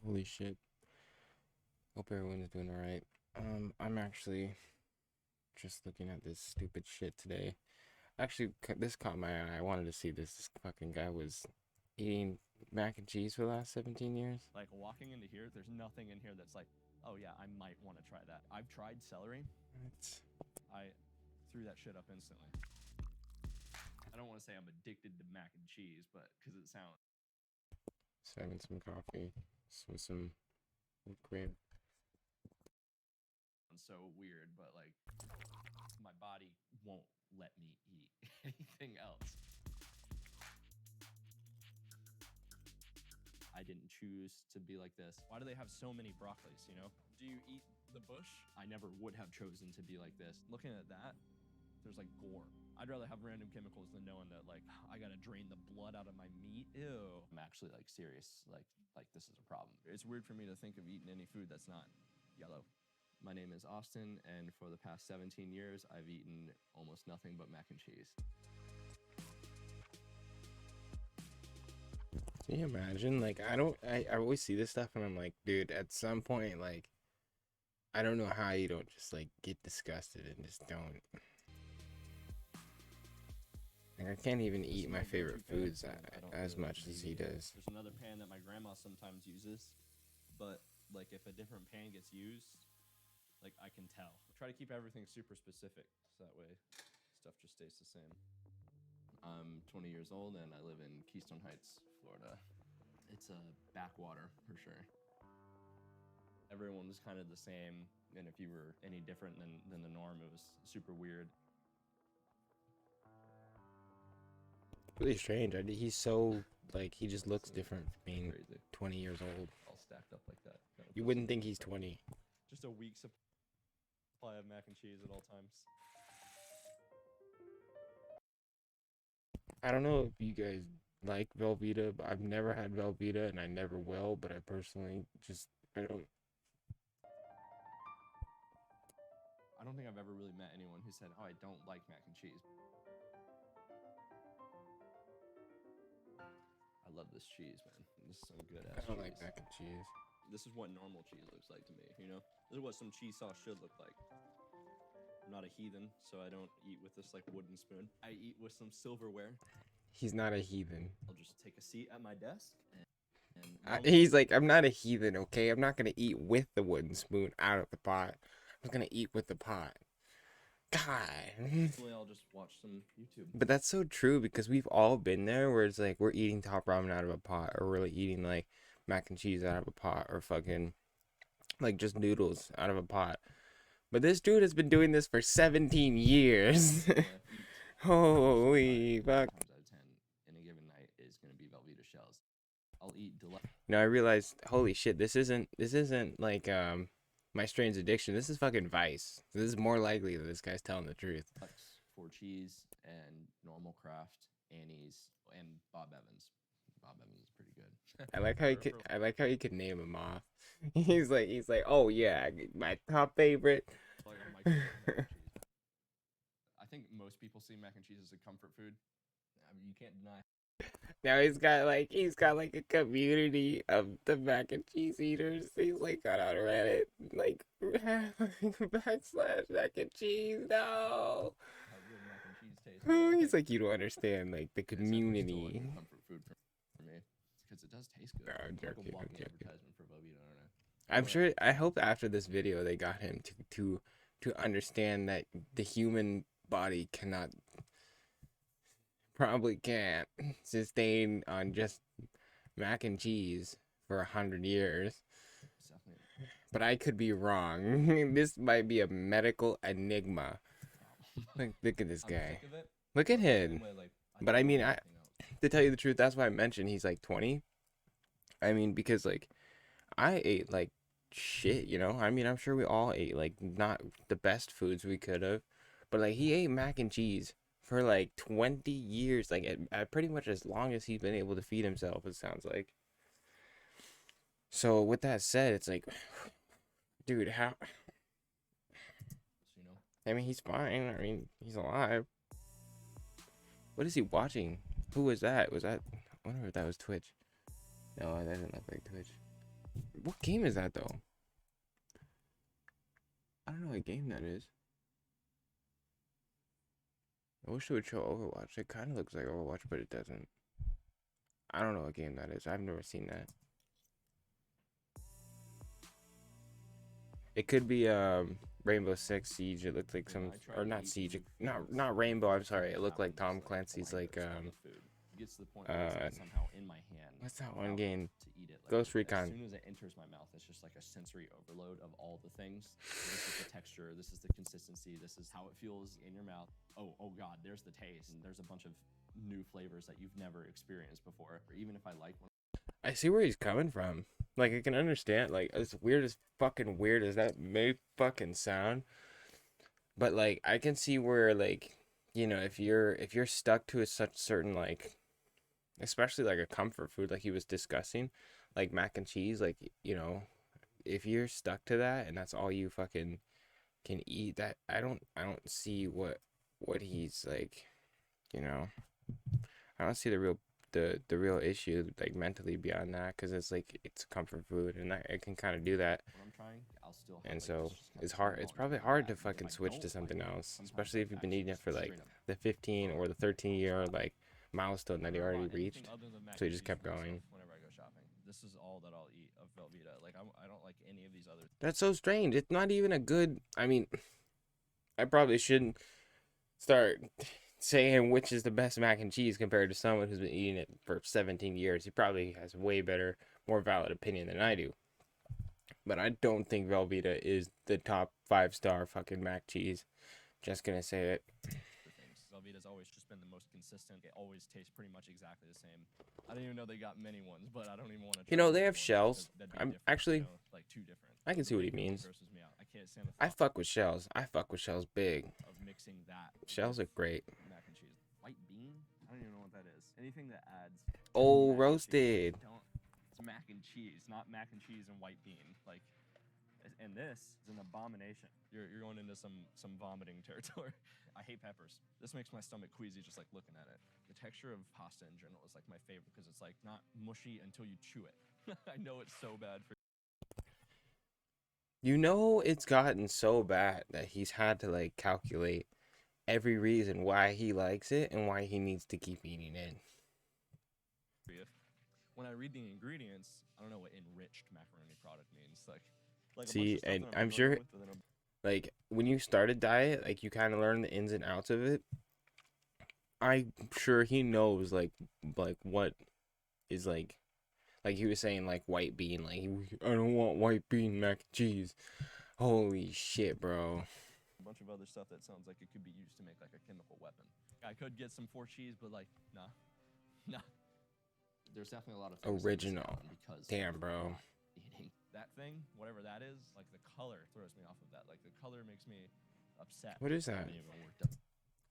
Holy shit. Hope everyone's doing alright. I'm actually just looking at this stupid shit today. Actually, this caught my eye. I wanted to see this. This fucking guy was eating mac and cheese for the last 17 years. Like, walking into here, there's nothing in here that's like, oh yeah, I might want to try that. I've tried celery. I threw that shit up instantly. I don't want to say I'm addicted to mac and cheese, but because it sounds So having some coffee with some whipped cream. so weird, but like, my body won't let me eat anything else. I didn't choose to be like this. Why do they have so many broccolis, you know? Do you eat the bush? I never would have chosen to be like this. Looking at that, there's like gore. I'd rather have random chemicals than knowing that like I gotta drain the blood out of my meat. Ew. I'm actually like serious, like this is a problem. It's weird for me to think of eating any food that's not yellow. My name is Austin, and for the past 17 years, I've eaten almost nothing but mac and cheese. Can you imagine? Like, I always see this stuff and I'm like, dude, at some point, like, I don't know how you don't just, like, get disgusted and just don't. Like, I can't even eat my favorite foods as much as he does. There's another pan that my grandma sometimes uses, but, like, if a different pan gets used, like, I can tell. I try to keep everything super specific, so that way stuff just stays the same. I'm 20 years old and I live in Keystone Heights, Florida. It's a backwater for sure. Everyone was kind of the same, and if you were any different than the norm, it was super weird. Really strange. He's so, like, he just looks different being crazy. 20 years old. All stacked up like that. You wouldn't think he's 20. Just a week supply of mac and cheese at all times. I don't know if you guys like Velveeta, but I've never had Velveeta and I never will, but I personally I don't think I've ever really met anyone who said, oh, I don't like mac and cheese. I love this cheese, man. This is some good ass cheese. I don't like mac and cheese. This is what normal cheese looks like to me, you know? This is what some cheese sauce should look like. I'm not a heathen, so I don't eat with this like wooden spoon. I eat with some silverware. He's not a heathen. I'll just take a seat at my desk. He's like, I'm not a heathen, okay? I'm not gonna eat with the wooden spoon out of the pot. I'm gonna eat with the pot. God. I'll just watch some YouTube. But that's so true because we've all been there where it's like we're eating top ramen out of a pot, or we're like eating like mac and cheese out of a pot, or fucking like just noodles out of a pot. But this dude has been doing this for 17 years. Holy fuck. Out of 10 in a given night is going to be Velveeta shells. I'll eat I realized, holy shit, this isn't like My Strange Addiction. This is fucking Vice. So this is more likely that this guy's telling the truth. For cheese and normal craft, Annie's, and Bob Evans. Bob Evans is pretty good. I like how you could name him off. He's like, oh yeah, my top favorite. I think most people see mac and cheese as a comfort food. I mean, you can't deny. Now he's got like a community of the mac and cheese eaters. He's like got on Reddit like / mac and cheese. No. How good mac and cheese tastes. Oh, he's like, you don't understand like the community. It's comfort food for me because it does taste good. I'm joking. Advertisement for Velveeta, aren't I? I'm sure. I hope after this video they got him to understand that the human body probably can't sustain on just mac and cheese for 100 years. But I could be wrong. This might be a medical enigma. Like, look at this guy. Look at him. But I mean, to tell you the truth, that's why I mentioned he's like 20. I mean, because like I ate like shit, you know? I mean, I'm sure we all ate like not the best foods we could have, but like he ate mac and cheese for like 20 years, like at pretty much as long as he's been able to feed himself, it sounds like. So with that said, it's like, dude, how? I mean, he's fine. I mean, he's alive. What is he watching? Who was that? I wonder if that was Twitch. No, that didn't look like Twitch. What game is that though? I don't know what game that is. I wish it would show Overwatch. It kind of looks like Overwatch, but it doesn't. I don't know what game that is. I've never seen that. It could be Rainbow Six Siege. It looked like some, or not Siege. Not Rainbow. I'm sorry. It looked like Tom Clancy's like gets to the point where it's like somehow in my hand. What's that one game? To eat it. Like, Ghost Recon. As soon as it enters my mouth, it's just like a sensory overload of all the things. This is the texture. This is the consistency. This is how it feels in your mouth. Oh God, there's the taste. And there's a bunch of new flavors that you've never experienced before. Or even if I like one. I see where he's coming from. Like, I can understand. Like, as weird as that may fucking sound. But like, I can see where, like, you know, if you're stuck to such certain, like, especially like a comfort food, like he was discussing, like mac and cheese, like, you know, if you're stuck to that and that's all you fucking can eat, that I don't see what he's like, you know, I don't see the real issue, like, mentally beyond that, because it's like, it's comfort food and it can kind of do that. When I'm trying, I'll still have, And like, so this just it's probably hard to fucking switch to something else, especially if you've been eating it for like the 15 or the 13-year like milestone that he already reached. So he just kept going. Whenever I go shopping, this is all that I'll eat of Velveeta. Like, I don't like any of these other. That's so strange. It's not even a good, I mean, I probably shouldn't start saying which is the best mac and cheese compared to someone who's been eating it for 17 years. He probably has way better, more valid opinion than I do. But I don't think Velveeta is the top 5-star fucking mac cheese. Just gonna say it. Velveeta's always just been the most consistent. It always tastes pretty much exactly the same. I don't even know they got many ones, but I don't even want to. You know, they have shells. I'm actually, you know, like two different. I can see what he means. Me out. I can't stand the I fuck with shells. I fuck with shells big. of mixing that. Shells are great. Mac and cheese. White bean? I don't even know what that is. Anything that adds. Oh, roasted. It's mac and cheese, not mac and cheese and white bean. Like, and this is an abomination. You're going into some vomiting territory. I hate peppers. This makes my stomach queasy just like looking at it. The texture of pasta in general is like my favorite because it's like not mushy until you chew it. I know it's so bad for. You know, it's gotten so bad that he's had to like calculate every reason why he likes it and why he needs to keep eating it. When I read the ingredients, I don't know what enriched macaroni product means. Like see, and I'm sure, like, when you start a diet, like, you kind of learn the ins and outs of it. I'm sure he knows, like what is like he was saying, like, white bean, like, I don't want white bean mac and cheese. Holy shit, bro. A bunch of other stuff that sounds like it could be used to make like a chemical weapon. I could get some 4 cheese, but like, nah. There's definitely a lot of things original. Because damn, bro. Eating that thing, whatever that is, like the color throws me off of that. Like the color makes me upset. What is that?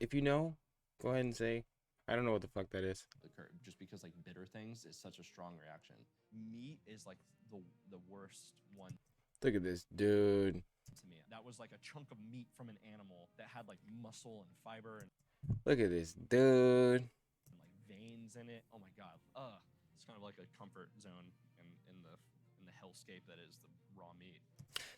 If you know, go ahead and say. I don't know what the fuck that is. Just because like bitter things is such a strong reaction. Meat is like the worst one. Look at this dude. To me, that was like a chunk of meat from an animal that had like muscle and fiber and. Look at this dude. And, like veins in it. Oh my god. It's kind of like a comfort zone in the hellscape that is the raw meat.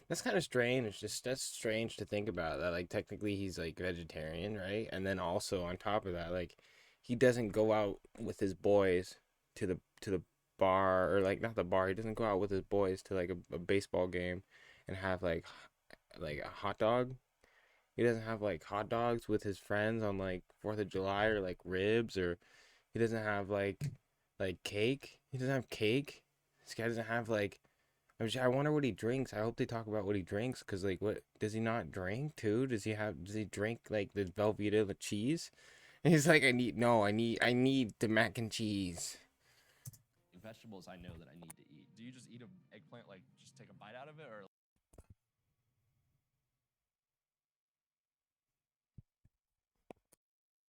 That's kind of strange. That's strange to think about. That like technically he's like vegetarian, right? And then also on top of that, like he doesn't go out with his boys to the bar, or like not the bar. He doesn't go out with his boys to like a baseball game and have like a hot dog. He doesn't have like hot dogs with his friends on like 4th of July, or like ribs, or he doesn't have like cake. He doesn't have cake. This guy doesn't have like. I wonder what he drinks. I hope they talk about what he drinks, because like, what does he not drink too? Does he drink like the Velveeta with cheese? And he's like, I need the mac and cheese. Vegetables I know that I need to eat. Do you just eat an eggplant, like just take a bite out of it, or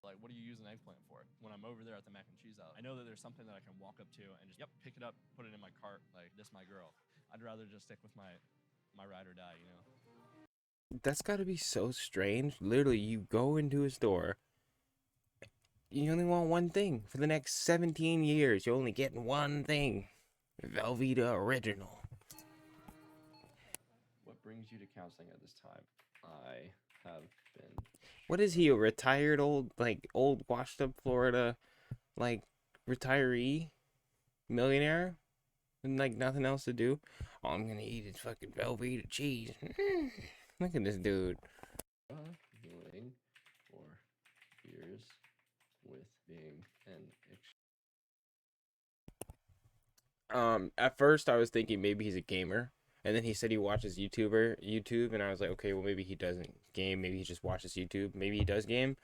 like what do you use an eggplant for? When I'm over there at the mac and cheese aisle, I know that there's something that I can walk up to and just pick it up, put it in my cart, like this my girl. I'd rather just stick with my ride or die, you know. That's gotta be so strange. Literally, you go into a store. You only want one thing for the next 17 years. You're only getting one thing. Velveeta original. brings you to counseling at this time? I have been. What is he, a retired old washed up Florida, like, retiree millionaire? And like nothing else to do? All I'm gonna eat is fucking Velveeta cheese. Look at this dude. Dealing for years with being an At first I was thinking maybe he's a gamer. And then he said he watches YouTube, and I was like, okay, well maybe he doesn't game, maybe he just watches YouTube, maybe he does game.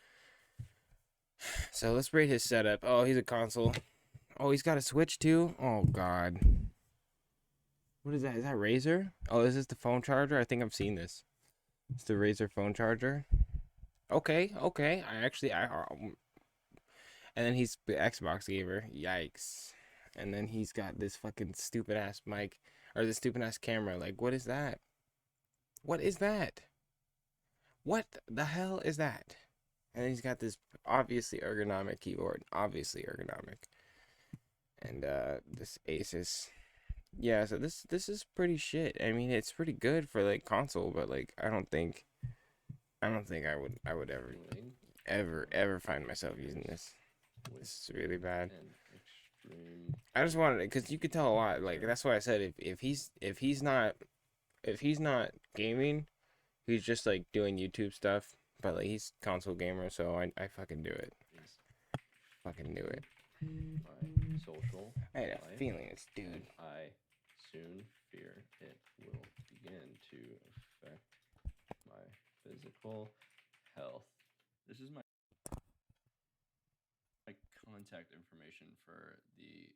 So let's rate his setup. Oh, he's a console. Oh, he's got a Switch too. Oh God, what is that? Is that Razer? Oh, is this the phone charger? I think I've seen this. It's the Razer phone charger. Okay. And then he's the Xbox gamer. Yikes. And then he's got this fucking stupid ass mic, or this stupid ass camera. Like, what is that? What is that? What the hell is that? And he's got this obviously ergonomic keyboard. Obviously ergonomic. And this Asus. Yeah, so this is pretty shit. I mean, it's pretty good for like console, but like I don't think I would ever find myself using this. This is really bad. I just wanted it because you could tell a lot. Like that's why I said if he's not gaming, he's just like doing YouTube stuff. But like he's console gamer, so I fucking do it. Fucking do it. my social I had a life, feeling it's dude. I soon fear it will begin to affect my physical health. This is my contact information for the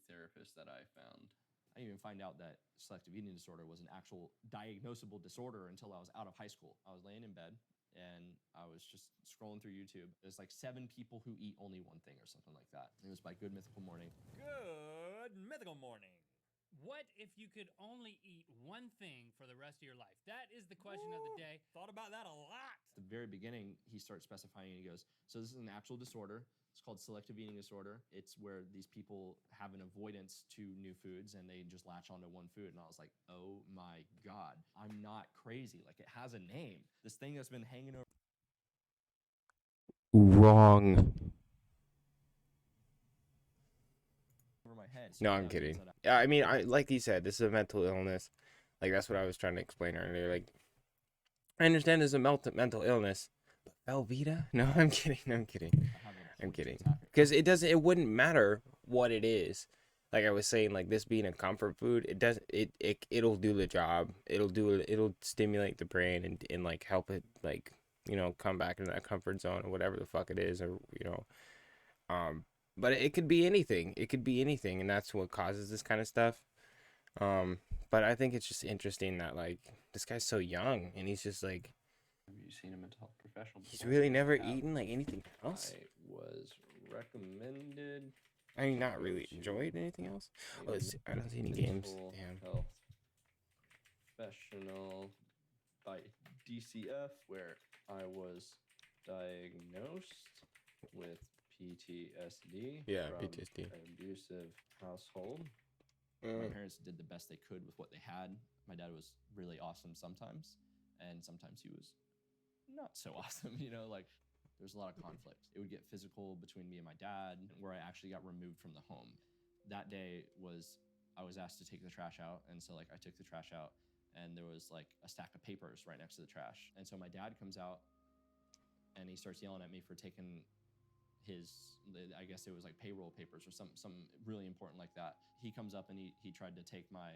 therapist that I found. I didn't even find out that selective eating disorder was an actual diagnosable disorder until I was out of high school. I was laying in bed and I was just scrolling through YouTube. There's like 7 people who eat only one thing or something like that. It was by Good Mythical Morning. Good Mythical Morning. What if you could only eat one thing for the rest of your life? That is the question of the day. Thought about that a lot. At the very beginning, he starts specifying, he goes, so this is an actual disorder. It's called selective eating disorder. It's where these people have an avoidance to new foods and they just latch onto one food. And I was like, oh my God, I'm not crazy. Like it has a name. This thing that's been hanging over Wrong. my head. No, I'm kidding. Yeah, I mean, I like he said, this is a mental illness. Like that's what I was trying to explain earlier. Like, I understand there's a mental illness, but Velveeta? No, I'm kidding. I'm kidding. I'm kidding. Because it wouldn't matter what it is. Like I was saying, like this being a comfort food, it'll do the job. It'll stimulate the brain and like help it like, you know, come back into that comfort zone or whatever the fuck it is, or you know, but it could be anything. It could be anything, and that's what causes this kind of stuff. But I think it's just interesting that like this guy's so young and he's just like. Have you seen a mental health professional? He's really never eaten like anything else. I was recommended. I mean, not really enjoyed anything else. Oh, I don't see any games. Damn. Health professional by DCF, where I was diagnosed with PTSD. Yeah, from PTSD. An abusive household. My parents did the best they could with what they had. My dad was really awesome sometimes, and sometimes he was not so awesome, you know, like there's a lot of conflict. It would get physical between me and my dad, where I actually got removed from the home. That day I was asked to take the trash out, and so like I took the trash out, and there was like a stack of papers right next to the trash. And so my dad comes out, and he starts yelling at me for taking I guess it was like payroll papers or some really important like that. He comes up and he tried to take my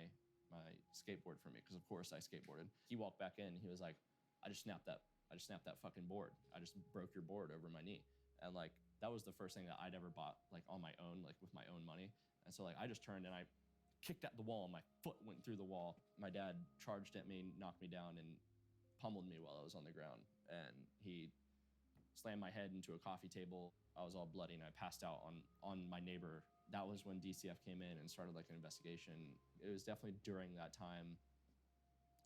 skateboard from me, because of course I skateboarded. He walked back in, he was like, I just snapped that fucking board. I just broke your board over my knee. And like that was the first thing that I'd ever bought like on my own, like with my own money. And so like I just turned and I kicked at the wall and my foot went through the wall. My dad charged at me, knocked me down, and pummeled me while I was on the ground. And he slammed my head into a coffee table. I was all bloody and I passed out on my neighbor. That was when DCF came in and started like an investigation. It was definitely during that time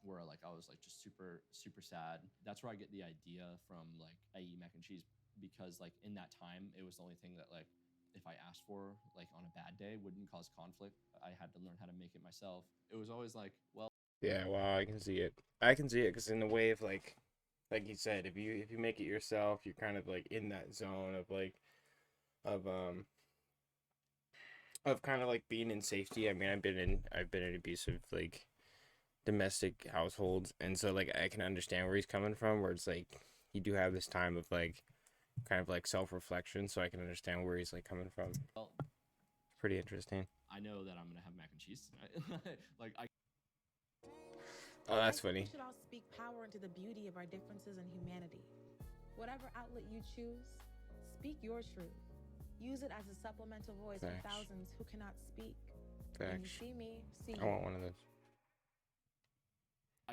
where like I was like just super sad. That's where I get the idea from like I eat mac and cheese, because like in that time it was the only thing that like if I asked for like on a bad day wouldn't cause conflict. I had to learn how to make it myself. It was always like, well, Yeah, wow, I can see it. I can see it because in the way of like you said, if you make it yourself, you're kind of like in that zone of like of kind of like being in safety. I mean, I've been in abusive like domestic households, and so like I can understand where he's coming from. Where it's like you do have this time of like kind of like self reflection, so I can understand where he's like coming from. Well, Pretty interesting. I know that I'm gonna have mac and cheese tonight. Like I Oh, that's I think funny. we should all speak power into the beauty of our differences and humanity. Whatever outlet you choose, speak your truth. Use it as a supplemental voice for Facts. thousands who cannot speak. When you Facts. see me, see I you. want one of those.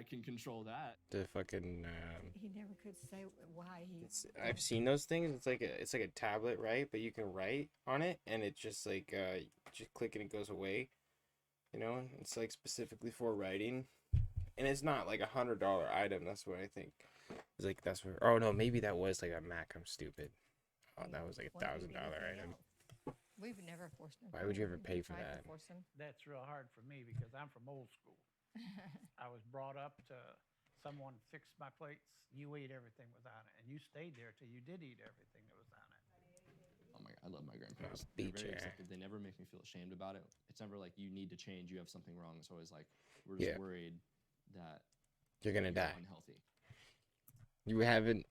can control that. The fucking He never could say why he. I've seen those things. It's like a tablet, right? But you can write on it, and it's just like just click and it goes away. You know, it's like specifically for writing, and it's not like $100 item. That's what I think. It's like that's where. Oh no, maybe that was like a Mac. I'm stupid. Oh, that was like $1,000 item. We've never forced him. Why would you ever We pay for tried to that? force him. That's real hard for me because I'm from old school. I was brought up to someone fixed my plates. You ate everything was on it, and you stayed there till you did eat everything that was on it. Oh my! I love my grandparents. Beat They're very your accepting. They never make me feel ashamed about it. It's never like you need to change. You have something wrong. It's always like we're just Yeah. worried that You're gonna you're die. unhealthy. You haven't.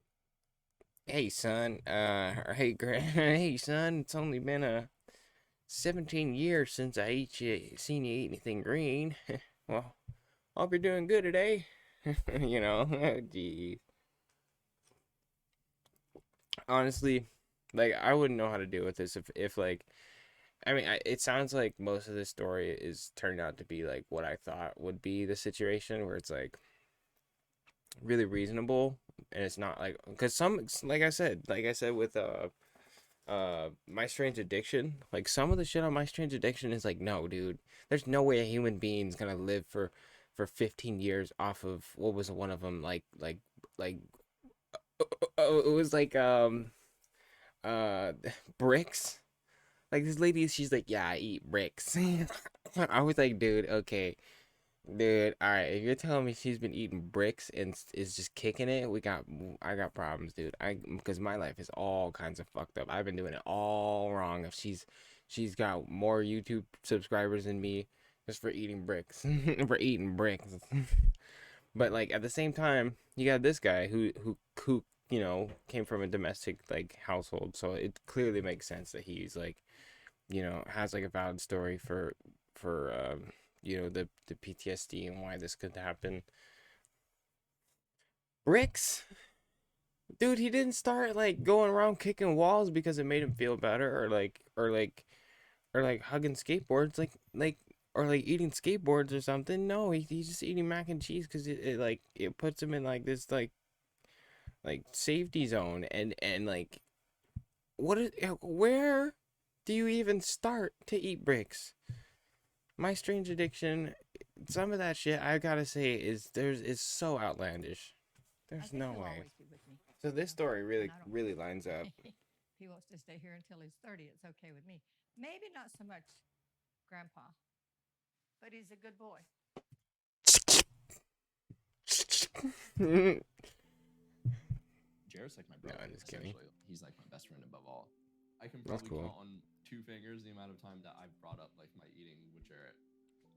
Hey son. Or hey hey son. It's only been 17 years since seen you eat anything green. Well, hope you're doing good today. You know, geez. Honestly, like I wouldn't know how to deal with this if like, I mean, it sounds like most of this story is turned out to be like what I thought would be the situation, where it's like really reasonable, and it's not like because some like I said with My Strange Addiction, like some of the shit on My Strange Addiction is like, no dude, there's no way a human being's gonna live for 15 years off of what was one of them like it was like uh bricks. Like this lady, she's like, yeah, I eat bricks. I was like, dude, okay, dude, all right, if you're telling me she's been eating bricks and is just kicking it, I got problems, dude. Because my life is all kinds of fucked up. I've been doing it all wrong. If she's got more YouTube subscribers than me just for eating bricks, for eating bricks. But like at the same time, you got this guy who you know came from a domestic like household, so it clearly makes sense that he's like, you know, has like a valid story for you know, the PTSD and why this could happen. Bricks, dude, he didn't start like going around kicking walls because it made him feel better, or like hugging skateboards, or like eating skateboards or something. No, he's just eating mac and cheese because it like it puts him in like this like safety zone, and like where do you even start to eat bricks? My Strange Addiction, some of that shit I gotta say is so outlandish. I There's think no he'll way. always be with me. So this story really And I don't- really lines up. He wants to stay here until he's 30. It's okay with me. Maybe not so much Grandpa, but he's a good boy. Jared's like my No, brother. I'm just kidding. Essentially. He's like my best friend above all. I can That's probably cool. count on 2 fingers the amount of time that I've brought up like my eating with Jared.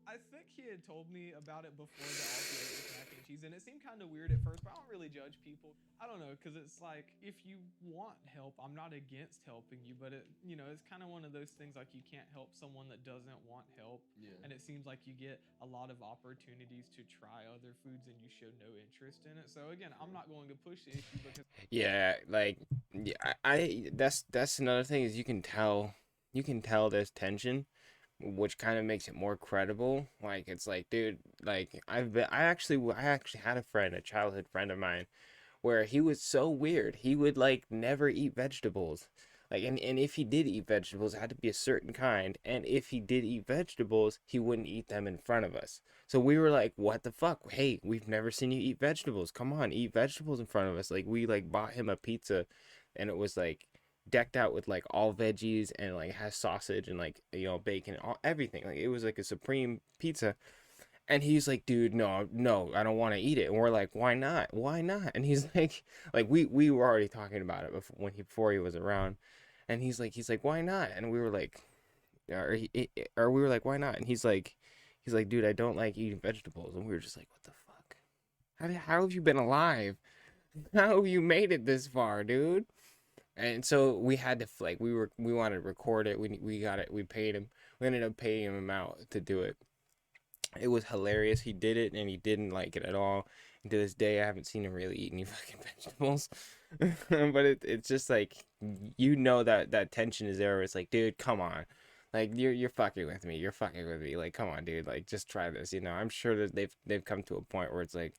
I think he had told me about it before the all-you with mac and cheese, and it seemed kind of weird at first, but I don't really judge people. I don't know, because it's like, if you want help, I'm not against helping you, but it, you know, it's kind of one of those things like you can't help someone that doesn't want help, Yeah. and it seems like you get a lot of opportunities to try other foods and you show no interest in it. So again, I'm not going to push the issue because Yeah, like yeah, I that's another thing is you can tell there's tension, which kind of makes it more credible. Like it's like, dude, like I actually had a friend, a childhood friend of mine, where he was so weird. He would like never eat vegetables. Like and if he did eat vegetables, it had to be a certain kind. And if he did eat vegetables, he wouldn't eat them in front of us. So we were like, what the fuck? Hey, we've never seen you eat vegetables. Come on, eat vegetables in front of us. Like we like bought him a pizza, and it was like decked out with like all veggies and like has sausage and like, you know, bacon, everything. Like it was like a supreme pizza. And he's like, dude, no, I don't want to eat it. And we're like, why not? Why not? And he's like we were already talking about it before he was around. And he's like, why not? And we were like, or we were like, why not? And he's like, dude, I don't like eating vegetables. And we were just like, what the fuck? How have you been alive? How have you made it this far, dude? And so we had to like we wanted to record it. We got it. We paid him. We ended up paying him out to do it. It was hilarious. He did it and he didn't like it at all. And to this day, I haven't seen him really eat any fucking vegetables. But it's just like, you know, that tension is there. Where it's like, dude, come on. Like, you're fucking with me. You're fucking with me. Like, come on, dude. Like, just try this. You know, I'm sure that they've come to a point where it's like,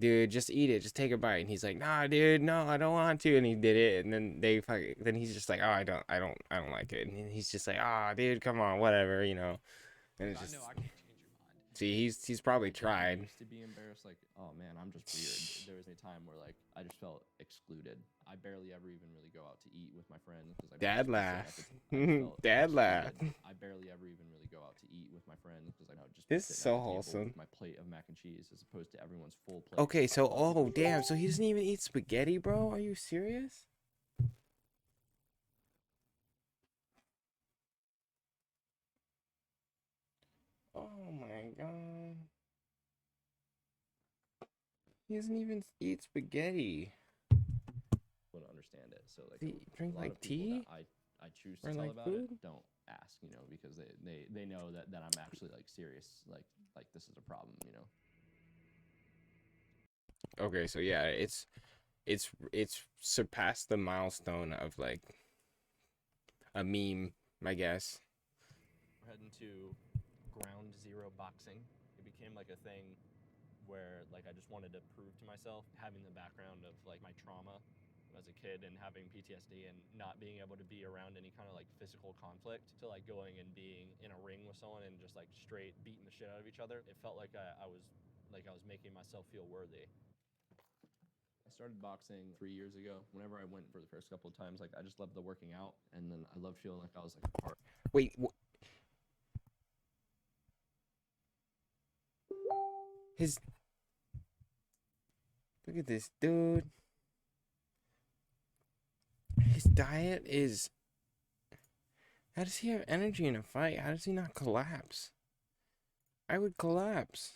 dude, just eat it. Just take a bite. And he's like, nah, dude, no, I don't want to. And he did it. And then then he's just like, oh, I don't like it. And he's just like, ah, dude, come on, whatever, you know. And it's I just, know I can change your mind. see, he's probably I tried. used to be embarrassed, like, oh man, I'm just weird. There was a time where like I just felt excluded. I barely ever even really go out to eat with my friends because I Dad was laugh. sick at the time. I felt Dad laugh. excluded. I barely ever even really go out to eat with my friends because I know just This is sitting so at the table wholesome. with my plate of mac and cheese as opposed to everyone's full plate. Okay, so oh damn, so he doesn't even eat spaghetti, bro? Are you serious? Oh my god. He doesn't even eat spaghetti. Wouldn't understand it. So like Does he drink a lot like of people tea? that I choose to Or tell like about food? it don't ask, you know, because they know that I'm actually like serious, like this is a problem, you know. Okay, so yeah, it's surpassed the milestone of like a meme, I guess. We're heading to ground zero boxing. It became like a thing where like I just wanted to prove to myself, having the background of like my trauma as a kid and having PTSD and not being able to be around any kind of like physical conflict, to like going and being in a ring with someone and just like straight beating the shit out of each other. It felt like I was making myself feel worthy. I started boxing 3 years ago. Whenever I went for the first couple of times, like I just loved the working out, and then I loved feeling like I was like a part. Wait, look at this dude. His diet is, how does he have energy in a fight? How does he not collapse? I would collapse.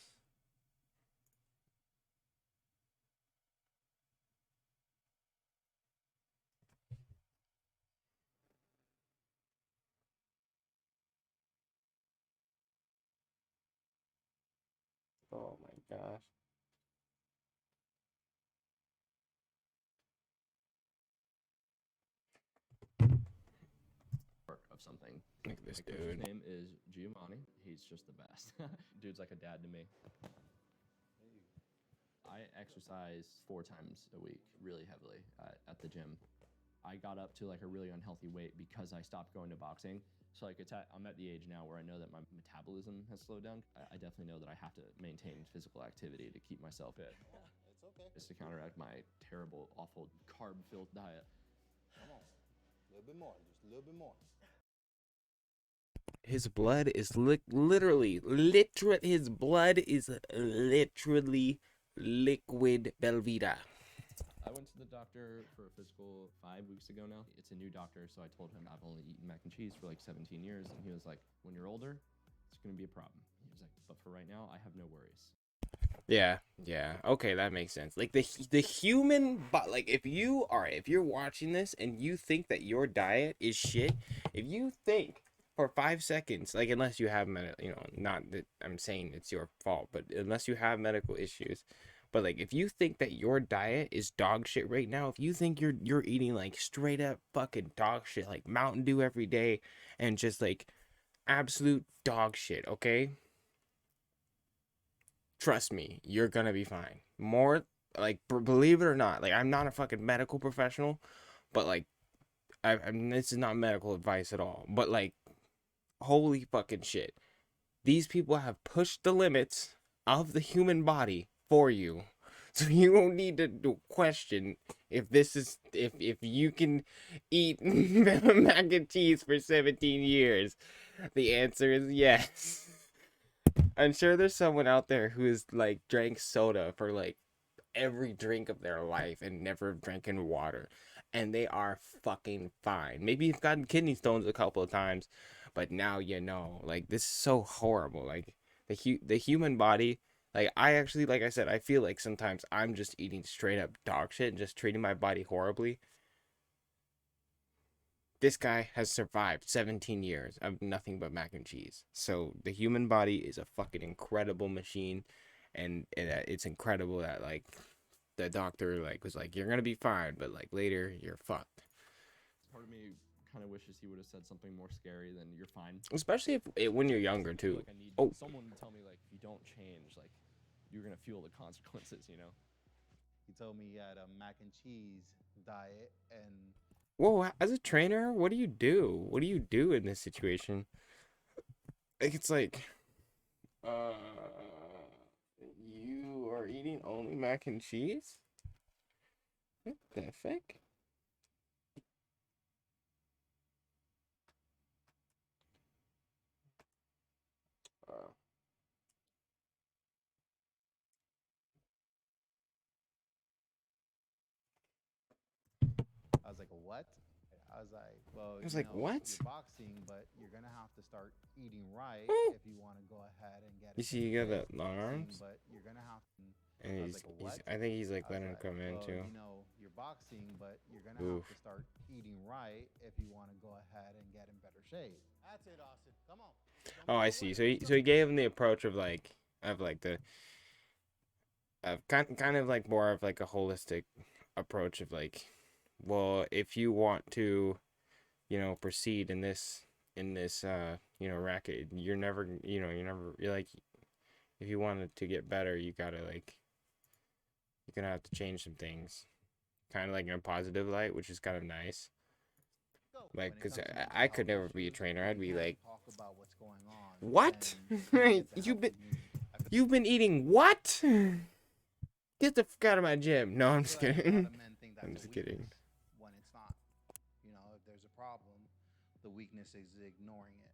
Oh my gosh. Of something. Look at this My coach's dude. name is Giovanni. He's just the best. Dude's like a dad to me. I exercise 4 times a week, really heavily at the gym. I got up to like a really unhealthy weight because I stopped going to boxing. So like I'm at the age now where I know that my metabolism has slowed down. I definitely know that I have to maintain physical activity to keep myself fit. Yeah, it's okay. Just to counteract my terrible, awful carb-filled diet. Come on. A little bit more. Just a little bit more. His blood is literally liquid Belvita. I went to the doctor for a physical 5 weeks ago now. It's a new doctor, so I told him I've only eaten mac and cheese for like 17 years. And he was like, when you're older, it's going to be a problem. He was like, but for right now, I have no worries. Yeah. Okay, that makes sense. Like the human, but like if you're watching this and you think that your diet is shit, if you think for 5 seconds, like unless you have not that I'm saying it's your fault, but unless you have medical issues, but like if you think that your diet is dog shit right now, if you think you're eating like straight up fucking dog shit, like Mountain Dew every day and just like absolute dog shit, okay? Trust me, you're gonna be fine. More like believe it or not, like I'm not a fucking medical professional, but like I mean, this is not medical advice at all, but like holy fucking shit. These people have pushed the limits of the human body for you. So you don't need to question if this is if you can eat mac and cheese for 17 years. The answer is yes. I'm sure there's someone out there who has like drank soda for like every drink of their life and never drinking water, and they are fucking fine. Maybe you've gotten kidney stones a couple of times, but now you know. Like, this is so horrible. Like, the human body. Like, I actually, like I said, I feel like sometimes I'm just eating straight up dog shit and just treating my body horribly. This guy has survived 17 years of nothing but mac and cheese. So the human body is a fucking incredible machine, and it's incredible that like the doctor like was like, you're gonna be fine, but like later you're fucked. Part of me kind of wishes he would have said something more scary than "you're fine." Especially when you're younger I feel too. like I need Oh, someone to tell me like, if you don't change, like you're gonna feel the consequences. You know. He told me he had a mac and cheese diet, and whoa! As a trainer, what do you do? What do you do in this situation? Like, it's like, you are eating only mac and cheese? What the fuck? I was like, what? I was like, well, I was like, what? You're boxing, but you're gonna have to start eating right Oh. if you want to go ahead and get. You see, you got the alarms, But you're gonna have to. and I was he's, like, he's what? I think he's like I was letting him like, come in well, too. You're boxing, but you're gonna Oof. have to start eating right if you want to go ahead and get in better shape. That's it, Austin. Come on. Oh, I see. So he gave him the approach of like the kind of like more of like a holistic approach of like, well, if you want to, proceed in this racket, you're like, if you wanted to get better, you're gonna have to change some things, kind of like in a positive light, which is kind of nice. Like, because I could never be a trainer. I'd be like, talk about what's going on. what? then You've been eating what? Get the fuck out of my gym. No, I'm just kidding. I'm just kidding. When it's not, if there's a problem, the weakness is ignoring it.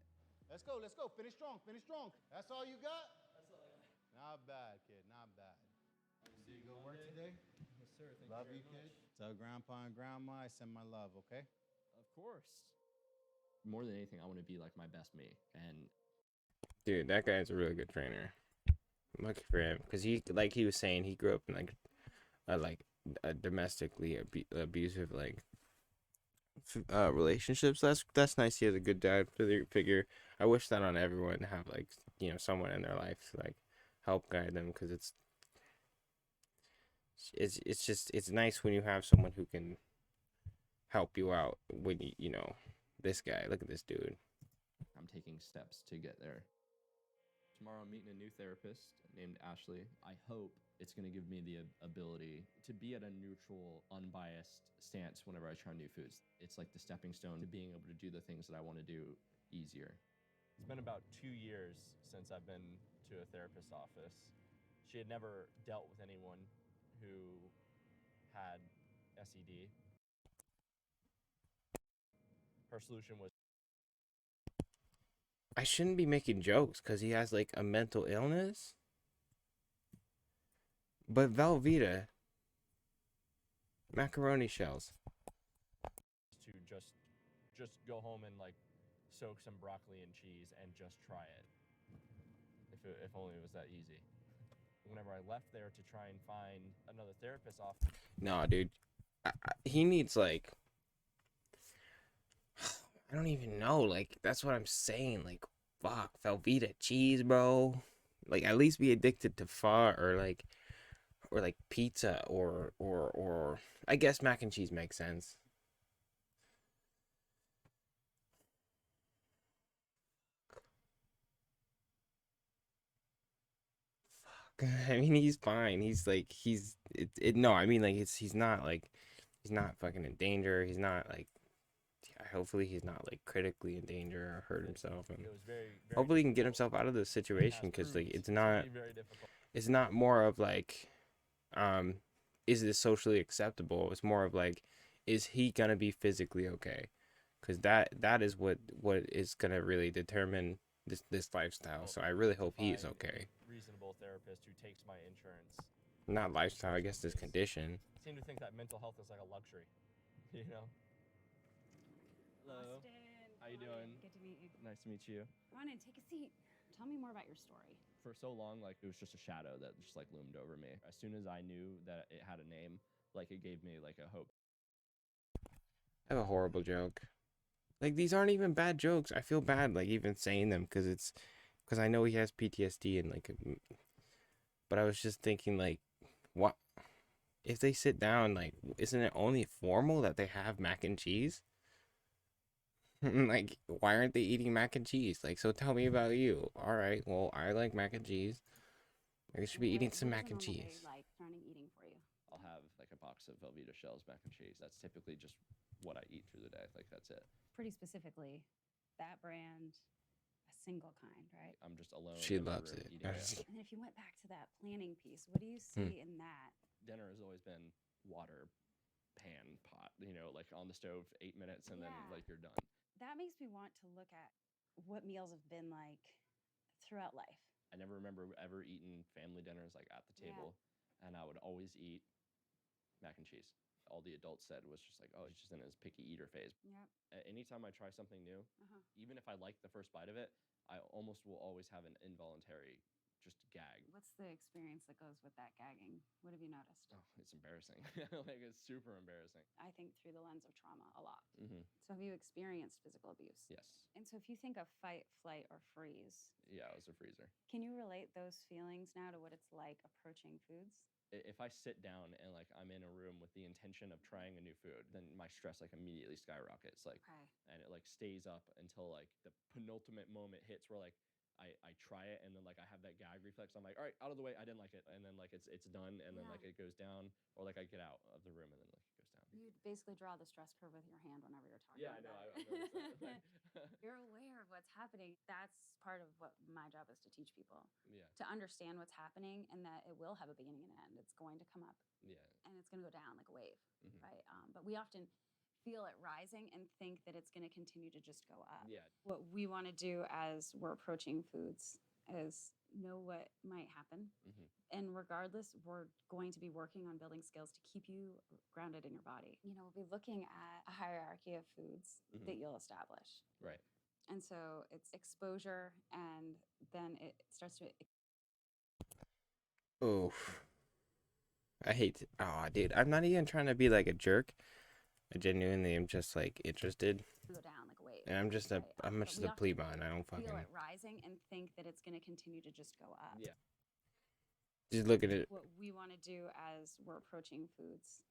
Let's go. Finish strong. That's all you got? That's all I got. Not bad, kid. Not bad. Did you go work today? Yes, sir. Thank Love you you, very kid. much. Tell grandpa and grandma I send my love, okay? Of course. More than anything, I want to be like my best me, and Dude, that guy's a really good trainer. I'm lucky for him, because he was saying, he grew up in a domestically abusive relationships. That's nice. He has a good dad figure. I wish that on everyone to have someone in their life to help guide them, because it's nice when you have someone who can help you out when this guy. Look at this dude. I'm taking steps to get there. Tomorrow I'm meeting a new therapist named Ashley. I hope it's going to give me the ability to be at a neutral, unbiased stance whenever I try new foods. It's like the stepping stone to being able to do the things that I want to do easier. It's been about 2 years since I've been to a therapist's office. She had never dealt with anyone who had SED. Her solution was I shouldn't be making jokes because he has a mental illness. But Velveeta, macaroni shells. to just go home and soak some broccoli and cheese and just try it. If only it was that easy. Whenever I left there to try and find another therapist off. No, dude. He needs I don't even know. That's what I'm saying. Fuck, Velveeta cheese, bro. At least be addicted to pho or pizza or I guess mac and cheese makes sense. Fuck. I mean, he's fine. He's no, I mean he's not fucking in danger. He's not hopefully he's not critically in danger or hurt himself, and It was very hopefully he can get himself out of this situation, because it's not more of is this socially acceptable? It's more of is he gonna be physically okay? Because that is what is gonna really determine this lifestyle. Well, So I really hope he is find a okay. reasonable therapist who takes my insurance. Not lifestyle, I guess this condition. I seem to think that mental health is like a luxury, you know? Hello. Austin, How you come on in. doing? Good to meet you. Nice to meet you. Come on in, take a seat. Tell me more about your story. For so long, like, it was just a shadow that just, like, loomed over me. As soon as I knew that it had a name, like, it gave me, like, a hope. I have a horrible joke. Like, these aren't even bad jokes. I feel bad, like, even saying them because I know he has PTSD and, like, but I was just thinking, like, what if they sit down, like, isn't it only formal that they have mac and cheese? Like, why aren't they eating mac and cheese? Like, so tell me about you. All right, well, I like mac and cheese. I should be eating some mac and cheese. Like starting eating for you. I'll have, like, a box of Velveeta shells, mac and cheese. That's typically just what I eat through the day. Like, that's it. Pretty specifically, that brand, a single kind, right? I'm just alone. She in my loves room it. eating And then if you went back to that planning piece, what do you see in that? Dinner has always been water, pan, pot, you know, like on the stove, 8 minutes, and then, Yeah. like, you're done. That makes me want to look at what meals have been like throughout life. I never remember ever eating family dinners, like, at the Yeah. table, and I would always eat mac and cheese. All the adults said was just like, oh, he's just in his picky eater phase. Yep. Anytime I try something new, Uh-huh. even if I like the first bite of it, I almost will always have an involuntary just gag. What's the experience that goes with that gagging? What have you noticed? Oh, it's embarrassing. Like, it's super embarrassing. I think through the lens of trauma a lot. Mm-hmm. So have you experienced physical abuse? Yes. And so if you think of fight, flight, or freeze, Yeah, it was a freezer. can you relate those feelings now to what it's like approaching foods? If I sit down and, like, I'm in a room with the intention of trying a new food, then my stress, like, immediately skyrockets. Like, Okay. and it, like, stays up until, like, the penultimate moment hits where, like, I try it and then, like, I have that gag reflex. I'm like, all right, out of the way. I didn't like it, and then, like, it's done, and then, Yeah. like, it goes down, or, like, I get out of the room and then, like, it goes down. You basically draw the stress curve with your hand whenever you're talking Yeah, I know. about I it. noticed that. You're aware of what's happening. That's part of what my job is to teach people, Yeah, to understand what's happening and that it will have a beginning and end. It's going to come up yeah. and it's going to go down like a wave, Mhm. right? But we often feel it rising and think that it's going to continue to just go up. Yeah. What we want to do as we're approaching foods is know what might happen. Mhm. And regardless, we're going to be working on building skills to keep you grounded in your body. You know, we'll be looking at a hierarchy of foods Mhm. that you'll establish. Right. And so it's exposure, and then it starts to Oof. I hate to, oh, dude, I'm not even trying to be like a jerk. I genuinely am just like interested. go down like a wave. And I'm just a right? I'm But just we a often plebeian. I don't feel fucking it rising and think that it's going to continue to just go up. Yeah. just look at it. What we want to do as we're approaching foods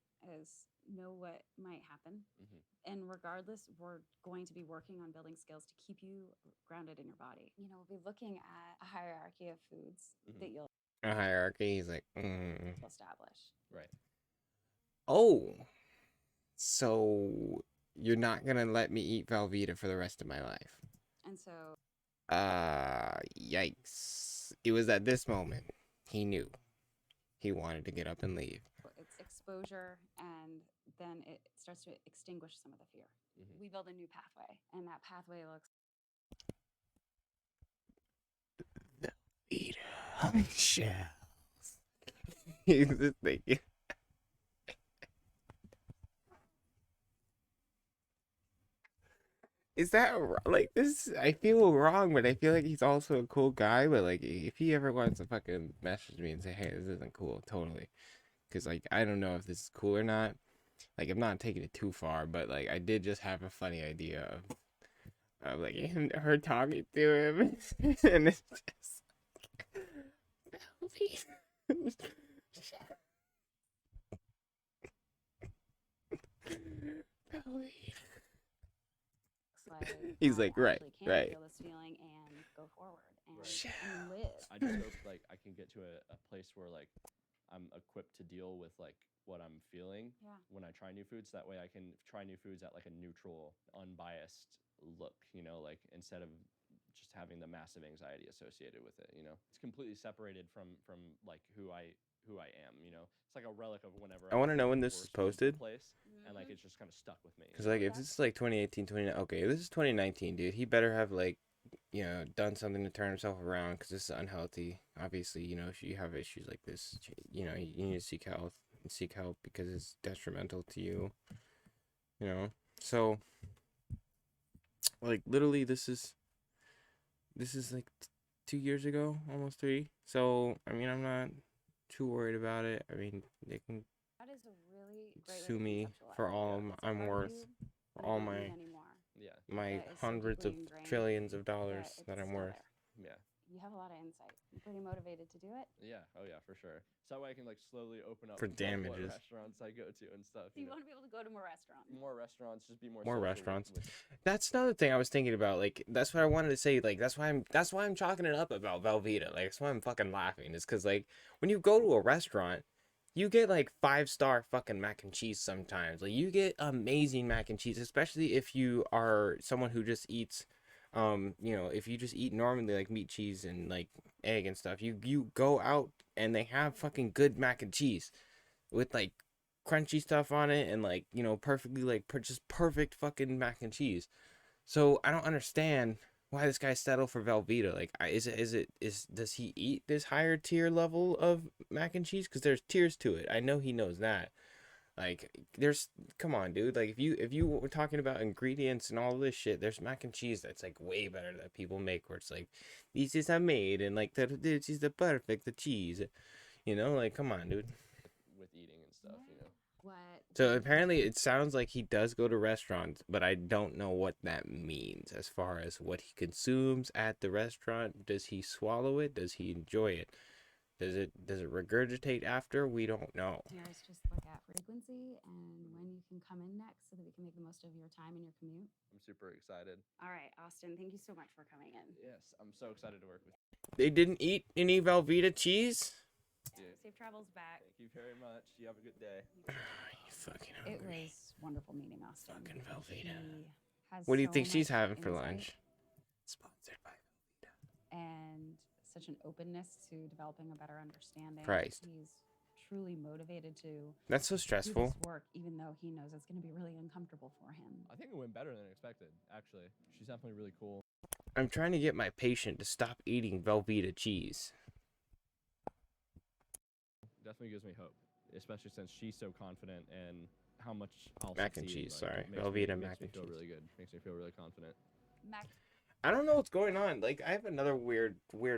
is know what might happen. Mhm. And regardless, we're going to be working on building skills to keep you grounded in your body. You know, we'll be looking at a hierarchy of foods Mhm. that you'll A hierarchy. He's like, establish. Right. oh, so you're not gonna let me eat Velveeta for the rest of my life? And so Yikes! It was at this moment he knew he wanted to get up and leave. it's exposure, and then it starts to extinguish some of the fear. Mhm. We build a new pathway, and that pathway looks Velveeta shells. He's just thinking. Is that like this? I feel wrong, but I feel like he's also a cool guy. But like, if he ever wants to fucking message me and say, "Hey, this isn't cool," totally, because like I don't know if this is cool or not. Like, I'm not taking it too far, but like I did just have a funny idea of like her talking to him, and it's just like He's I like, right, actually can right. feel this feeling and go forward and, Right. and live. I just hope, like, I can get to a place where, like, I'm equipped to deal with, like, what I'm feeling Yeah. when I try new foods. That way I can try new foods at, like, a neutral, unbiased look, you know, like, instead of just having the massive anxiety associated with it, you know? It's completely separated from like, who I am, you know? It's like a relic of whenever I wanna was know in when the this is worst mental posted. place, and, like, it's just kind of stuck with me. Because like if this is like 2018, 2019, okay, if this is 2019, dude, he better have like you know, done something to turn himself around because this is unhealthy. Obviously, you know, if you have issues like this, you know, you need to seek help because it's detrimental to you, you know. So, like, literally, this is like 2 years ago, almost 3. So, I mean, I'm not too worried about it. I mean, they can That is a really great way sue to me conceptualize for it. all It's a I'm part of worth, you for you all don't my need anymore. Yeah. my That is so hundreds deeply of ingrained trillions of that dollars that it's I'm still worth. there. Yeah. You have a lot of insight. I'm pretty motivated to do it. Yeah. Oh yeah, for sure. So that way I can like slowly open up For like, damages. what restaurants I go to and stuff. So you know. want to be able to go to more restaurants. More restaurants, just be more More social restaurants. With That's another thing I was thinking about. Like, that's what I wanted to say. Like, that's why I'm chalking it up about Velveeta. Like, that's why I'm fucking laughing. Is because like when you go to a restaurant, you get like 5-star fucking mac and cheese sometimes. Like, you get amazing mac and cheese, especially if you are someone who just eats, you know, if you just eat normally like meat, cheese, and like egg and stuff. You go out and they have fucking good mac and cheese with like crunchy stuff on it and like, you know, perfectly like just perfect fucking mac and cheese. So I don't understand why this guy settled for Velveeta. Like, does he eat this higher tier level of mac and cheese? Because there's tiers to it. I know he knows that. Like, come on, dude. Like, if you were talking about ingredients and all this shit, there's mac and cheese that's like way better that people make, where it's like, this is made and like this is the perfect cheese. You know, like, come on, dude. with eating and stuff, you know. What? So apparently it sounds like he does go to restaurants, but I don't know what that means as far as what he consumes at the restaurant. Does he swallow it? Does he enjoy it? Does it regurgitate after? We don't know. Here's just look at frequency and when you can come in next so that we can make the most of your time and your commute. I'm super excited. All right, Austin, thank you so much for coming in. Yes, I'm so excited to work with They didn't eat any Velveeta cheese? you. Safe travels back. Thank you very much. You have a good day. You fucking It hungry. was wonderful meeting Austin. Fucking Velveeta. He has What do you so think she's much having for insight lunch? Sponsored by Velveeta. and such an openness to developing a better understanding. Christ. He's truly motivated to That's so do stressful. this work, even though he knows it's going to be really uncomfortable for him. I think it went better than expected, actually. She's definitely really cool. I'm trying to get my patient to stop eating Velveeta cheese. Definitely gives me hope, especially since she's so confident and how much I'll Mac and succeed, cheese, like, sorry. it makes Velveeta me, mac makes me and feel cheese. really good. Makes me feel really confident. Mac, I don't know what's going on. Like, I have another weird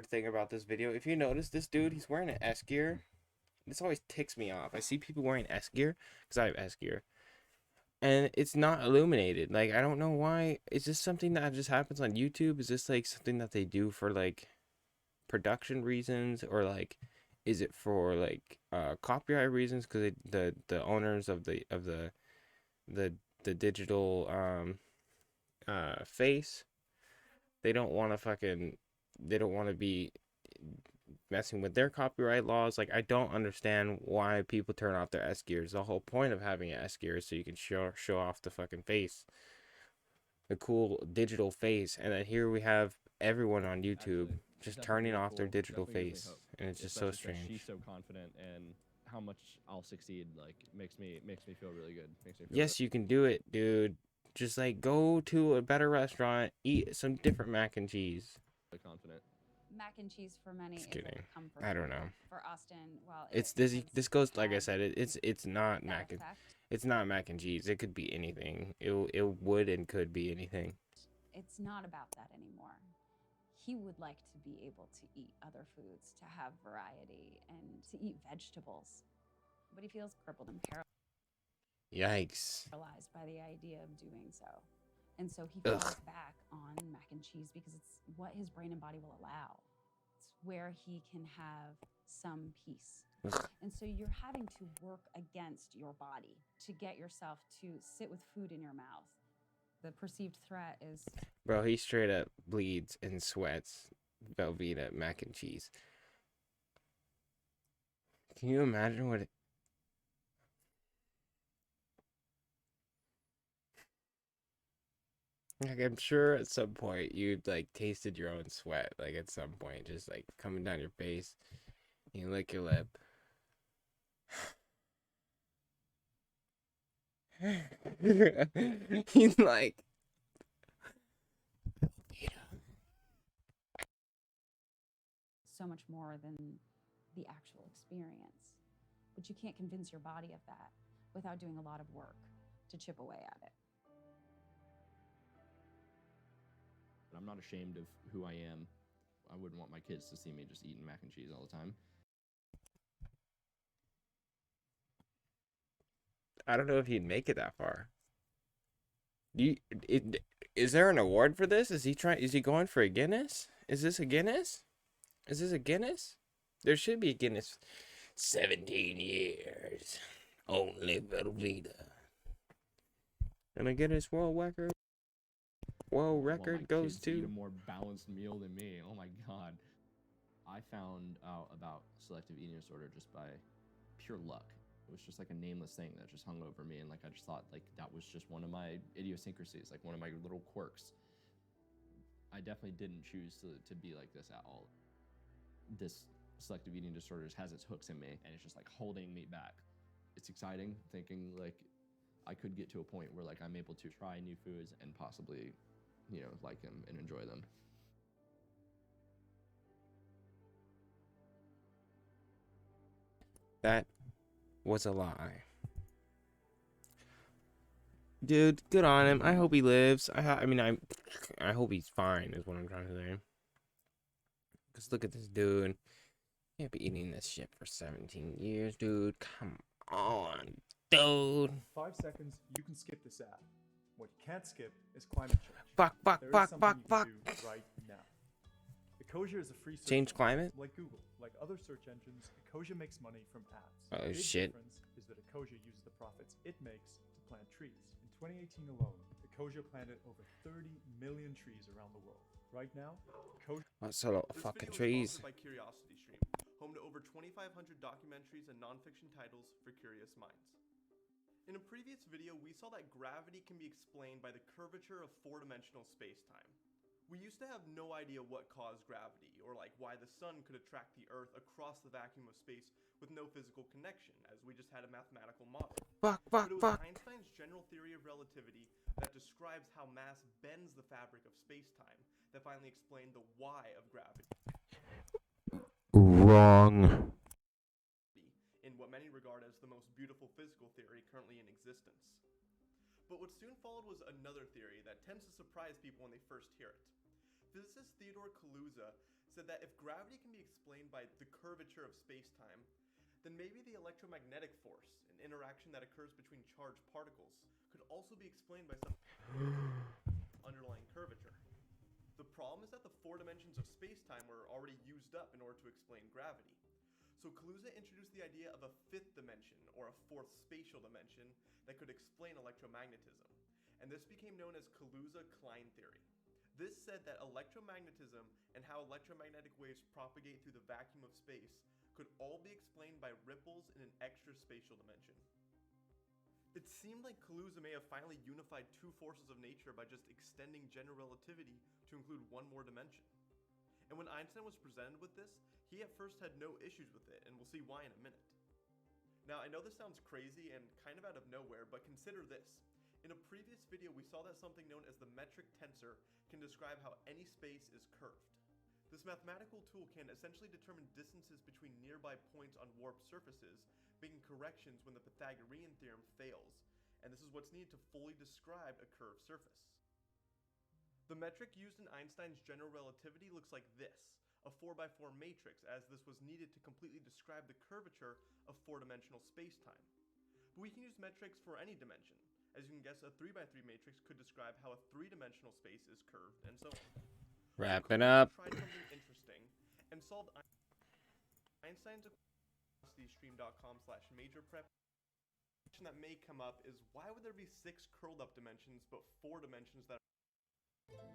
thing about this video. If you notice, this dude, he's wearing an S gear. This always ticks me off. I see people wearing S gear because I have S gear, and it's not illuminated. Like, I don't know why. Is this something that just happens on YouTube? Is this like something that they do for like production reasons, or like is it for like copyright reasons? Because the owners of the digital face, they don't want to be messing with their copyright laws. Like, I don't understand why people turn off their S gears. The whole point of having an S gear is so you can show off the fucking face, the cool digital face. And then here we have everyone on YouTube Actually, just definitely turning really off their cool. digital Definitely gives face, me hope, and it's just so especially since strange. She's so confident, and how much I'll succeed like makes me feel really good. Makes me feel Yes, you can do it, dude. Just like go to a better restaurant, eat some different mac and cheese. really confident. mac and cheese for many Just is kidding. a comfort I don't food. know. For Austin, well, It's it this. This goes like I has said. It's not that mac and effect. it's not mac and cheese. It could be anything. It would and could be anything. It's not about that anymore. He would like to be able to eat other foods, to have variety, and to eat vegetables. But he feels crippled and Yikes. paralyzed by the idea of doing so. And so he Ugh. falls back on mac and cheese because it's what his brain and body will allow. It's where he can have some peace. Ugh. And so you're having to work against your body to get yourself to sit with food in your mouth. The perceived threat is Bro, he straight up bleeds and sweats Velveeta mac and cheese. Can you imagine what it... Like, I'm sure at some point you like tasted your own sweat. Like, at some point, just like coming down your face. You lick your lip. He's like, so much more than the actual experience. But you can't convince your body of that without doing a lot of work to chip away at it. I'm not ashamed of who I am. I wouldn't want my kids to see me just eating mac and cheese all the time. I don't know if he'd make it that far. Is there an award for this? Is he going for a Guinness? Is this a Guinness? Is this a Guinness? There should be a Guinness. 17 years. Only Velveeta. And a Guinness World Record. World Record goes kids to eat to. a more balanced meal than me. Oh my god. I found out about selective eating disorder just by pure luck. It was just like a nameless thing that just hung over me, and like I just thought like that was just one of my idiosyncrasies, like one of my little quirks. I definitely didn't choose to be like this at all. This selective eating disorder just has its hooks in me, and it's just like holding me back. It's exciting thinking like I could get to a point where like I'm able to try new foods and possibly, you know, like them and enjoy them. That was a lie. Dude, good on him. I hope he lives. I hope he's fine is what I'm trying to say. Because look at this dude. He can't be eating this shit for 17 years, dude. Come on, dude. 5 seconds, you can skip this ad. What you can't skip is climate change. Fuck. There is something you can do right now. Ecosia is a free search Change engine. climate? Like Google, like other search engines, Ecosia makes money from ads. Oh, the big shit. difference is that Ecosia uses the profits it makes to plant trees. In 2018 alone, Ecosia planted over 30 million trees around the world. Right now, Ecosia... What's a lot of fucking trees? By CuriosityStream, home to over 2,500 documentaries and nonfiction titles for curious minds. In a previous video, we saw that gravity can be explained by the curvature of four-dimensional space-time. We used to have no idea what caused gravity, or like why the sun could attract the Earth across the vacuum of space with no physical connection, as we just had a mathematical model. But it was Einstein's general theory of relativity that describes how mass bends the fabric of space-time that finally explained the why of gravity. Wrong. In what many regard as the most beautiful physical theory currently in existence. But what soon followed was another theory that tends to surprise people when they first hear it. Physicist Theodore Kaluza said that if gravity can be explained by the curvature of space-time, then maybe the electromagnetic force, an interaction that occurs between charged particles, could also be explained by some underlying curvature. The problem is that the four dimensions of space-time were already used up in order to explain gravity. So Kaluza introduced the idea of a fifth dimension, or a fourth spatial dimension, that could explain electromagnetism. And this became known as Kaluza-Klein theory. This said that electromagnetism and how electromagnetic waves propagate through the vacuum of space could all be explained by ripples in an extra spatial dimension. It seemed like Kaluza may have finally unified two forces of nature by just extending general relativity to include one more dimension. And when Einstein was presented with this, he at first had no issues with it, and we'll see why in a minute. Now, I know this sounds crazy and kind of out of nowhere, but consider this. In a previous video, we saw that something known as the metric tensor can describe how any space is curved. This mathematical tool can essentially determine distances between nearby points on warped surfaces, making corrections when the Pythagorean theorem fails, and this is what's needed to fully describe a curved surface. The metric used in Einstein's general relativity looks like this, a 4x4 matrix, as this was needed to completely describe the curvature of four-dimensional space-time. But we can use metrics for any dimension. As you can guess, a 3x3 matrix could describe how a three-dimensional space is curved, and so on. Wrapping up. Tried something interesting and solved Einstein's stream.com/majorprep. The question that may come up is, why would there be 6 curled up dimensions but 4 dimensions that are...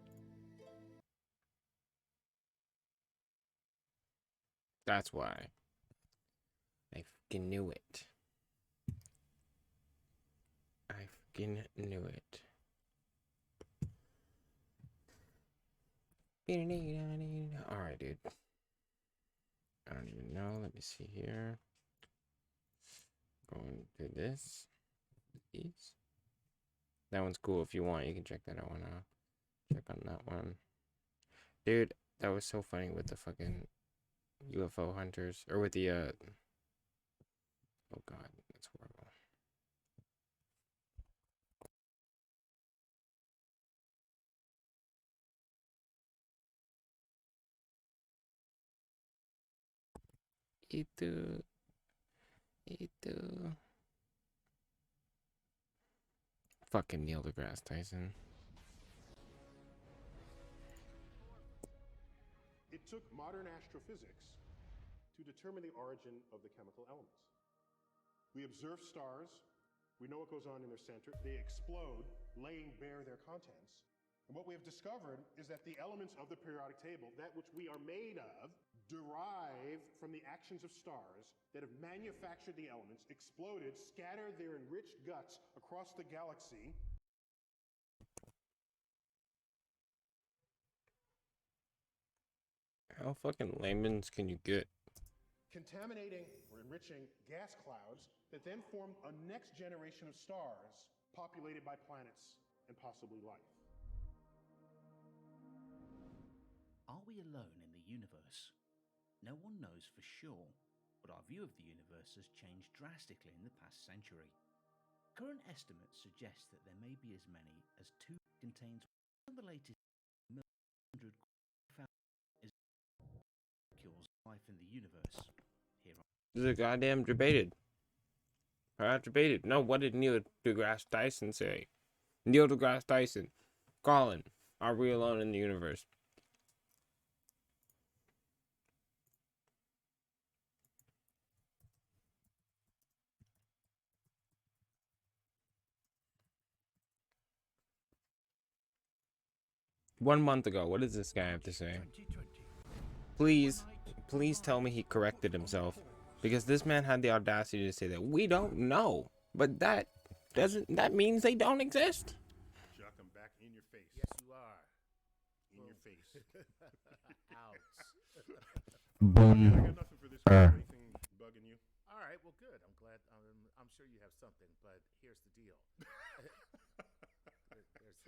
That's why. I fucking knew it. I fucking knew it. Alright, dude. I don't even know. Let me see here. Going to this. These. That one's cool. If you want, you can check that one out. Check on that one. Dude, that was so funny with the fucking UFO hunters, or with the oh god, that's horrible. Itu. Fucking Neil deGrasse Tyson. It took modern astrophysics to determine the origin of the chemical elements. We observe stars, we know what goes on in their center, they explode, laying bare their contents. And what we have discovered is that the elements of the periodic table, that which we are made of, derive from the actions of stars that have manufactured the elements, exploded, scattered their enriched guts across the galaxy. How fucking layman's can you get? Contaminating or enriching gas clouds that then form a next generation of stars populated by planets and possibly life. Are we alone in the universe? No one knows for sure, but our view of the universe has changed drastically in the past century. Current estimates suggest that there may be as many as 2 contains one of the latest 100 molecules of life in the universe. This is goddamn debated. Debated. No, what did Neil deGrasse Tyson say? Neil deGrasse Tyson. Colin, are we alone in the universe? One month ago, what does this guy have to say? Please tell me he corrected himself. Because this man had the audacity to say that we don't know. But that means they don't exist. Chuck, I'm back in your face. Yes, you are. In your face. Ouch. Boom. I got nothing for this week. Anything bugging you? All right, well, good. I'm glad. I'm sure you have something, but here's the deal.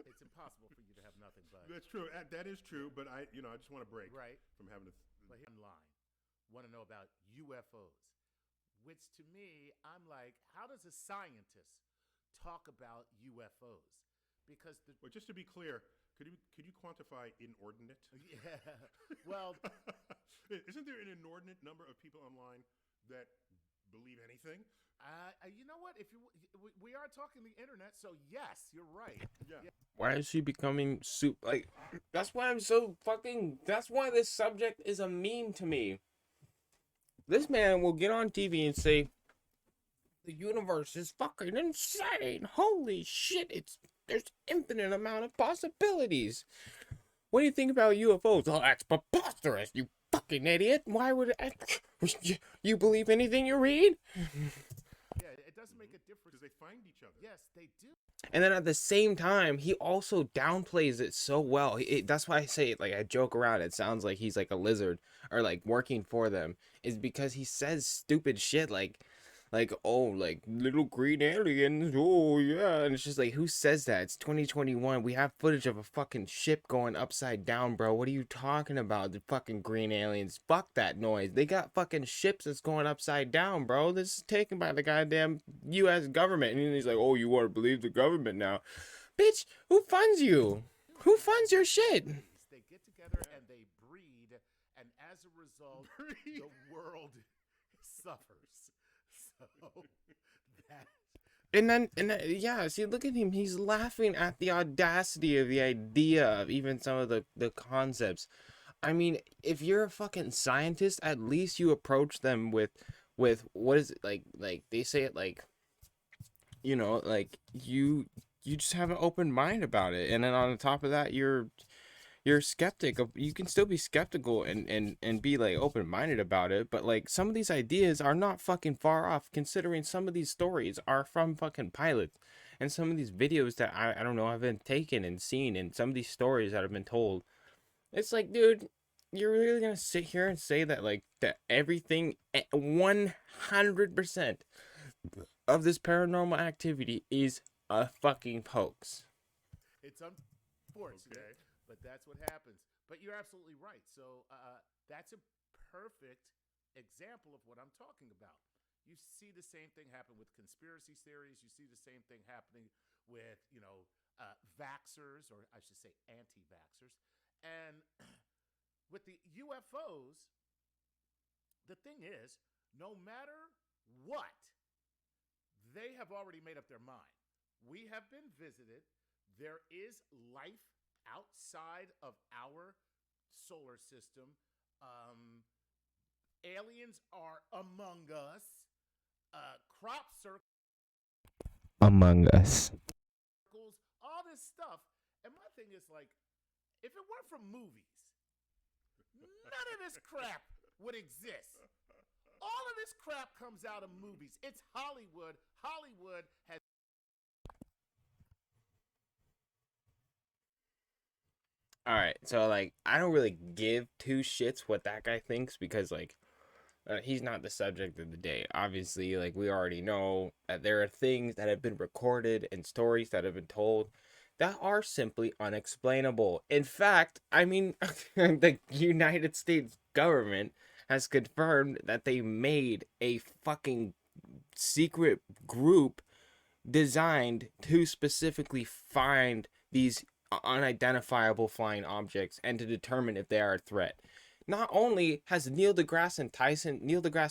It's impossible for you to have nothing but. That's true. That is true, but I just want to break from having to. But here online, want to know about UFOs, which to me, I'm like, how does a scientist talk about UFOs? Because well, just to be clear, could you quantify inordinate? Yeah. Well, isn't there an inordinate number of people online that believe anything? You know what? We are talking the internet, so yes, you're right. Yeah. Why is she becoming like? That's why I'm so fucking. That's why this subject is a meme to me. This man will get on TV and say, "The universe is fucking insane. Holy shit! There's infinite amount of possibilities." What do you think about UFOs? Oh, that's preposterous! You fucking idiot! Why would you believe anything you read? Yeah, it doesn't make a difference. Because they find each other. Yes, they do. And then at the same time, he also downplays it so well. That's why I say it, like I joke around. It sounds like he's like a lizard or like working for them. Is because he says stupid shit like oh, like little green aliens. Oh yeah, and it's just like, who says that? It's 2021. We have footage of a fucking ship going upside down, bro. What are you talking about? The fucking green aliens. Fuck that noise. They got fucking ships that's going upside down, bro. This is taken by the goddamn U.S. government. And he's like, oh, you want to believe the government now? Bitch, who funds you? Who funds your shit? They get together and they breed, and as a result, the world suffers. So that. And then, yeah, see, look at him. He's laughing at the audacity of the idea of even some of the concepts. I mean, if you're a fucking scientist, at least you approach them with what is it, like they say it like, like you just have an open mind about it. And then on top of that, you're skeptic. You can still be skeptical and be like open-minded about it, but like some of these ideas are not fucking far off, considering some of these stories are from fucking pilots and some of these videos that I don't know have been taken and seen, and some of these stories that have been told. It's like, dude, you're really gonna sit here and say that like that everything 100% of this paranormal activity is a fucking hoax? It's unfortunate. Okay. But that's what happens. But you're absolutely right. So that's a perfect example of what I'm talking about. You see the same thing happen with conspiracy theories. You see the same thing happening with, vaxxers, or I should say anti-vaxxers. And with the UFOs, the thing is, no matter what, they have already made up their mind. We have been visited. There is life outside of our solar system. Aliens are among us. Crop circles, Among Us. all this stuff. And my thing is, like, if it weren't for movies, none of this crap would exist. All of this crap comes out of movies. It's Hollywood. Hollywood has. All right, so like I don't really give two shits what that guy thinks because like he's not the subject of the day. Obviously, like we already know that there are things that have been recorded and stories that have been told that are simply unexplainable. In fact, I mean, the United States government has confirmed that they made a fucking secret group designed to specifically find these unidentifiable flying objects and to determine if they are a threat. Not only has Neil deGrasse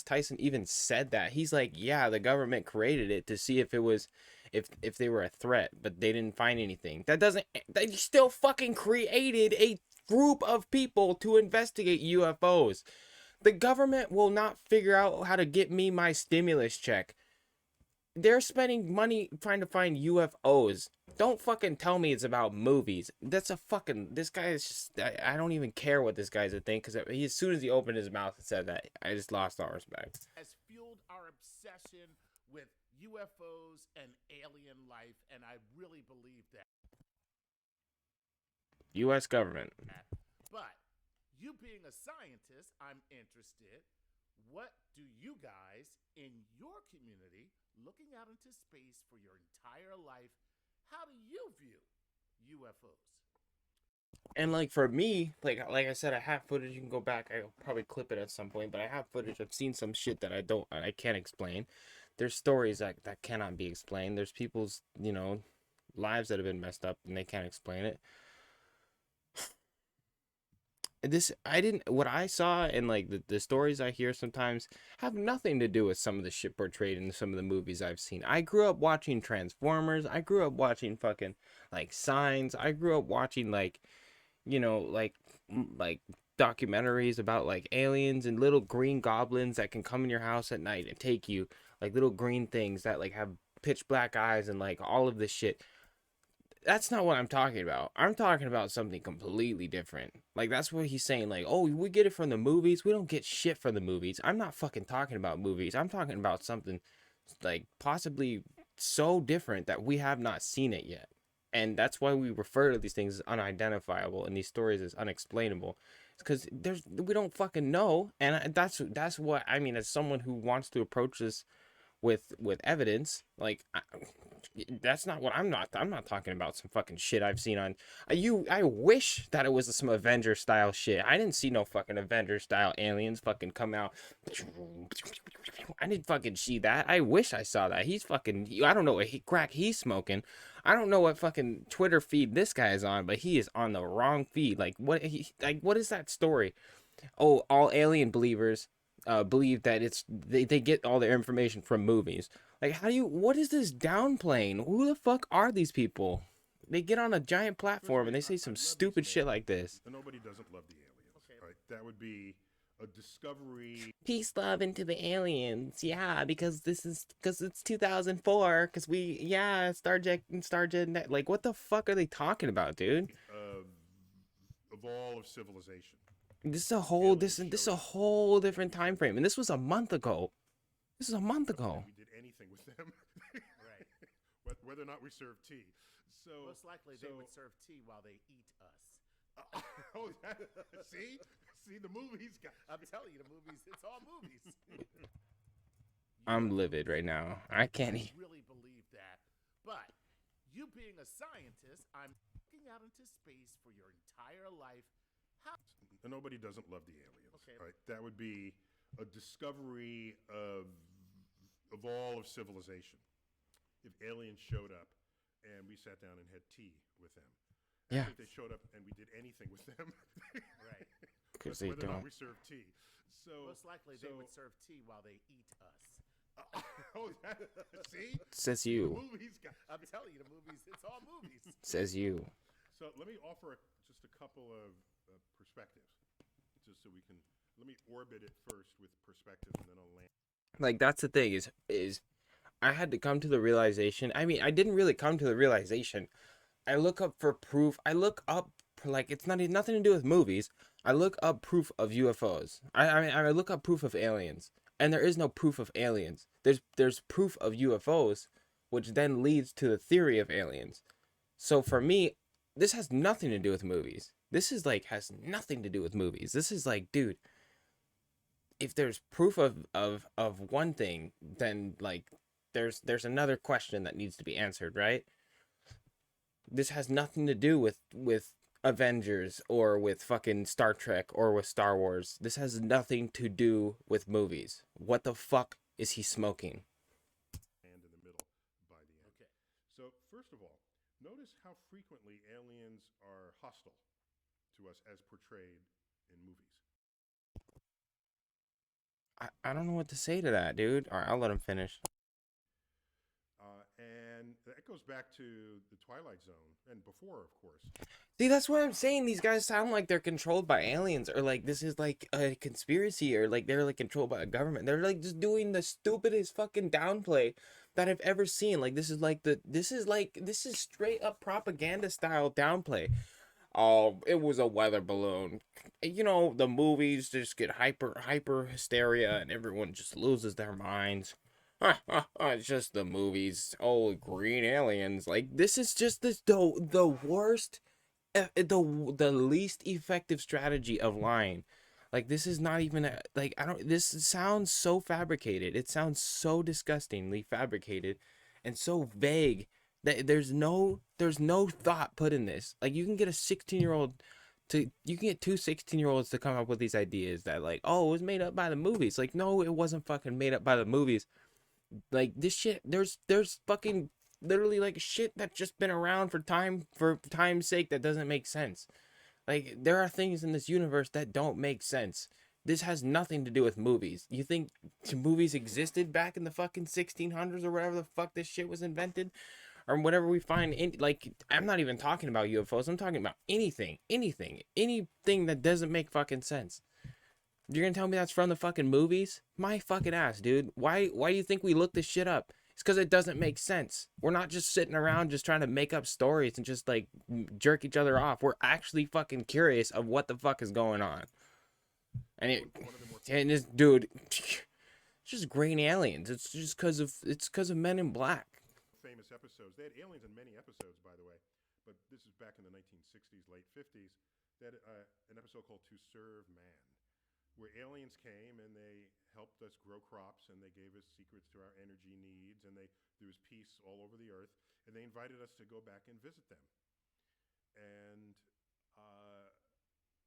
Tyson even said that, he's like, yeah, the government created it to see if it was if they were a threat, but they didn't find anything. They still fucking created a group of people to investigate UFOs. The government will not figure out how to get me my stimulus check. They're spending money trying to find UFOs. Don't fucking tell me it's about movies. This guy is just, I don't even care what this guy's a thing, because as soon as he opened his mouth and said that, I just lost all respect. Has fueled our obsession with UFOs and alien life, and I really believe that. U.S. government. But you being a scientist, I'm interested. What do you guys in your community, looking out into space for your entire life, how do you view UFOs? And like for me, like I said, I have footage. You can go back. I'll probably clip it at some point, but I have footage. I've seen some shit that I can't explain. There's stories that cannot be explained. There's people's, lives that have been messed up and they can't explain it. What I saw and like the stories I hear sometimes have nothing to do with some of the shit portrayed in some of the movies I've seen. I grew up watching Transformers. I grew up watching fucking like Signs. I grew up watching like documentaries about like aliens and little green goblins that can come in your house at night and take you, like little green things that like have pitch black eyes and like all of this shit. That's not what I'm talking about. I'm talking about something completely different. Like, that's what he's saying. Like, oh, we get it from the movies. We don't get shit from the movies. I'm not fucking talking about movies. I'm talking about something, like, possibly so different that we have not seen it yet. And that's why we refer to these things as unidentifiable and these stories as unexplainable. It's because we don't fucking know. And that's what, I mean, as someone who wants to approach this with evidence, like, that's not what I'm not talking about some fucking shit I've seen on I wish that it was some Avenger style shit. I didn't see no fucking Avenger style aliens fucking come out. I didn't fucking see that. I wish I saw that. He's fucking, I don't know what crack he's smoking. I don't know what fucking Twitter feed this guy is on, but he is on the wrong feed. Like what is that story? Oh, all alien believers believe that they get all their information from movies. Like, what is this downplaying? Who the fuck are these people? They get on a giant platform and they say some stupid shit like this. Nobody doesn't love the aliens, right? That would be a discovery. Peace, love into the aliens. Yeah, because it's 2004. Because Starjet. Like, what the fuck are they talking about, dude? Of all of civilization. This is a whole different time frame, and this was a month ago. We did anything with them, Right. Whether or not we serve tea. So most likely they would serve tea while they eat us. See the movies, guys. I'm telling you, the movies. It's all movies. I'm livid right now. I can't. Really believe that, but you being a scientist, I'm looking out into space for your entire life. Nobody doesn't love the aliens. Okay. Right? That would be a discovery of all of civilization. If aliens showed up and we sat down and had tea with them. Yeah. If they showed up and we did anything with them. Right. Because they whether or not don't. we serve tea. So Most likely they would serve tea while they eat us. See? Says you. The movies, guys. I'm telling you, the movies, it's all movies. Says you. So let me offer just a couple of perspectives. Just so we can, let me orbit it first with perspectives and then I'll land. Like, that's the thing is I had to come to the realization. I mean, I didn't really come to the realization. I look up for proof. I look up, like, it's nothing to do with movies. I look up proof of UFOs. I look up proof of aliens. And there is no proof of aliens. There's proof of UFOs, which then leads to the theory of aliens. So for me, this has nothing to do with movies. This is like, has nothing to do with movies. This is like, dude, if there's proof of one thing, then like there's another question that needs to be answered, right? This has nothing to do with Avengers or with fucking Star Trek or with Star Wars. This has nothing to do with movies. What the fuck is he smoking? And in the middle by the end. Okay. So first of all, notice how frequently aliens are hostile to us as portrayed in movies. I don't know what to say to that, dude. All right, I'll let him finish. And that goes back to the Twilight Zone and before, of course. See, that's what I'm saying. These guys sound like they're controlled by aliens, or like this is like a conspiracy, or like they're like controlled by a government. They're like just doing the stupidest fucking downplay that I've ever seen. Like this is straight up propaganda style downplay. Oh, it was a weather balloon. You know, the movies just get hyper hysteria and everyone just loses their minds. It's just the movies. Oh, green aliens. Like, this is just the worst, the least effective strategy of lying. Like, this is not even this sounds so fabricated. It sounds so disgustingly fabricated and so vague that there's no thought put in this. Like, you can get a 16-year-old you can get two 16-year-olds to come up with these ideas that like, oh, it was made up by the movies. Like, no, it wasn't fucking made up by the movies. Like, this shit, there's fucking literally like shit that's just been around for time's sake that doesn't make sense. Like, there are things in this universe that don't make sense. This has nothing to do with movies. You think movies existed back in the fucking 1600s or whatever the fuck this shit was invented? Or whatever we find in, like, I'm not even talking about UFOs. I'm talking about anything that doesn't make fucking sense. You're gonna tell me that's from the fucking movies? My fucking ass, dude. Why do you think we look this shit up? It's because it doesn't make sense. We're not just sitting around just trying to make up stories and just like jerk each other off. We're actually fucking curious of what the fuck is going on. And this dude, it's just green aliens. It's just because of Men in Black. Famous episodes. They had aliens in many episodes, by the way, but this is back in the 1960s, late 50s. They had an episode called To Serve Man, where aliens came and they helped us grow crops and they gave us secrets to our energy needs and there was peace all over the earth and they invited us to go back and visit them. And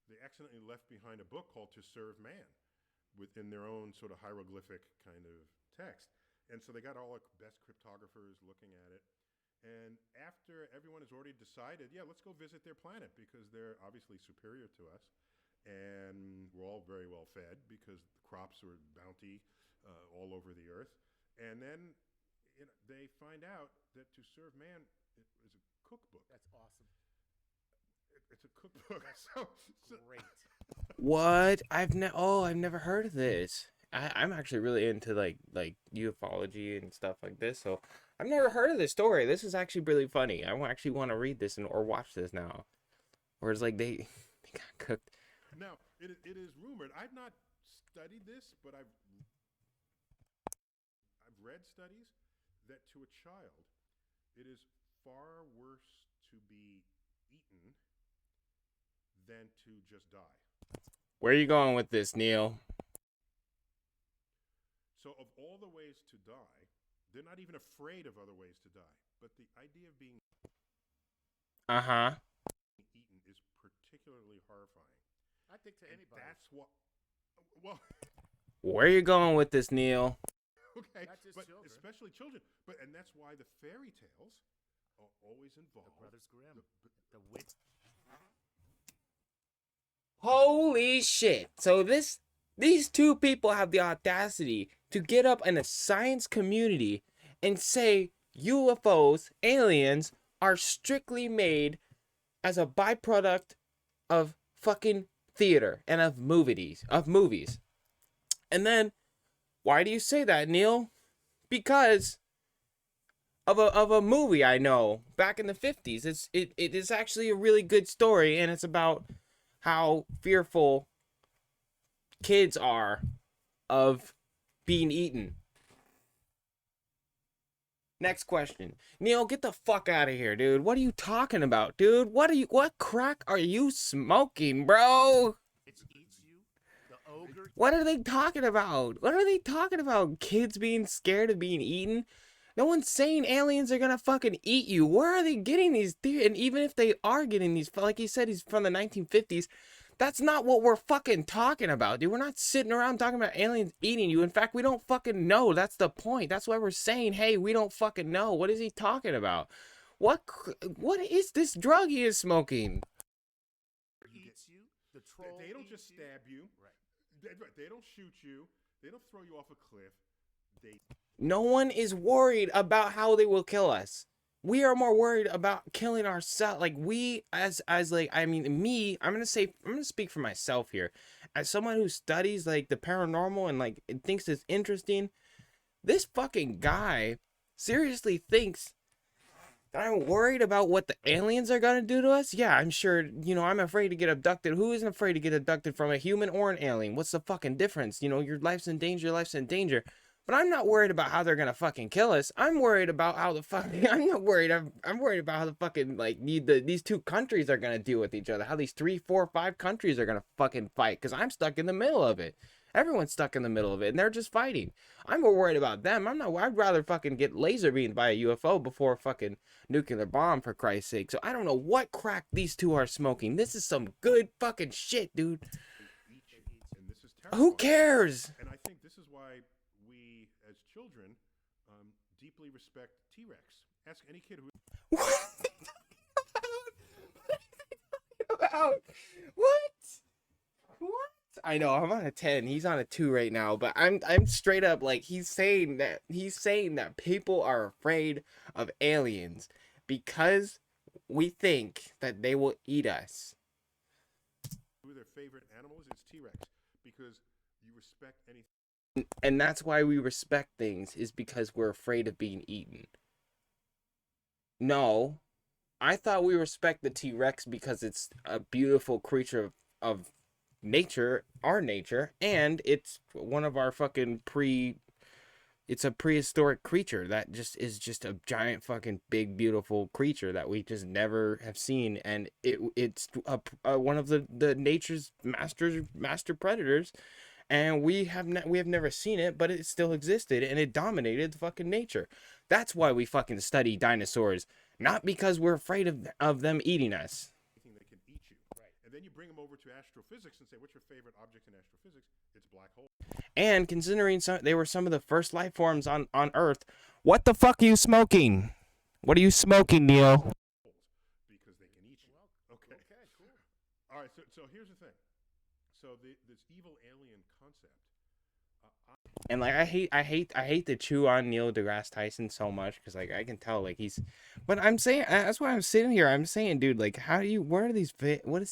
they accidentally left behind a book called To Serve Man within their own sort of hieroglyphic kind of text. And so they got all the best cryptographers looking at it. And after everyone has already decided, yeah, let's go visit their planet because they're obviously superior to us. And we're all very well fed because the crops are bounty all over the earth. And then they find out that To Serve Man is a cookbook. That's awesome. It's a cookbook. So great. What? I've never heard of this. I'm actually really into like ufology and stuff like this, so I've never heard of this story. This is actually really funny. I actually want to read this or watch this now. Whereas like they got cooked. Now it is rumored. I've not studied this, but I've read studies that to a child it is far worse to be eaten than to just die. Where are you going with this, Neil? So of all the ways to die, they're not even afraid of other ways to die. But the idea of being eaten is particularly horrifying. skeptic to anybody. That's what. Well. Where you going with this, Neil? Okay, Not just but children. especially children. And that's why the fairy tales are always involved. The Brothers Grimm. The witch. Holy shit. So these two people have the audacity to get up in a science community and say UFOs, aliens, are strictly made as a byproduct of fucking theater and of movies. And then, why do you say that, Neil? Because of a movie I know back in the 50s. It is actually a really good story, and it's about how fearful kids are of being eaten. Next question. Neil, get the fuck out of here, dude. What are you talking about, dude? What crack are you smoking, bro? It eats you. The ogre. What are they talking about? What are they talking about? Kids being scared of being eaten? No one's saying aliens are gonna fucking eat you. Where are they getting these theories? And even if they are getting these, like he said, he's from the 1950s. That's not what we're fucking talking about, dude. We're not sitting around talking about aliens eating you. In fact, we don't fucking know. That's the point. That's why we're saying, hey, we don't fucking know. What is he talking about? What is this drug he is smoking? Eats you. The troll. They don't just stab you. Right. They don't shoot you. They don't throw you off a cliff. No one is worried about how they will kill us. We are more worried about killing ourselves. Like we, as like, I mean, me, I'm gonna speak for myself here. As someone who studies like the paranormal and like thinks it's interesting, this fucking guy seriously thinks that I'm worried about what the aliens are gonna do to us. Yeah, I'm sure, you know, I'm afraid to get abducted. Who isn't afraid to get abducted from a human or an alien? What's the fucking difference? You know, your life's in danger, But I'm not worried about how they're gonna fucking kill us. I'm worried about how the fucking. I'm not worried. I'm worried about how the fucking like these two countries are gonna deal with each other. How these 3, 4, 5 countries are gonna fucking fight. Cause I'm stuck in the middle of it. Everyone's stuck in the middle of it, and they're just fighting. I'm more worried about them. I'd rather fucking get laser beamed by a UFO before a fucking nuclear bomb, for Christ's sake. So I don't know what crack these two are smoking. This is some good fucking shit, dude. And this is Who cares? And I think this is why we, as children, deeply respect T-Rex. Ask any kid who. What are they talking about? What? I know I'm on a 10. He's on a 2 right now, but I'm straight up like he's saying that people are afraid of aliens because we think that they will eat us. Who their favorite animal is? It's T-Rex because you respect anything. And that's why we respect things, is because we're afraid of being eaten. No, I thought we respect the T-Rex because it's a beautiful creature of nature, our nature, and it's one of our fucking it's a prehistoric creature that is just a giant fucking big beautiful creature that we just never have seen, and it's one of the nature's master predators. And we have never seen it, but it still existed, and it dominated the fucking nature. That's why we fucking study dinosaurs, not because we're afraid of them eating us. That can eat you. Right. And then you bring them over to astrophysics and say, what's your favorite object in astrophysics? It's black hole. And considering they were some of the first life forms on Earth, what the fuck are you smoking? What are you smoking, Neil? Because they can eat you. Okay. Okay, cool. All right, so here's the thing. So this evil alien concept. And like I hate to chew on Neil deGrasse Tyson so much because like I can tell like but I'm saying that's why I'm sitting here. I'm saying, dude, like what is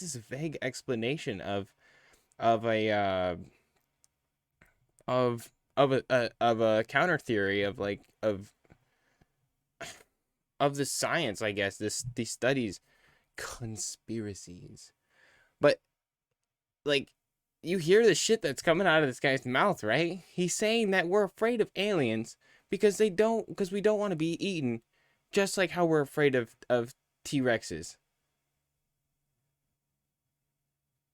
this vague explanation of a counter theory of the science, I guess, these studies, conspiracies. But like, you hear the shit that's coming out of this guy's mouth, right? He's saying that we're afraid of aliens because we don't want to be eaten, just like how we're afraid of T-Rexes.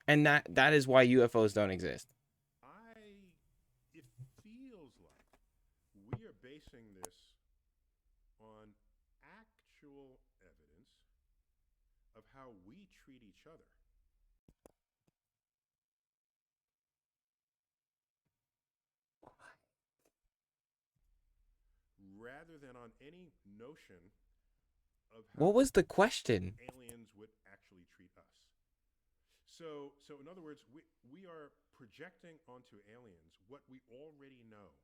And that is why UFOs don't exist. It feels like we are basing this on actual evidence of how we treat each other. rather than on any notion of What was the question? aliens would actually treat us. So in other words, we are projecting onto aliens what we already know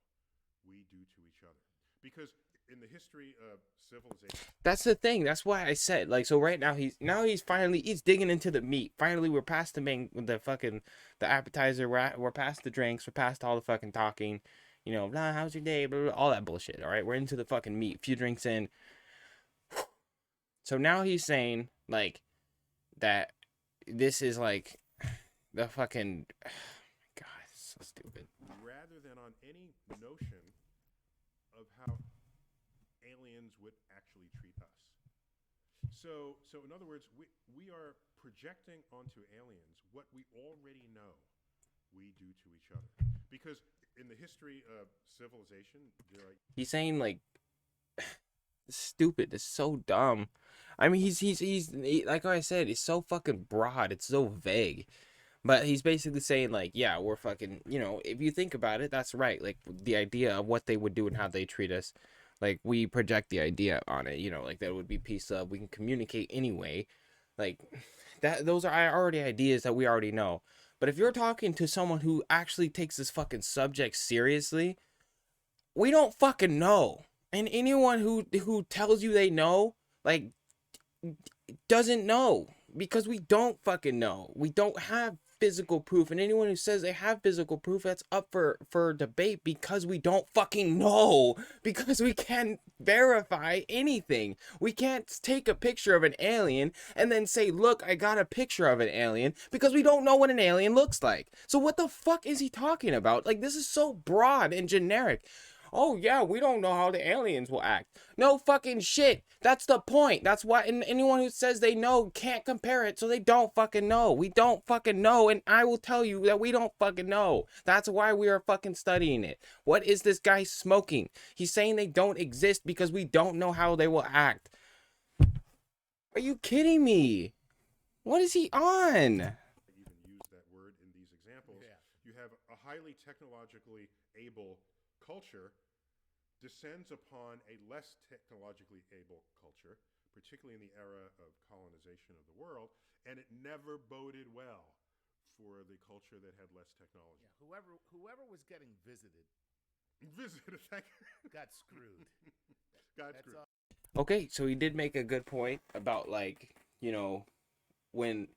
we do to each other. Because in the history of civilization, That's the thing. That's why I said, like, so right now he's finally digging into the meat. Finally, we're past the appetizer. We're past the drinks. We're past all the fucking talking. You know, blah, how's your day? Blah, blah, all that bullshit. All right, we're into the fucking meat. Few drinks in. So now he's saying like that this is like the fucking. Oh my God, it's so stupid. rather than on any notion of how aliens would actually treat us. So in other words, we are projecting onto aliens what we already know we do to each other. Because in the history of civilization, He's saying like stupid. It's so dumb. I mean, he's like I said, it's so fucking broad. It's so vague. But he's basically saying like, yeah, we're fucking, you know, if you think about it, that's right. Like the idea of what they would do and how they treat us, like we project the idea on it, you know, like that would be peace, love. We can communicate anyway. Like those are already ideas that we already know. But if you're talking to someone who actually takes this fucking subject seriously, we don't fucking know. And anyone who tells you they know, like, doesn't know, because we don't fucking know. We don't have physical proof, and anyone who says they have physical proof, that's up for debate, because we don't fucking know, because we can't verify anything. We can't take a picture of an alien and then say, look, I got a picture of an alien, because we don't know what an alien looks like. So what the fuck is he talking about? Like, this is so broad and generic. Oh yeah, we don't know how the aliens will act. No fucking shit. That's the point. That's why anyone who says they know can't compare it, so they don't fucking know. We don't fucking know, and I will tell you that we don't fucking know. That's why we are fucking studying it. What is this guy smoking? He's saying they don't exist because we don't know how they will act. Are you kidding me? What is he on? even use that word in these examples, you have a highly technologically able culture descends upon a less technologically able culture, particularly in the era of colonization of the world, and it never boded well for the culture that had less technology. Yeah, whoever was getting visited got screwed. Got screwed. Okay, so he did make a good point about, like, you know, when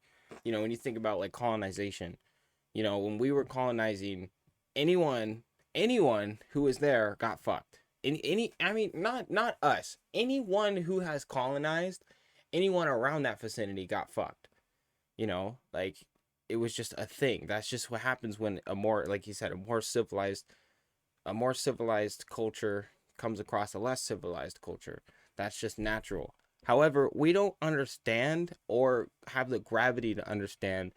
you think about like colonization, you know, when we were colonizing, anyone who was there got fucked. I mean, not us. Anyone who has colonized, anyone around that vicinity got fucked. You know, like it was just a thing. That's just what happens when like he said, a more civilized culture comes across a less civilized culture. That's just natural. However, we don't understand or have the gravity to understand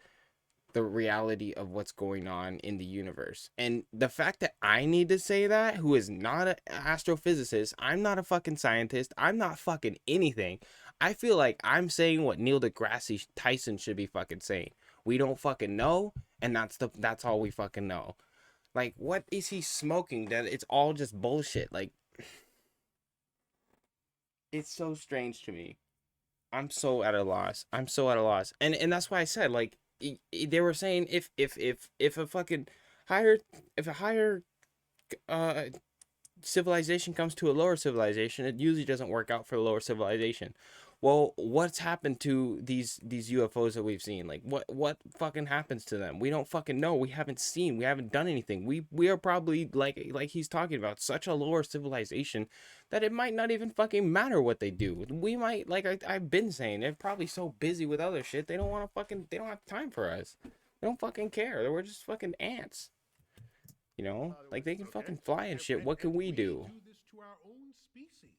the reality of what's going on in the universe. And the fact that I need to say that, who is not an astrophysicist, I'm not a fucking scientist, I'm not fucking anything. I feel like I'm saying what Neil deGrasse Tyson should be fucking saying. We don't fucking know, and that's all we fucking know. Like, what is he smoking? That it's all just bullshit. Like, it's so strange to me. I'm so at a loss. And that's why I said, like, they were saying if a fucking higher civilization comes to a lower civilization, it usually doesn't work out for the lower civilization. Well, what's happened to these UFOs that we've seen? Like, what fucking happens to them? We don't fucking know. We haven't seen. We haven't done anything. We are probably like he's talking about, such a lower civilization that it might not even fucking matter what they do. We might, like I've been saying, they're probably so busy with other shit, they don't have time for us. They don't fucking care. We're just fucking ants. You know, like they can fucking fly and shit. What can we do? We do this to our own species.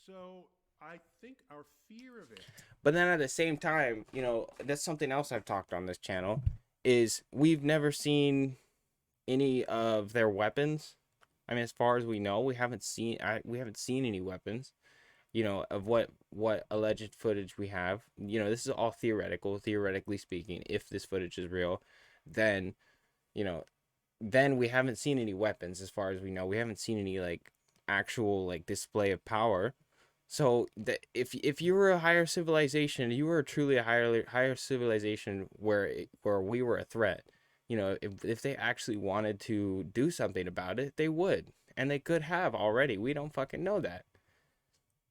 So I think our fear of it. But then at the same time, you know, that's something else I've talked on this channel, is we've never seen any of their weapons. I mean, as far as we know, we haven't seen any weapons, you know, of what alleged footage we have. You know, this is all theoretically speaking. If this footage is real, then, you know, then we haven't seen any weapons as far as we know. We haven't seen any, like, actual like display of power. So that if you were a higher civilization, you were truly a higher civilization where we were a threat. You know, if they actually wanted to do something about it, they would, and they could have already. We don't fucking know that.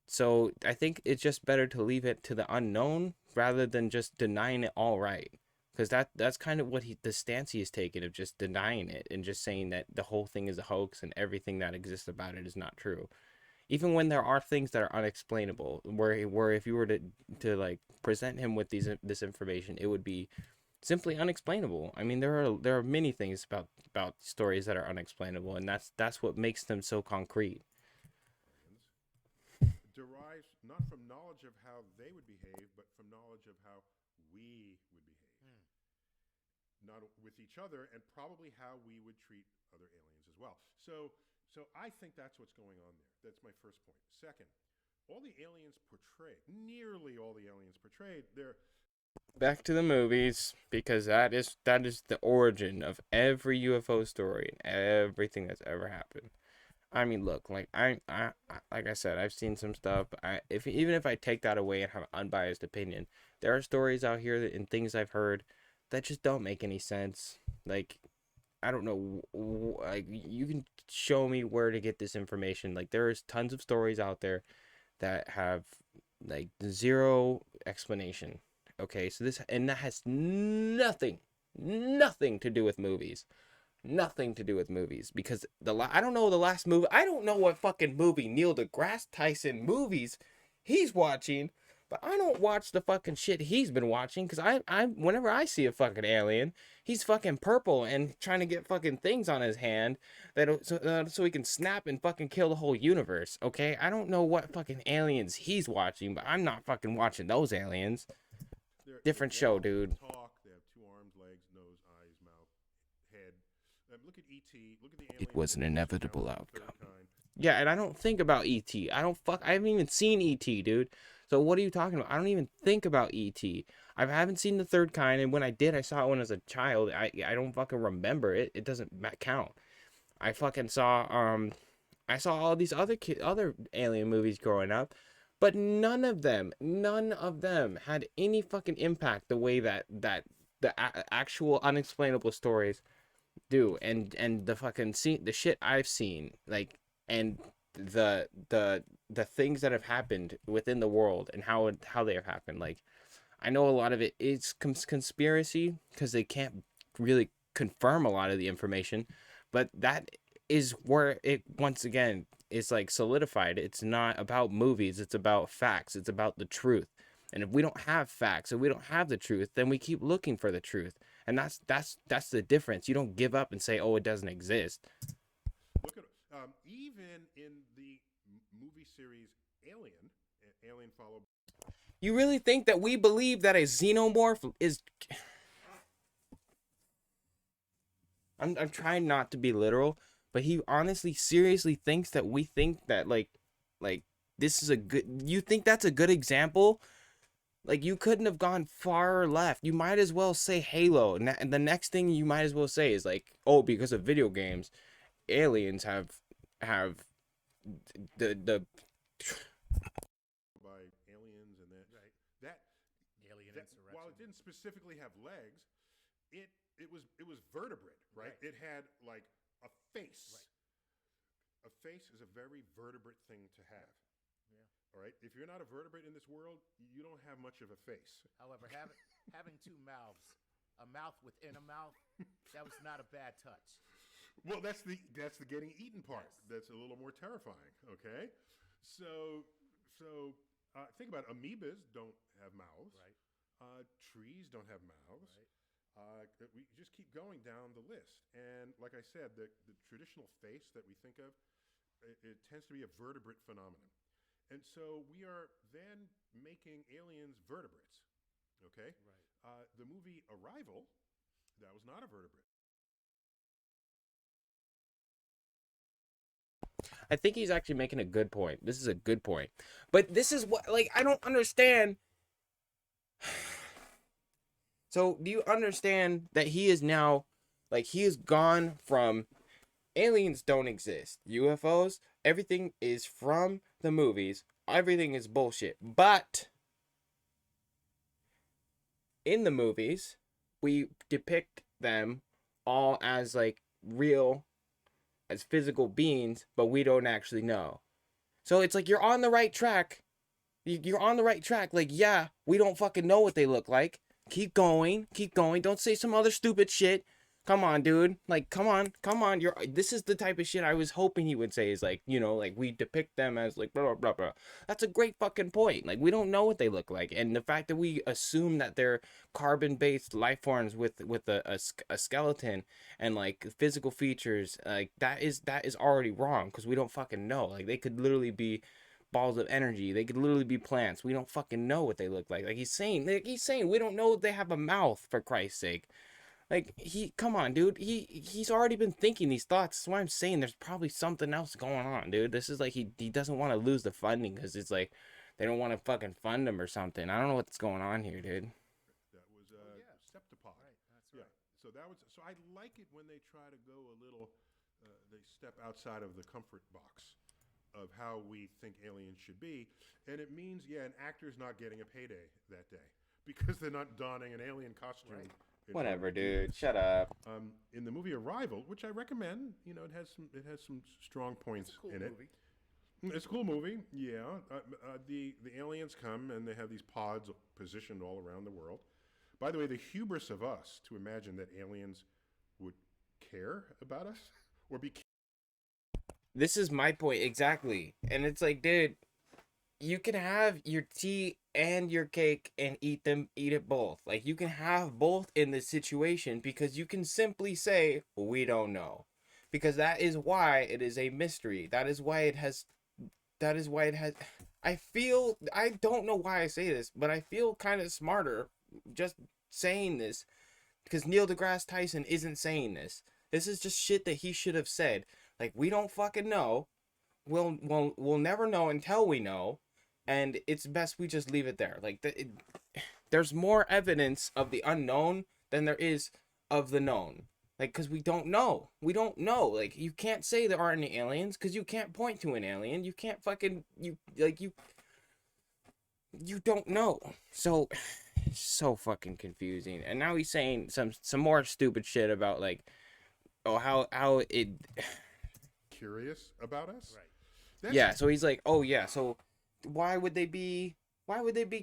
So I think it's just better to leave it to the unknown rather than just denying it all right. Because that's kind of what the stance he is taking, of just denying it and just saying that the whole thing is a hoax and everything that exists about it is not true. Even when there are things that are unexplainable, where if you were to like present him with this information, it would be simply unexplainable. I mean, there are many things about stories that are unexplainable, and that's what makes them so concrete. Derives not from knowledge of how they would behave, but from knowledge of how we would behave. Not with each other, and probably how we would treat other aliens as well. So I think that's what's going on there. That's my first point. Second, all the aliens portrayed, nearly all the aliens portrayed, they're Back to the movies, because that is the origin of every UFO story and everything that's ever happened. I mean, look, like like I said, I've seen some stuff. Even if I take that away and have an unbiased opinion, there are stories out here and things I've heard that just don't make any sense. Like, I don't know, like you can show me where to get this information. Like, there's tons of stories out there that have like zero explanation. Okay, so that has nothing to do with movies. Nothing to do with movies, because I don't know the last movie. I don't know what fucking movie Neil deGrasse Tyson movies he's watching, but I don't watch the fucking shit he's been watching, because I whenever I see a fucking alien, he's fucking purple and trying to get fucking things on his hand so he can snap and fucking kill the whole universe. Okay, I don't know what fucking aliens he's watching, but I'm not fucking watching those aliens. Different show, dude. Talk. They have 2 arms, legs, nose, eyes, mouth, head. Look at E.T. Look at the aliens. It was an inevitable outcome. Yeah, and I don't think about E.T. I haven't even seen E.T., dude. So what are you talking about? I don't even think about E.T. I haven't seen the third kind, and when I did, I saw it when I was a child. I don't fucking remember it. It doesn't count. I fucking saw I saw all these other alien movies growing up, but none of them had any fucking impact the way that the actual unexplainable stories do. And the fucking the shit I've seen, like, and the things that have happened within the world and how they have happened. Like, I know a lot of it is conspiracy because they can't really confirm a lot of the information, but that is where it once again is like solidified. It's not about movies, it's about facts, it's about the truth. And if we don't have facts, if we don't have the truth, then we keep looking for the truth. And that's the difference. You don't give up and say, oh, it doesn't exist. Look at even in the movie series Alien followed. You really think that we believe that a xenomorph is... I'm trying not to be literal, but he honestly, seriously thinks that we think that like this is a good... You think that's a good example? Like, you couldn't have gone far left. You might as well say Halo, and the next thing you might as well say is like, oh, because of video games, aliens have the by aliens, and that Right. that Alien that, insurrection. while it didn't specifically have legs, it was vertebrate, right? Right. It had like a face. Right. A face is a very vertebrate thing to have. Yeah. All right. If you're not a vertebrate in this world, you don't have much of a face. However, having 2 mouths, a mouth within a mouth, that was not a bad touch. Well, that's the getting eaten part. Yes. That's a little more terrifying. Okay. So think about it. Amoebas don't have mouths. Right. Trees don't have mouths. Right. We just keep going down the list. And like I said, the traditional face that we think of, it tends to be a vertebrate phenomenon. And so we are then making aliens vertebrates. Okay? Right. The movie Arrival, that was not a vertebrate. I think he's actually making a good point. This is a good point. But this is what, like, I don't understand. So, do you understand that he is now, like, he has gone from aliens don't exist. UFOs, everything is from the movies. Everything is bullshit. But in the movies, we depict them all as like real, as physical beings, but we don't actually know. So it's like you're on the right track. You're on the right track. Like, yeah, we don't fucking know what they look like. Keep going. Keep going. Don't say some other stupid shit. Come on, dude. Like, come on. Come on. This is the type of shit I was hoping he would say is like, you know, like we depict them as like blah, blah, blah, blah. That's a great fucking point. Like, we don't know what they look like. And the fact that we assume that they're carbon-based life forms with a skeleton and like physical features, like that is already wrong because we don't fucking know. Like, they could literally be balls of energy. They could literally be plants. We don't fucking know what they look like. Like he's saying we don't know if they have a mouth, for Christ's sake. Like come on, dude. He's already been thinking these thoughts. That's why I'm saying there's probably something else going on, dude. This is like he doesn't want to lose the funding because it's like they don't want to fucking fund him or something. I don't know what's going on here, dude. That was Septipod. Right, that's Yeah. right. So I like it when they try to go a little. They step outside of the comfort box of how we think aliens should be, and it means an actor's not getting a payday that day because they're not donning an alien costume. Right. Whatever, dude. Shut up. In the movie Arrival, which I recommend, you know, it has some strong points It's a cool in movie. it. It's a cool movie, yeah. The aliens come and they have these pods positioned all around the world. By the way, the hubris of us to imagine that aliens would care about us or be. This is my point exactly. And it's like, dude, you can have your tea and your cake and eat it both. Like, you can have both in this situation because you can simply say we don't know. Because that is why it is a mystery. That is why it has I don't know why I say this, but I feel kind of smarter just saying this because Neil deGrasse Tyson isn't saying this. This is just shit that he should have said. Like, we don't fucking know. We'll never know until we know, and it's best we just leave it there. Like, there's more evidence of the unknown than there is of the known. Like, because we don't know. We don't know. Like, you can't say there aren't any aliens because you can't point to an alien. You can't fucking you don't know. So it's so fucking confusing. And now he's saying some more stupid shit about like, oh, how it. Curious about us? Right. Yeah, so he's like, oh yeah, so why would they be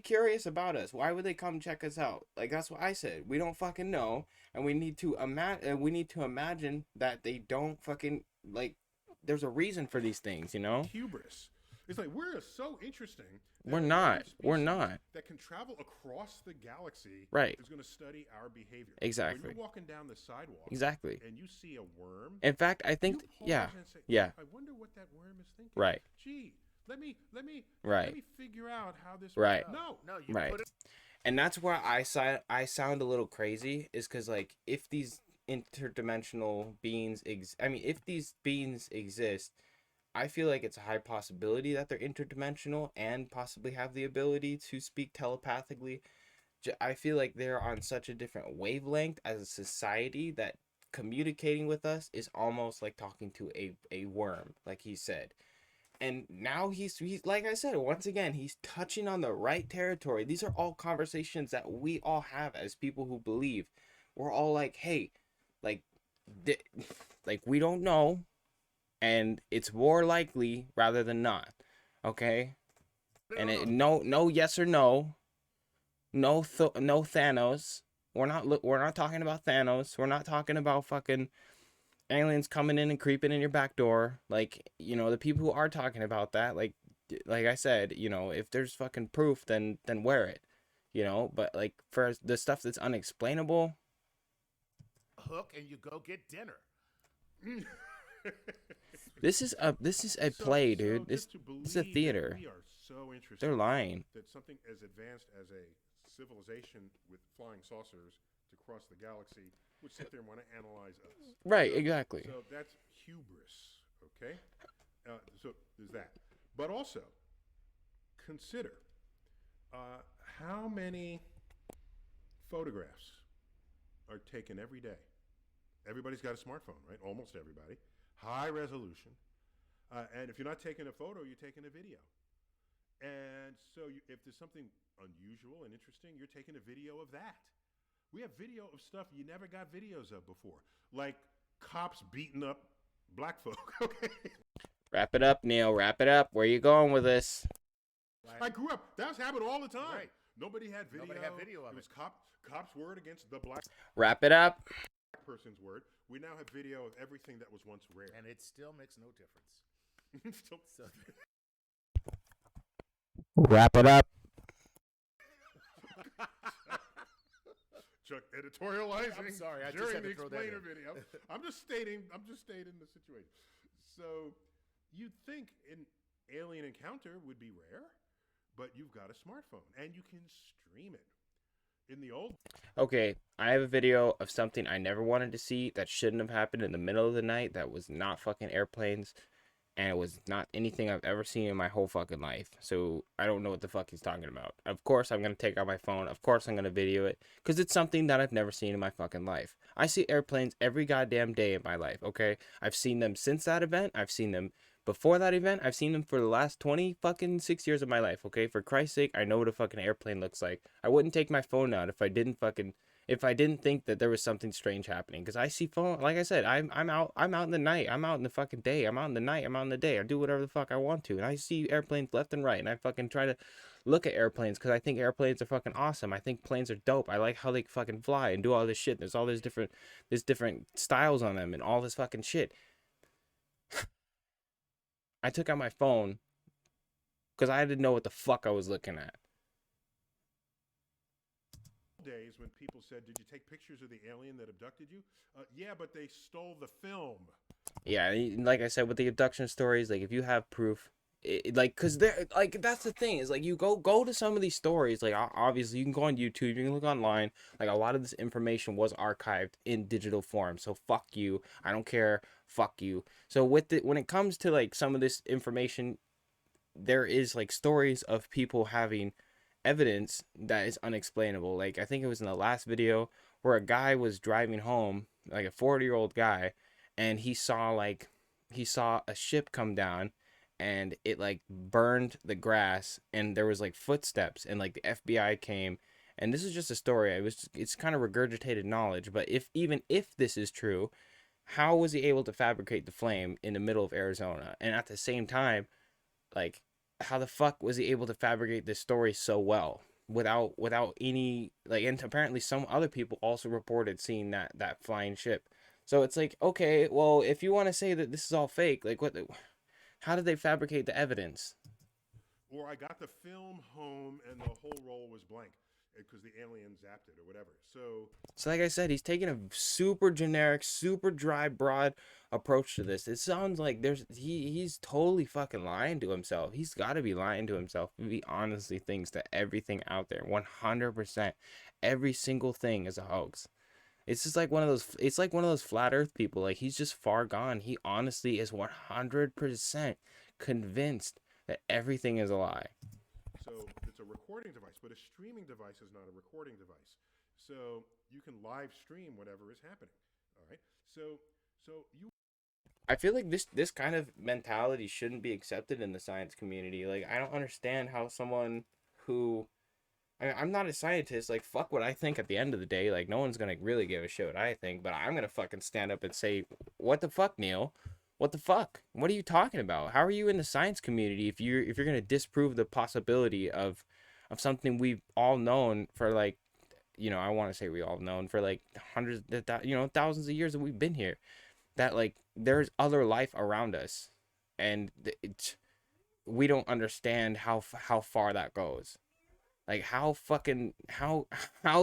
curious about us? Why would they come check us out? Like, that's what I said. We don't fucking know, and we need to imagine that they don't fucking, like, there's a reason for these things, you know? Hubris. It's like we're so interesting. We're not. That can travel across the galaxy. Right. Is going to study our behavior. Exactly. When you're walking down the sidewalk. Exactly. And you see a worm. In fact, I think, you yeah, pause and say, yeah. I wonder what that worm is thinking. Right. Gee, let me Right. figure out how this. Right. No. You Right. put it. And that's where I sound a little crazy, is because, like, if these interdimensional beings if these beings exist, I feel like it's a high possibility that they're interdimensional and possibly have the ability to speak telepathically. I feel like they're on such a different wavelength as a society that communicating with us is almost like talking to a worm, like he said. And now he's like I said, once again, he's touching on the right territory. These are all conversations that we all have as people who believe. We're all like, hey, like we don't know, and it's more likely rather than not. Okay? And no yes or no. No Thanos. We're not talking about Thanos. We're not talking about fucking aliens coming in and creeping in your back door. Like, you know, the people who are talking about that, like I said, you know, if there's fucking proof, then wear it. You know, but like for the stuff that's unexplainable, Hook and you go get dinner. this is a play, dude. This is a theater. We are so interested. They're lying. That something as advanced as a civilization with flying saucers to cross the galaxy would sit there and want to analyze us. Right, exactly. So that's hubris, okay? So there's that. But also, consider how many photographs are taken every day. Everybody's got a smartphone, right? Almost everybody. high resolution. And if you're not taking a photo, you're taking a video. And so if there's something unusual and interesting, you're taking a video of that. We have video of stuff you never got videos of before, like cops beating up black folk. Okay. Wrap it up, Neil. Wrap it up. Where you going with this? I grew up. That was happening all the time. Right. Nobody had video. of it. was cops' word against the black Wrap it up. person's word. We now have video of everything that was once rare. And it still makes no difference. So, Wrap it up. Chuck editorializing. I'm sorry, I just during had to the throw that explainer in. video. I'm just stating the situation. So you'd think an alien encounter would be rare, but you've got a smartphone and you can stream it. In the old Okay, I have a video of something I never wanted to see that shouldn't have happened in the middle of the night. That was not fucking airplanes, and it was not anything I've ever seen in my whole fucking life. So I don't know what the fuck he's talking about. Of course I'm going to take out my phone. Of course I'm going to video it, because it's something that I've never seen in my fucking life. I see airplanes every goddamn day in my life, okay? I've seen them since that event. I've seen them before that event. I've seen them for the last 20 fucking 6 years of my life, okay? For Christ's sake, I know what a fucking airplane looks like. I wouldn't take my phone out if I didn't think that there was something strange happening. Because I see phone, like I said, I'm out in the night. I'm out in the fucking day. I'm out in the night. I'm out in the day. I do whatever the fuck I want to. And I see airplanes left and right. And I fucking try to look at airplanes because I think airplanes are fucking awesome. I think planes are dope. I like how they fucking fly and do all this shit. There's all there's different styles on them and all this fucking shit. I took out my phone because I didn't know what the fuck I was looking at. days when people said, "Did you take pictures of the alien that abducted you?" Yeah, but they stole the film. Yeah, like I said with the abduction stories, like if you have proof, like, cause they're like, that's the thing is like you go to some of these stories, like obviously you can go on YouTube, you can look online, like a lot of this information was archived in digital form. So fuck you, I don't care, fuck you. So when it comes to like some of this information, there is like stories of people having evidence that is unexplainable. Like I think it was in the last video where a guy was driving home, like a 40-year-old guy, and he saw a ship come down and it like burned the grass and there was like footsteps and like the FBI came, and this is just a story. It's kind of regurgitated knowledge, but even if this is true, how was he able to fabricate the flame in the middle of Arizona? And at the same time, like, how the fuck was he able to fabricate this story so well without any, like, and apparently some other people also reported seeing that flying ship. So it's like, okay, well, if you want to say that this is all fake, like how did they fabricate the evidence? Or I got the film home and the whole roll was blank because the alien zapped it or whatever. So like I said, he's taking a super generic, super dry, broad approach to this. It sounds like he's totally fucking lying to himself. He's got to be lying to himself if he honestly thinks that everything out there, 100%, every single thing is a hoax. It's just like one of those flat earth people. Like, he's just far gone. He honestly is 100% convinced that everything is a lie. So it's a recording device, but a streaming device is not a recording device. So you can live stream whatever is happening. All right. So you. I feel like this kind of mentality shouldn't be accepted in the science community. Like, I don't understand how someone who, I'm not a scientist. Like, fuck what I think at the end of the day. Like, no one's gonna really give a shit what I think, but I'm gonna fucking stand up and say, what the fuck, Neil? What the fuck? What are you talking about? How are you in the science community if you're gonna disprove the possibility of something we've all known for, like, I want to say we all known for like hundreds, thousands of years that we've been here, that like there's other life around us, and we don't understand how far that goes. Like, how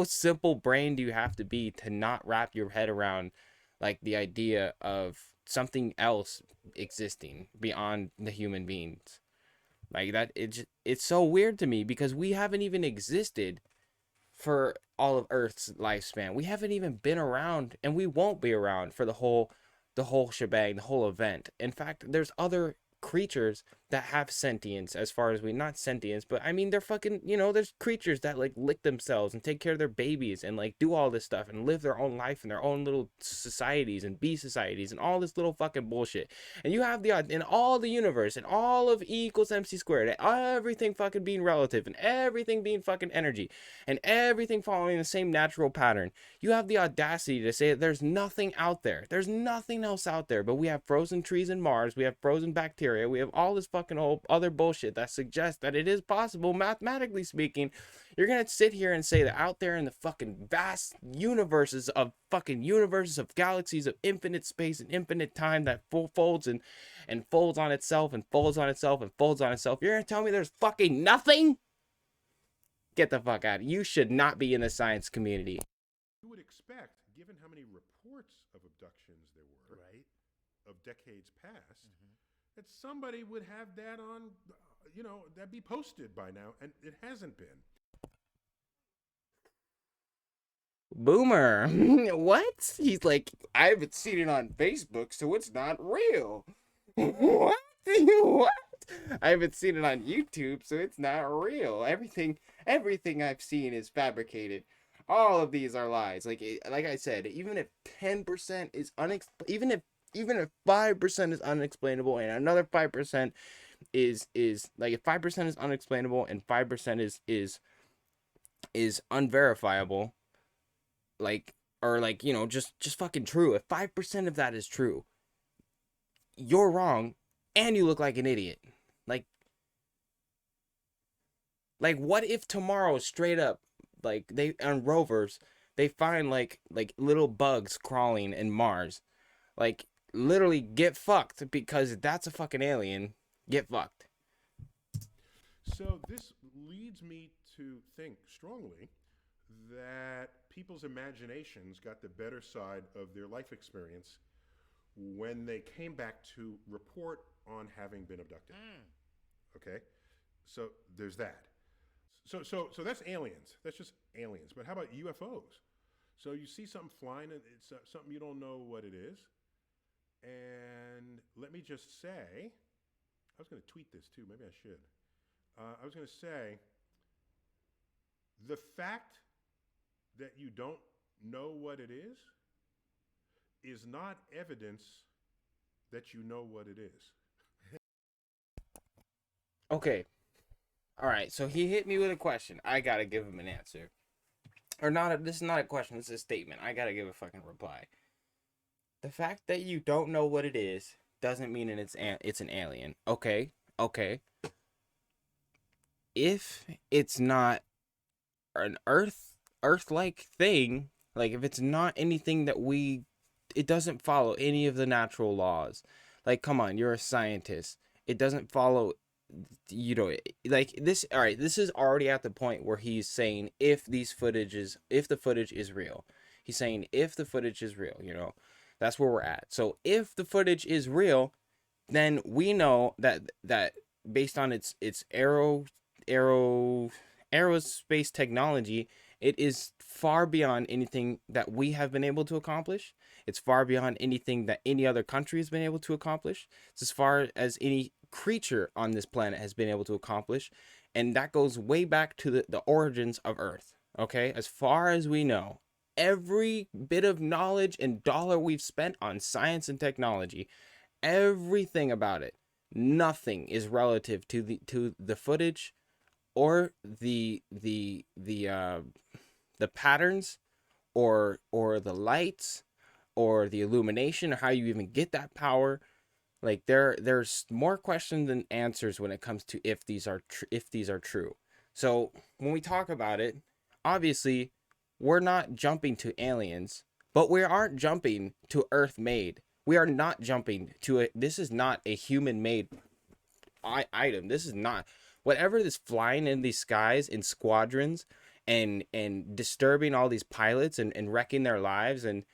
simple brain do you have to be to not wrap your head around like the idea of something else existing beyond the human beings? Like, that it's so weird to me because we haven't even existed for all of Earth's lifespan. We haven't even been around, and we won't be around for the whole shebang, the whole event. In fact, there's other creatures that have sentience, as far as we, not sentience, but I mean, they're fucking, you know, there's creatures that like lick themselves and take care of their babies and like do all this stuff and live their own life in their own little societies and bee societies and all this little fucking bullshit. And you have the, in all the universe and all of E equals MC squared, everything fucking being relative and everything being fucking energy and everything following the same natural pattern. You have the audacity to say that there's nothing out there. There's nothing else out there, but we have frozen trees in Mars, we have frozen bacteria, we have all this fucking whole other bullshit that suggests that it is possible, mathematically speaking. You're gonna sit here and say that out there in the fucking vast universes of galaxies of infinite space and infinite time that folds and folds on itself and folds on itself and folds on itself, you're gonna tell me there's fucking nothing? Get the fuck out. You should not be in the science community. You would expect, given how many reports of abductions there were, Right. of decades past, that somebody would have that on, you know, that'd be posted by now, and it hasn't been. Boomer. What? He's like, I haven't seen it on Facebook, so it's not real. What? What? I haven't seen it on YouTube, so it's not real. Everything I've seen is fabricated. All of these are lies. Like I said, even if 10% is even if 5% is unexplainable and another 5% is like, if 5% is unexplainable and 5% is unverifiable, like, or like, you know, just fucking true. If 5% of that is true, you're wrong and you look like an idiot. Like what if tomorrow, straight up, like, they on rovers, they find like little bugs crawling in Mars? Like, literally get fucked, because that's a fucking alien. Get fucked. So this leads me to think strongly that people's imaginations got the better side of their life experience when they came back to report on having been abducted. Okay? So there's that. So that's aliens. That's just aliens. But how about UFOs? So you see something flying, and it's something you don't know what it is. And let me just say, I was going to tweet this too. Maybe I should. I was going to say, the fact that you don't know what it is not evidence that you know what it is. Okay. All right. So he hit me with a question. I gotta give him an answer. Or not. This is not a question. This is a statement. I gotta give a fucking reply. The fact that you don't know what it is doesn't mean it's an alien. Okay. If it's not an Earth-like thing, like if it's not anything that it doesn't follow any of the natural laws. Like, come on, you're a scientist. It doesn't follow, you know, like this. All right, this is already at the point where he's saying if the footage is real. He's saying if the footage is real, you know, that's where we're at. So if the footage is real, then we know that based on its aerospace technology, it is far beyond anything that we have been able to accomplish. It's far beyond anything that any other country has been able to accomplish. It's as far as any creature on this planet has been able to accomplish. And that goes way back to the origins of Earth. Okay? As far as we know, every bit of knowledge and dollar we've spent on science and technology, everything about it, nothing is relative to the footage or the patterns or the lights or the illumination, or how you even get that power. Like, there's more questions than answers when it comes to if these are true. So when we talk about it, obviously we're not jumping to aliens, but we aren't jumping to Earth made. We are not jumping to this is not a human made item. This is not whatever is flying in these skies in squadrons and disturbing all these pilots and wrecking their lives and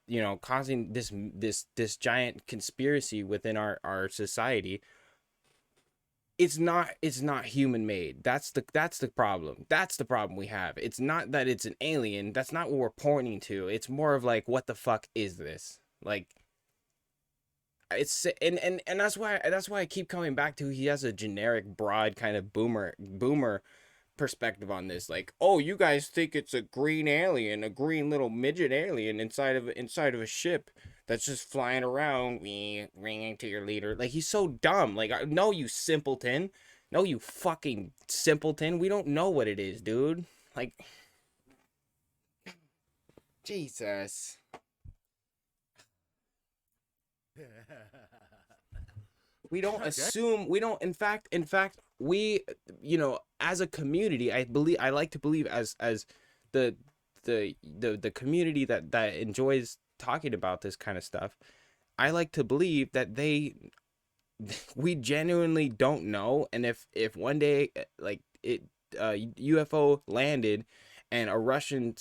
you know, causing this giant conspiracy within our society. It's not human made. That's the problem. That's the problem we have. It's not that it's an alien. That's not what we're pointing to. It's more of like, what the fuck is this? Like, it's and that's why I keep coming back to, he has a generic broad kind of boomer perspective on this. Like, oh, you guys think it's a green alien, a green little midget alien inside of a ship that's just flying around, ringing to your leader. Like, he's so dumb. Like, no, you simpleton. No, you fucking simpleton. We don't know what it is, dude. Like, Jesus. We don't assume, we don't, in fact, we, you know, as a community, I like to believe as the community that enjoys talking about this kind of stuff, I like to believe that we genuinely don't know. And if one day, like, UFO landed and a Russian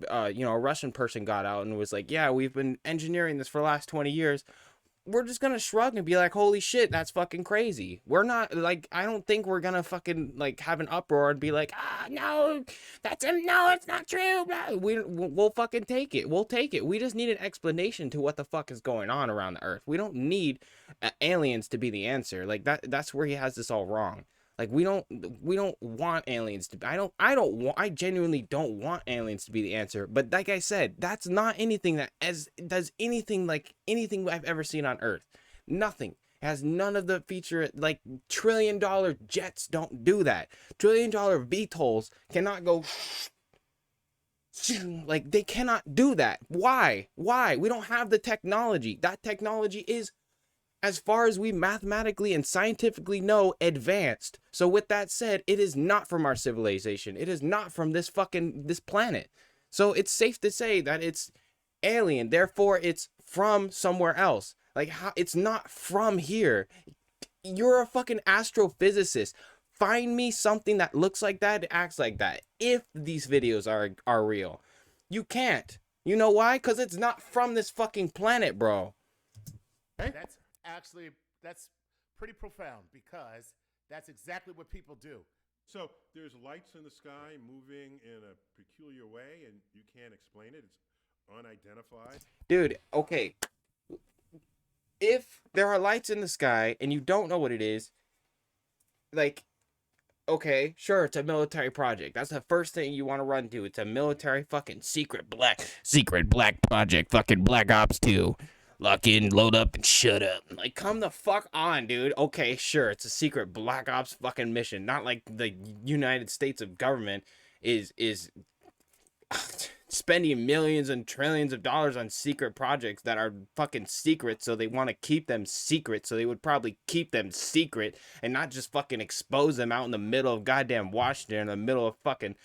a Russian person got out and was like, yeah, we've been engineering this for the last 20 years. We're just gonna shrug and be like, holy shit, that's fucking crazy. We're not, like, I don't think we're gonna fucking, like, have an uproar and be like, no, no, it's not true. We'll fucking take it. We'll take it. We just need an explanation to what the fuck is going on around the earth. We don't need aliens to be the answer. Like, that's where he has this all wrong. Like, we don't want aliens to be, I genuinely don't want aliens to be the answer. But like I said, that's not anything that does anything like anything I've ever seen on Earth. Nothing. It has none of the feature, like, $1 trillion jets don't do that. $1 trillion VTOLs cannot go like, they cannot do that. Why? We don't have the technology. That technology is, as far as we mathematically and scientifically know, advanced. So with that said, it is not from our civilization. It is not from this planet. So it's safe to say that it's alien. Therefore, it's from somewhere else. Like, how, it's not from here. You're a fucking astrophysicist. Find me something that looks like that, acts like that, if these videos are real. You can't. You know why? Because it's not from this fucking planet, bro. That's pretty profound, because that's exactly what people do. So there's lights in the sky moving in a peculiar way, and you can't explain it. It's unidentified. Dude, okay. If there are lights in the sky and you don't know what it is, like, okay, sure, it's a military project. That's the first thing you want to run to. It's a military fucking secret black project, fucking Black Ops 2. Lock in, load up, and shut up. Like, come the fuck on, dude. Okay, sure, it's a secret Black Ops fucking mission. Not like the United States of government is spending millions and trillions of dollars on secret projects that are fucking secret, so they want to keep them secret, so they would probably keep them secret and not just fucking expose them out in the middle of goddamn Washington, in the middle of fucking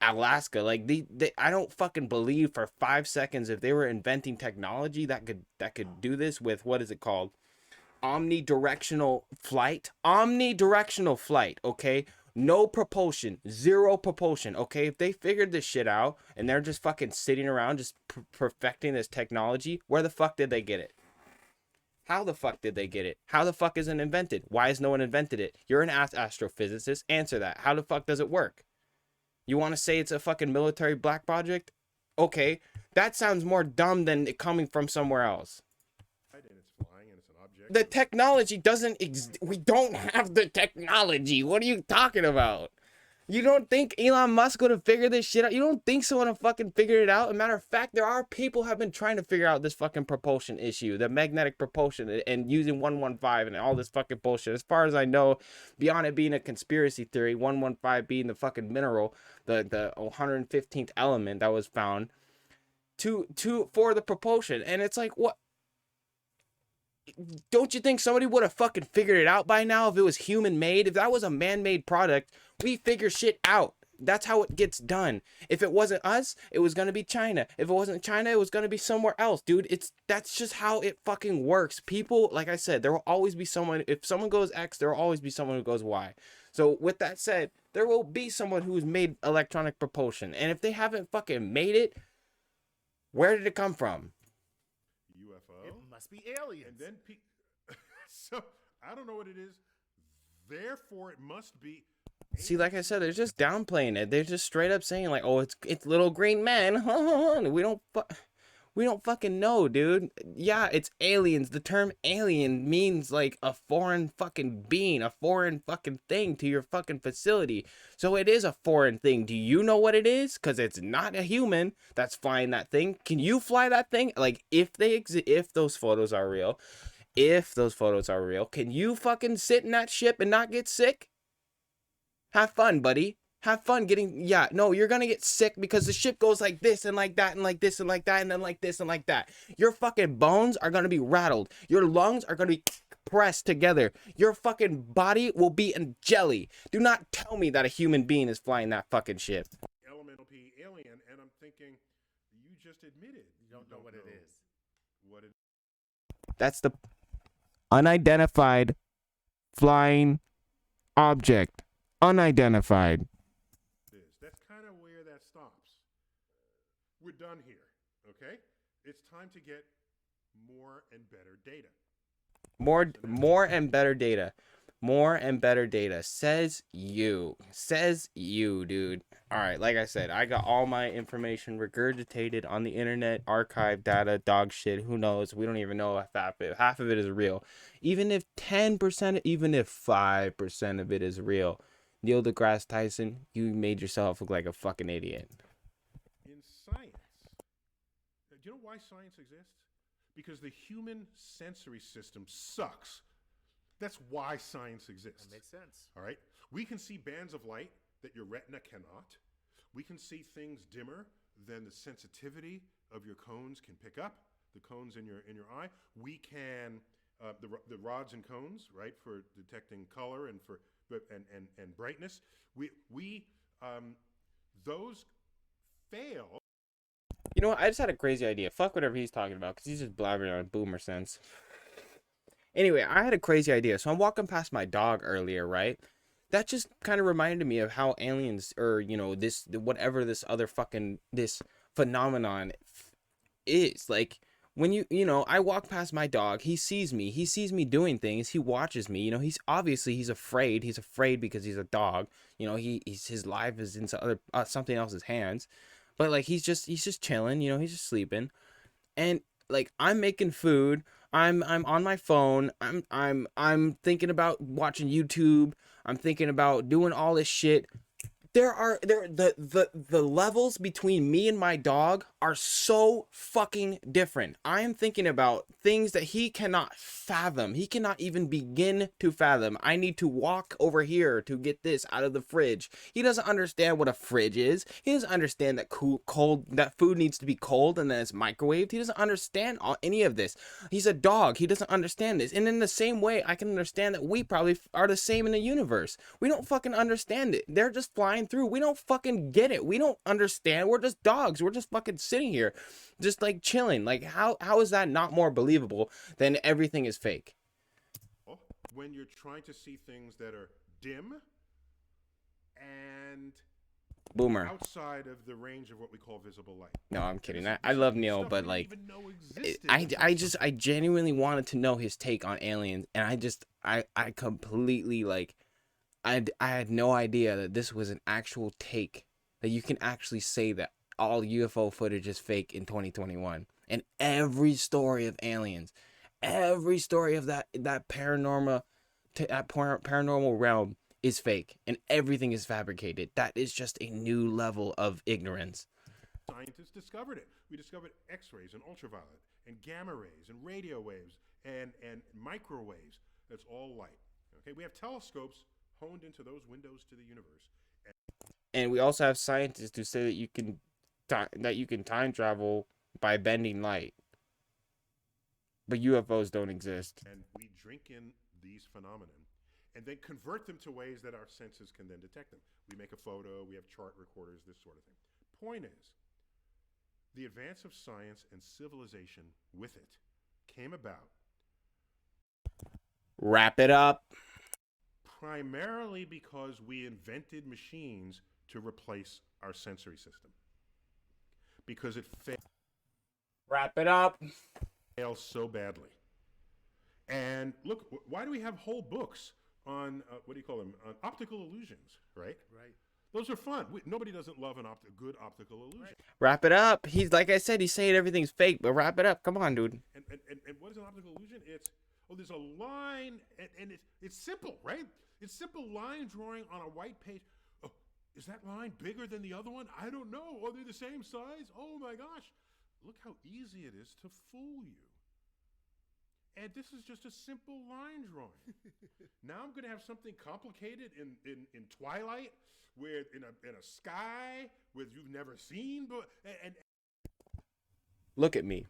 Alaska. Like, I don't fucking believe for 5 seconds if they were inventing technology that could do this with, what is it called? Omnidirectional flight, okay? No propulsion, zero propulsion, okay? If they figured this shit out and they're just fucking sitting around just perfecting this technology, where the fuck did they get it? How the fuck did they get it? How the fuck isn't invented? Why has no one invented it? You're an astrophysicist. Answer that. How the fuck does it work? You want to say it's a fucking military black project? Okay, that sounds more dumb than it coming from somewhere else. And it's flying, and it's an object. The technology doesn't we don't have the technology. What are you talking about? You don't think Elon Musk would have figured this shit out? You don't think someone have fucking figured it out? As a matter of fact, there are people who have been trying to figure out this fucking propulsion issue, the magnetic propulsion, and using 115 and all this fucking bullshit. As far as I know, beyond it being a conspiracy theory, 115 being the fucking mineral, the 115th element that was found for the propulsion. And it's like, what? Don't you think somebody would have fucking figured it out by now if it was human made? If that was a man-made product, we figure shit out. That's how it gets done. If it wasn't us, it was gonna be China. If it wasn't China, it was gonna be somewhere else, dude. That's just how it fucking works. People, like I said, there will always be someone. If someone goes X, there will always be someone who goes Y. So with that said, there will be someone who's made electronic propulsion, and if they haven't fucking made it, where did it come from? UFO. It must be aliens. And then so I don't know what it is. Therefore, it must be. See, like I said, they're just downplaying it. They're just straight up saying like, "Oh, it's little green men." We don't fucking know, dude. Yeah, it's aliens. The term alien means like a foreign fucking being, a foreign fucking thing to your fucking facility. So it is a foreign thing. Do you know what it is? Because it's not a human that's flying that thing. Can you fly that thing? Like, if they exist, if those photos are real, can you fucking sit in that ship and not get sick? Have fun, buddy. Have fun getting, yeah, no, you're gonna get sick because the ship goes like this and like that and like this and like that and then like this and like that. Your fucking bones are gonna be rattled. Your lungs are gonna be pressed together. Your fucking body will be in jelly. Do not tell me that a human being is flying that fucking ship. Elemental P alien, and I'm thinking, you just admitted You don't know what it is. What it That's the unidentified flying object. Unidentified. is. That's kind of where that stops. We're done here, okay? It's time to get more and better data. More and better data. More and better data. Says you, dude. All right, like I said, I got all my information regurgitated on the internet, archive data, dog shit. Who knows? We don't even know if half of it is real. Even if 10%, even if 5% of it is real, Neil deGrasse Tyson, you made yourself look like a fucking idiot. In science, do you know why science exists? Because the human sensory system sucks. That's why science exists. That makes sense. All right? We can see bands of light that your retina cannot. We can see things dimmer than the sensitivity of your cones can pick up, the cones in your eye. We can, the rods and cones, right, for detecting color and for and brightness. Those fail. You know what? I just had a crazy idea. Fuck whatever he's talking about, because he's just blabbering on boomer sense. Anyway, I had a crazy idea. So I'm walking past my dog earlier, right? That just kind of reminded me of how aliens, or, you know, this, whatever this other fucking, this phenomenon is. Like, when you know, I walk past my dog, he sees me doing things, he watches me, you know, he's afraid because he's a dog, you know, his life is in something else's hands, but like, he's just chilling, you know, he's just sleeping, and like, I'm making food, I'm on my phone, I'm thinking about watching YouTube, I'm thinking about doing all this shit. The levels between me and my dog are so fucking different. I am thinking about things that he cannot fathom. He cannot even begin to fathom. I need to walk over here to get this out of the fridge. He doesn't understand what a fridge is. He doesn't understand that that food needs to be cold and then it's microwaved. He doesn't understand any of this. He's a dog. He doesn't understand this. And in the same way, I can understand that we probably are the same in the universe. We don't fucking understand it. They're just flying through. We don't fucking get it. We don't understand. We're just dogs. We're just fucking sitting here, just like chilling. Like, how is that not more believable than everything is fake? When you're trying to see things that are dim and boomer outside of the range of what we call visible light. No, I'm kidding. I love Neil, but like, I genuinely wanted to know his take on aliens, and I completely, like, I had no idea that this was an actual take, that you can actually say that all UFO footage is fake in 2021. And every story of aliens, every story of that paranormal realm is fake, and everything is fabricated. That is just a new level of ignorance. Scientists discovered it. We discovered X-rays and ultraviolet and gamma rays and radio waves and microwaves. That's all light. Okay, we have telescopes honed into those windows to the universe. And we also have scientists who say that you can time travel by bending light. But UFOs don't exist. And we drink in these phenomena and then convert them to ways that our senses can then detect them. We make a photo, we have chart recorders, this sort of thing. Point is, the advance of science and civilization with it came about. Wrap it up. Primarily because we invented machines to replace our sensory system. Because it failed. Wrap it up. Fails so badly. And look, why do we have whole books on, what do you call them? On optical illusions, right? Right. Those are fun. Nobody doesn't love a good optical illusion. Wrap it up. He's like I said, he's saying everything's fake, but wrap it up. Come on, dude. And what is an optical illusion? There's a line, and it's simple, right? It's simple line drawing on a white page. Oh, is that line bigger than the other one? I don't know. Are they the same size? Oh my gosh. Look how easy it is to fool you. And this is just a simple line drawing. Now I'm going to have something complicated in Twilight, where in a sky where you've never seen, but and Look at me.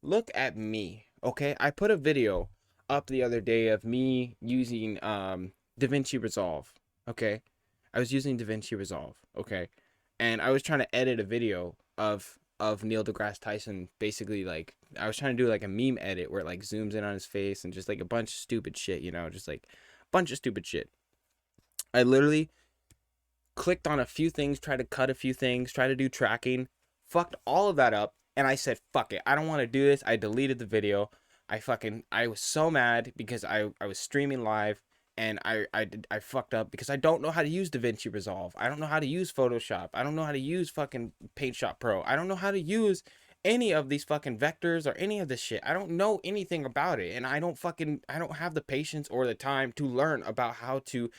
Look at me. Okay, I put a video up the other day of me using DaVinci Resolve. Okay, I was using DaVinci Resolve. Okay, and I was trying to edit a video of Neil deGrasse Tyson. Basically, like I was trying to do like a meme edit where it like zooms in on his face and just like a bunch of stupid shit. You know, just like a bunch of stupid shit. I literally clicked on a few things, tried to cut a few things, tried to do tracking, fucked all of that up. And I said, fuck it. I don't want to do this. I deleted the video. I was so mad because I was streaming live and I fucked up because I don't know how to use DaVinci Resolve. I don't know how to use Photoshop. I don't know how to use fucking PaintShop Pro. I don't know how to use any of these fucking vectors or any of this shit. I don't know anything about it. And I don't have the patience or the time to learn about how to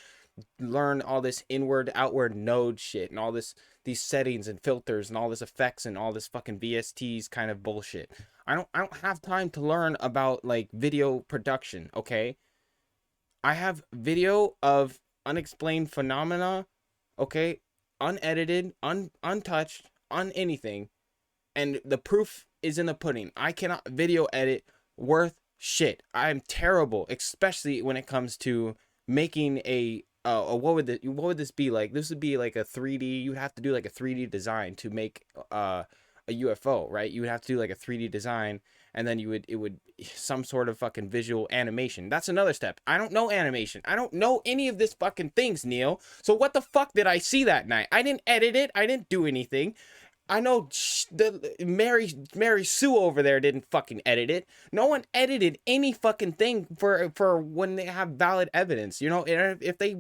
learn all this inward outward node shit and all these settings and filters and all this effects and all this fucking VSTs kind of bullshit. I don't have time to learn about like video production, okay? I have video of unexplained phenomena, okay? Unedited, untouched, anything, and the proof is in the pudding. I cannot video edit worth shit. I'm terrible, especially when it comes to making what would this be like? This would be like a 3D. You would have to do like a 3D design to make a UFO, right? You would have to do like a 3D design, and then it would some sort of fucking visual animation. That's another step. I don't know animation. I don't know any of this fucking things, Neil. So what the fuck did I see that night? I didn't edit it. I didn't do anything. I know the Mary Sue over there didn't fucking edit it. No one edited any fucking thing for when they have valid evidence. You know, and if they,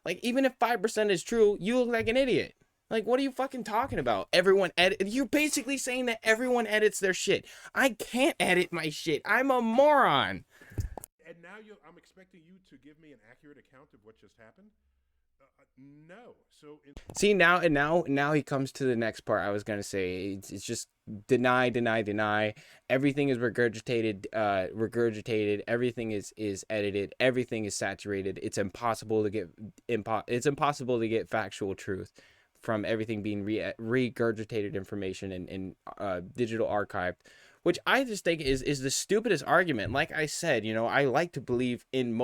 like, even if 5% is true, you look like an idiot. Like, what are you fucking talking about? You're basically saying that everyone edits their shit. I can't edit my shit. I'm a moron. And now I'm expecting you to give me an accurate account of what just happened. No. So see now he comes to the next part. I was gonna say it's just deny. Everything is regurgitated. Everything is edited. Everything is saturated. It's impossible to get factual truth from everything being regurgitated information and digital archived, which I just think is the stupidest argument. Like I said, you know, I like to believe in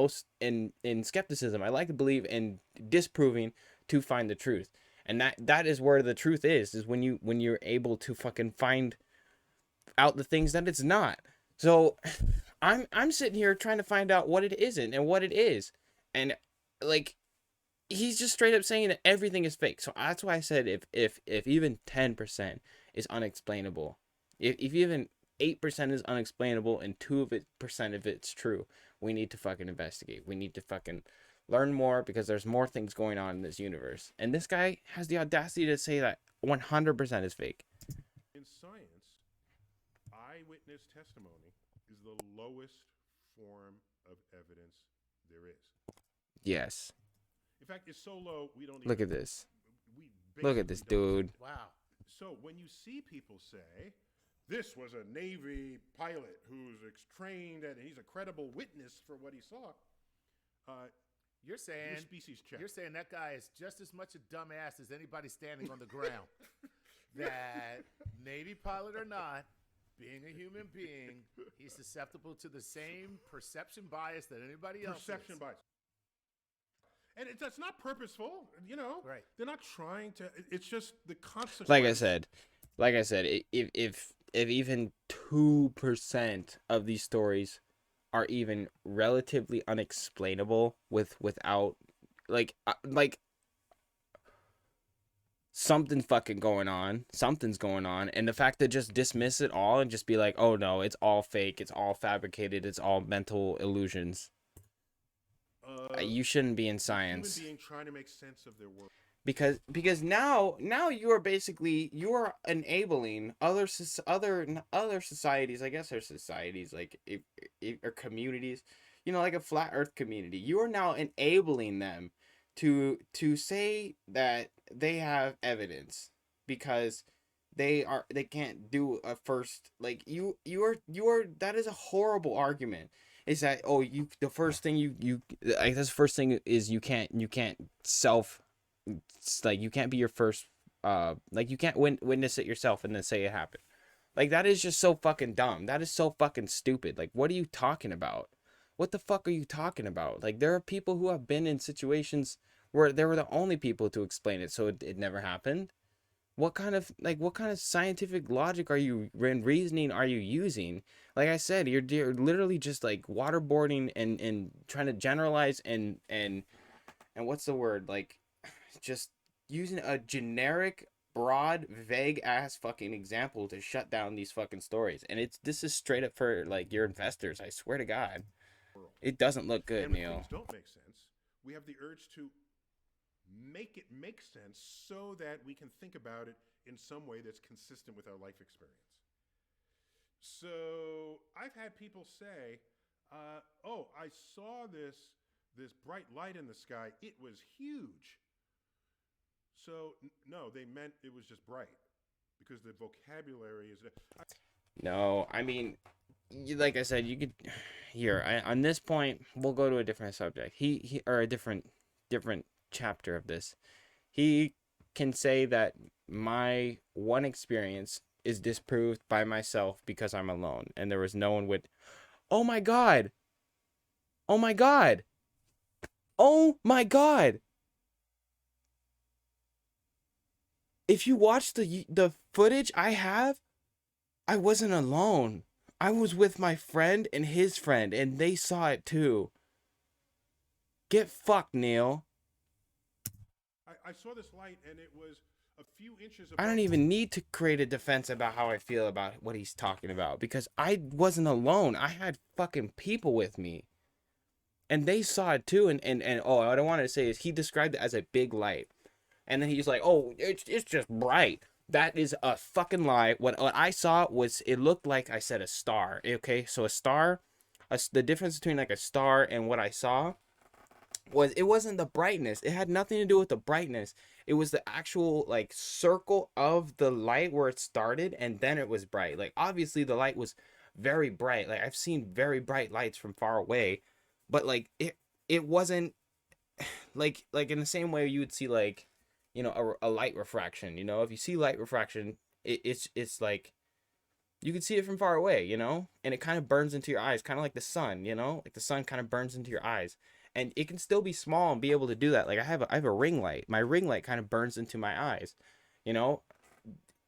skepticism. I like to believe in disproving to find the truth. And that is where the truth is when you're able to fucking find out the things that it's not. So I'm sitting here trying to find out what it isn't and what it is. And like he's just straight up saying that everything is fake. So that's why I said if even 10% is unexplainable, if even 8% is unexplainable and 2% of it's true, we need to fucking investigate. We need to fucking learn more because there's more things going on in this universe. And this guy has the audacity to say that 100% is fake. In science, eyewitness testimony is the lowest form of evidence there is. Yes. In fact, it's so low we don't look even, at this. Look at this dude. Wow. So when you see people say, this was a Navy pilot who's trained and he's a credible witness for what he saw, you're saying species check. You're saying that guy is just as much a dumbass as anybody standing on the ground. That Navy pilot or not, being a human being, he's susceptible to the same perception bias that anybody else Perception is. bias. And that's not purposeful, you know. Right. They're not trying to. It's just the consequence. Like I said, if even 2% of these stories are even relatively unexplainable without like something's fucking going on, and the fact to just dismiss it all and just be like, oh no, it's all fake, it's all fabricated, it's all mental illusions. you shouldn't be in a science. human being trying to make sense of their world. Because now you are basically, you are enabling other societies. I guess they're societies, like or communities, you know, like a flat earth community. You are now enabling them to say that they have evidence because they can't do a first, like you are that is a horrible argument. Is that, oh, the first thing I guess the first thing is you can't self, it's like you can't be your first, like you can't witness it yourself and then say it happened. Like that is just so fucking dumb. That is so fucking stupid. Like, what are you talking about? What the fuck are you talking about? Like, there are people who have been in situations where they were the only people to explain it, so it never happened. What kind of scientific logic are you and reasoning are you using? Like I said, you're literally just like waterboarding and trying to generalize and what's the word, like just using a generic, broad, vague ass fucking example to shut down these fucking stories. And this is straight up for like your investors. I swear to God, it doesn't look good, And when Neil. things don't make sense, we have the urge to make it make sense so that we can think about it in some way that's consistent with our life experience. So I've had people say, "Oh, I saw this bright light in the sky. It was huge." So no, they meant it was just bright, because the vocabulary is. No, I mean, like I said, you could. Here, on this point, we'll go to a different subject. He or a different chapter of this. He can say that my one experience is disproved by myself because I'm alone, and there was no one with. Oh my God! Oh my God! Oh my God! If you watch the footage I have, I wasn't alone. I was with my friend and his friend, and they saw it too. Get fucked, Neil. I saw this light, and it was a few inches. I don't even need to create a defense about how I feel about what he's talking about, because I wasn't alone. I had fucking people with me. And they saw it too, and oh, what I wanted to say is he described it as a big light. And then he's like, oh, it's just bright. That is a fucking lie. What I saw was, it looked like, I said, a star. Okay, so a star, the difference between like a star and what I saw was, it wasn't the brightness. It had nothing to do with the brightness. It was the actual like circle of the light where it started, and then it was bright. Like obviously the light was very bright. Like I've seen very bright lights from far away, but like it wasn't like in the same way you would see like, you know, a light refraction. You know, if you see light refraction, it's like you can see it from far away, you know, and it kind of burns into your eyes, kind of like the sun, you know, like the sun kind of burns into your eyes, and it can still be small and be able to do that. Like I have a ring light. My ring light kind of burns into my eyes, you know.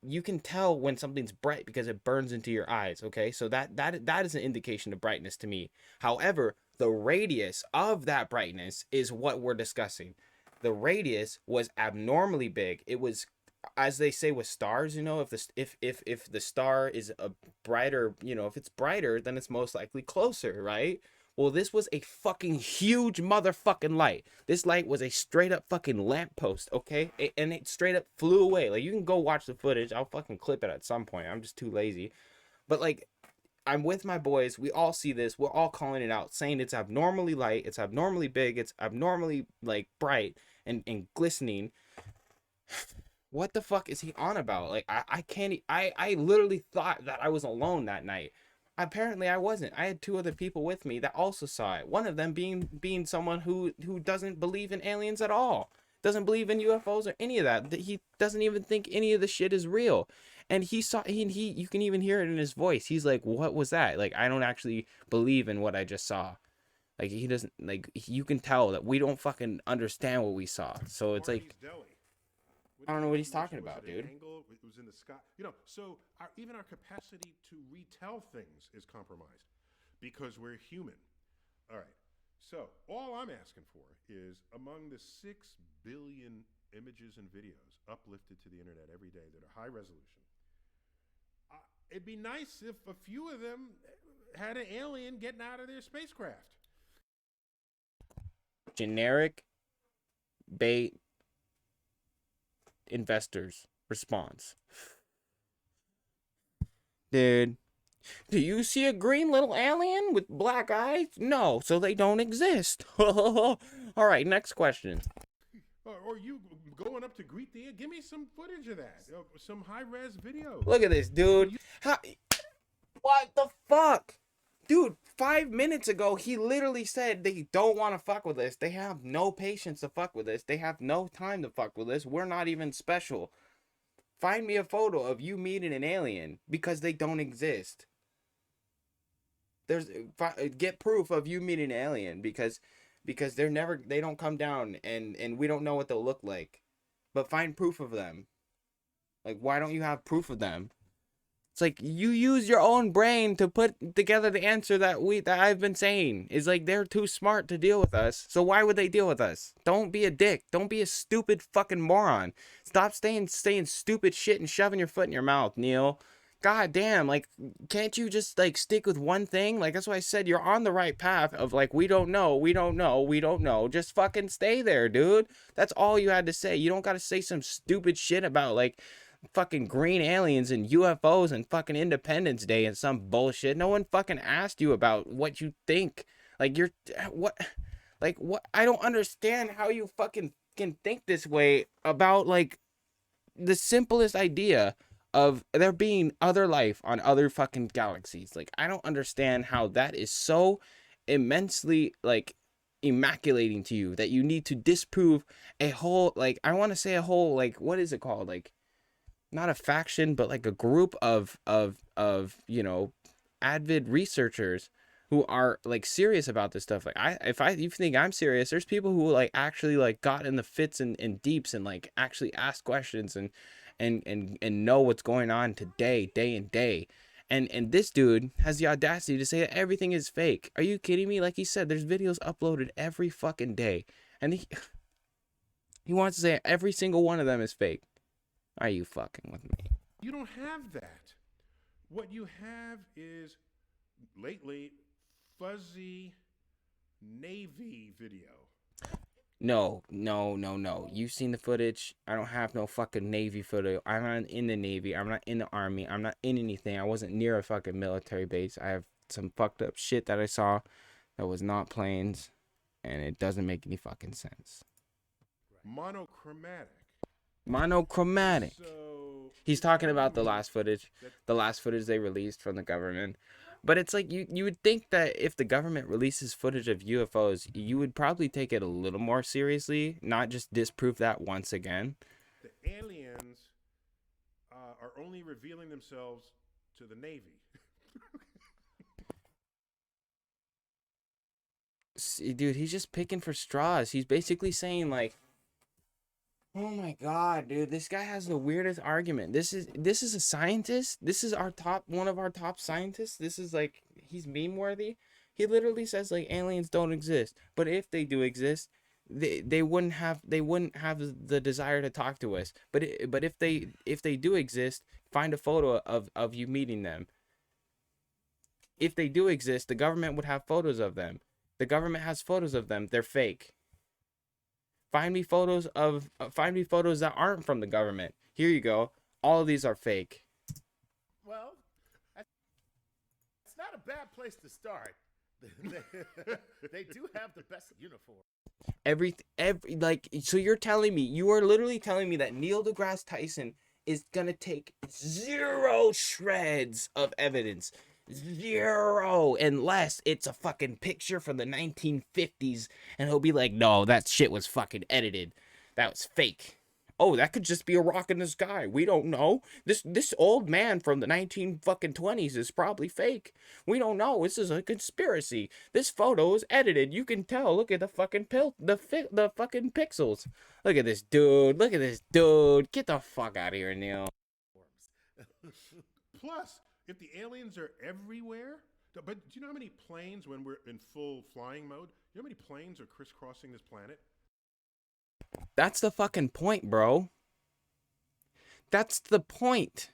You can tell when something's bright because it burns into your eyes. Okay, so that is an indication of brightness to me. However, the radius of that brightness is what we're discussing. The radius was abnormally big. It was, as they say with stars, you know, if the star is a brighter, you know, if it's brighter, then it's most likely closer, right? Well, this was a fucking huge motherfucking light. This light was a straight up fucking lamppost, okay? And it straight up flew away. Like, you can go watch the footage. I'll fucking clip it at some point. I'm just too lazy. But, like, I'm with my boys. We all see this. We're all calling it out, saying it's abnormally light. It's abnormally big. It's abnormally, like, bright and glistening. What the fuck is he on about? Like, I can't... I literally thought that I was alone that night. Apparently I wasn't. I had two other people with me that also saw it. One of them being someone who doesn't believe in aliens at all. Doesn't believe in UFOs or any of that. He doesn't even think any of the shit is real. And he saw, you can even hear it in his voice. He's like, what was that? Like, I don't actually believe in what I just saw. Like, he doesn't, like, you can tell that we don't fucking understand what we saw. So it's like, I don't know what he's talking about, dude. Angle, it was in the sky. You know, so even our capacity to retell things is compromised because we're human. All right. So all I'm asking for is, among the 6 billion images and videos uplifted to the internet every day that are high resolution, it'd be nice if a few of them had an alien getting out of their spacecraft. generic bait investors response. Dude, do you see a green little alien with black eyes? No, so they don't exist. All right, next question. Or you going up to greet the, give me some footage of that. Some high-res video. Look at this, dude. What the fuck? Dude, 5 minutes ago, he literally said they don't want to fuck with us. They have no patience to fuck with us. They have no time to fuck with us. We're not even special. Find me a photo of you meeting an alien because they don't exist. Get proof of you meeting an alien because they don't come down and we don't know what they'll look like. But find proof of them. Like, why don't you have proof of them? It's like you use your own brain to put together the answer that I've been saying. It's like they're too smart to deal with us. So why would they deal with us? Don't be a dick. Don't be a stupid fucking moron. Stop saying stupid shit and shoving your foot in your mouth, Neil. God damn, like, can't you just, like, stick with one thing? Like, that's why I said you're on the right path of, like, we don't know. Just fucking stay there, dude. That's all you had to say. You don't gotta say some stupid shit about, like, fucking green aliens and UFOs and fucking Independence Day and some bullshit. No one fucking asked you about what you think. Like, what? I don't understand how you fucking can think this way about, like, the simplest idea of there being other life on other fucking galaxies. Like, I don't understand how that is so immensely, like, immaculating to you that you need to disprove a whole, like, I want to say a whole, like, what is it called? Like, not a faction, but like a group of you know, avid researchers who are like serious about this stuff. Like, if you think I'm serious, there's people who like actually like got in the fits and deeps and like actually ask questions and know what's going on today, day and day. And this dude has the audacity to say that everything is fake. Are you kidding me? Like he said, there's videos uploaded every fucking day, and he wants to say every single one of them is fake. Are you fucking with me? You don't have that. What you have is, lately, fuzzy Navy video. No. You've seen the footage. I don't have no fucking Navy footage. I'm not in the Navy. I'm not in the Army. I'm not in anything. I wasn't near a fucking military base. I have some fucked up shit that I saw that was not planes, and it doesn't make any fucking sense. Monochromatic. So, he's talking about the last footage they released from the government. But it's like you would think that if the government releases footage of UFOs, you would probably take it a little more seriously, not just disprove that once again. The aliens are only revealing themselves to the Navy. See, dude, he's just picking for straws. He's basically saying like, oh my god, dude, this guy has the weirdest argument. This is a scientist. This is one of our top scientists. This is like, he's meme worthy. He literally says like aliens don't exist, but if they do exist, they wouldn't have the desire to talk to us. But if they do exist, find a photo of you meeting them. If they do exist, the government would have photos of them. The government has photos of them. They're fake. Find me photos that aren't from the government. Here you go. All of these are fake. Well, it's not a bad place to start. They do have the best uniform. So you are literally telling me that Neil deGrasse Tyson is gonna take 0 shreds of evidence. 0, unless it's a fucking picture from the 1950s, and he'll be like, no, that shit was fucking edited. That was fake. Oh, that could just be a rock in the sky. We don't know. This old man from the 1920s is probably fake. We don't know. This is a conspiracy. This photo is edited. You can tell. Look at the fucking the fucking pixels. Look at this dude. Look at this dude. Get the fuck out of here, Neil. Plus, if the aliens are everywhere, but do you know how many planes, when we're in full flying mode, you know how many planes are crisscrossing this planet? That's the fucking point, bro. That's the point.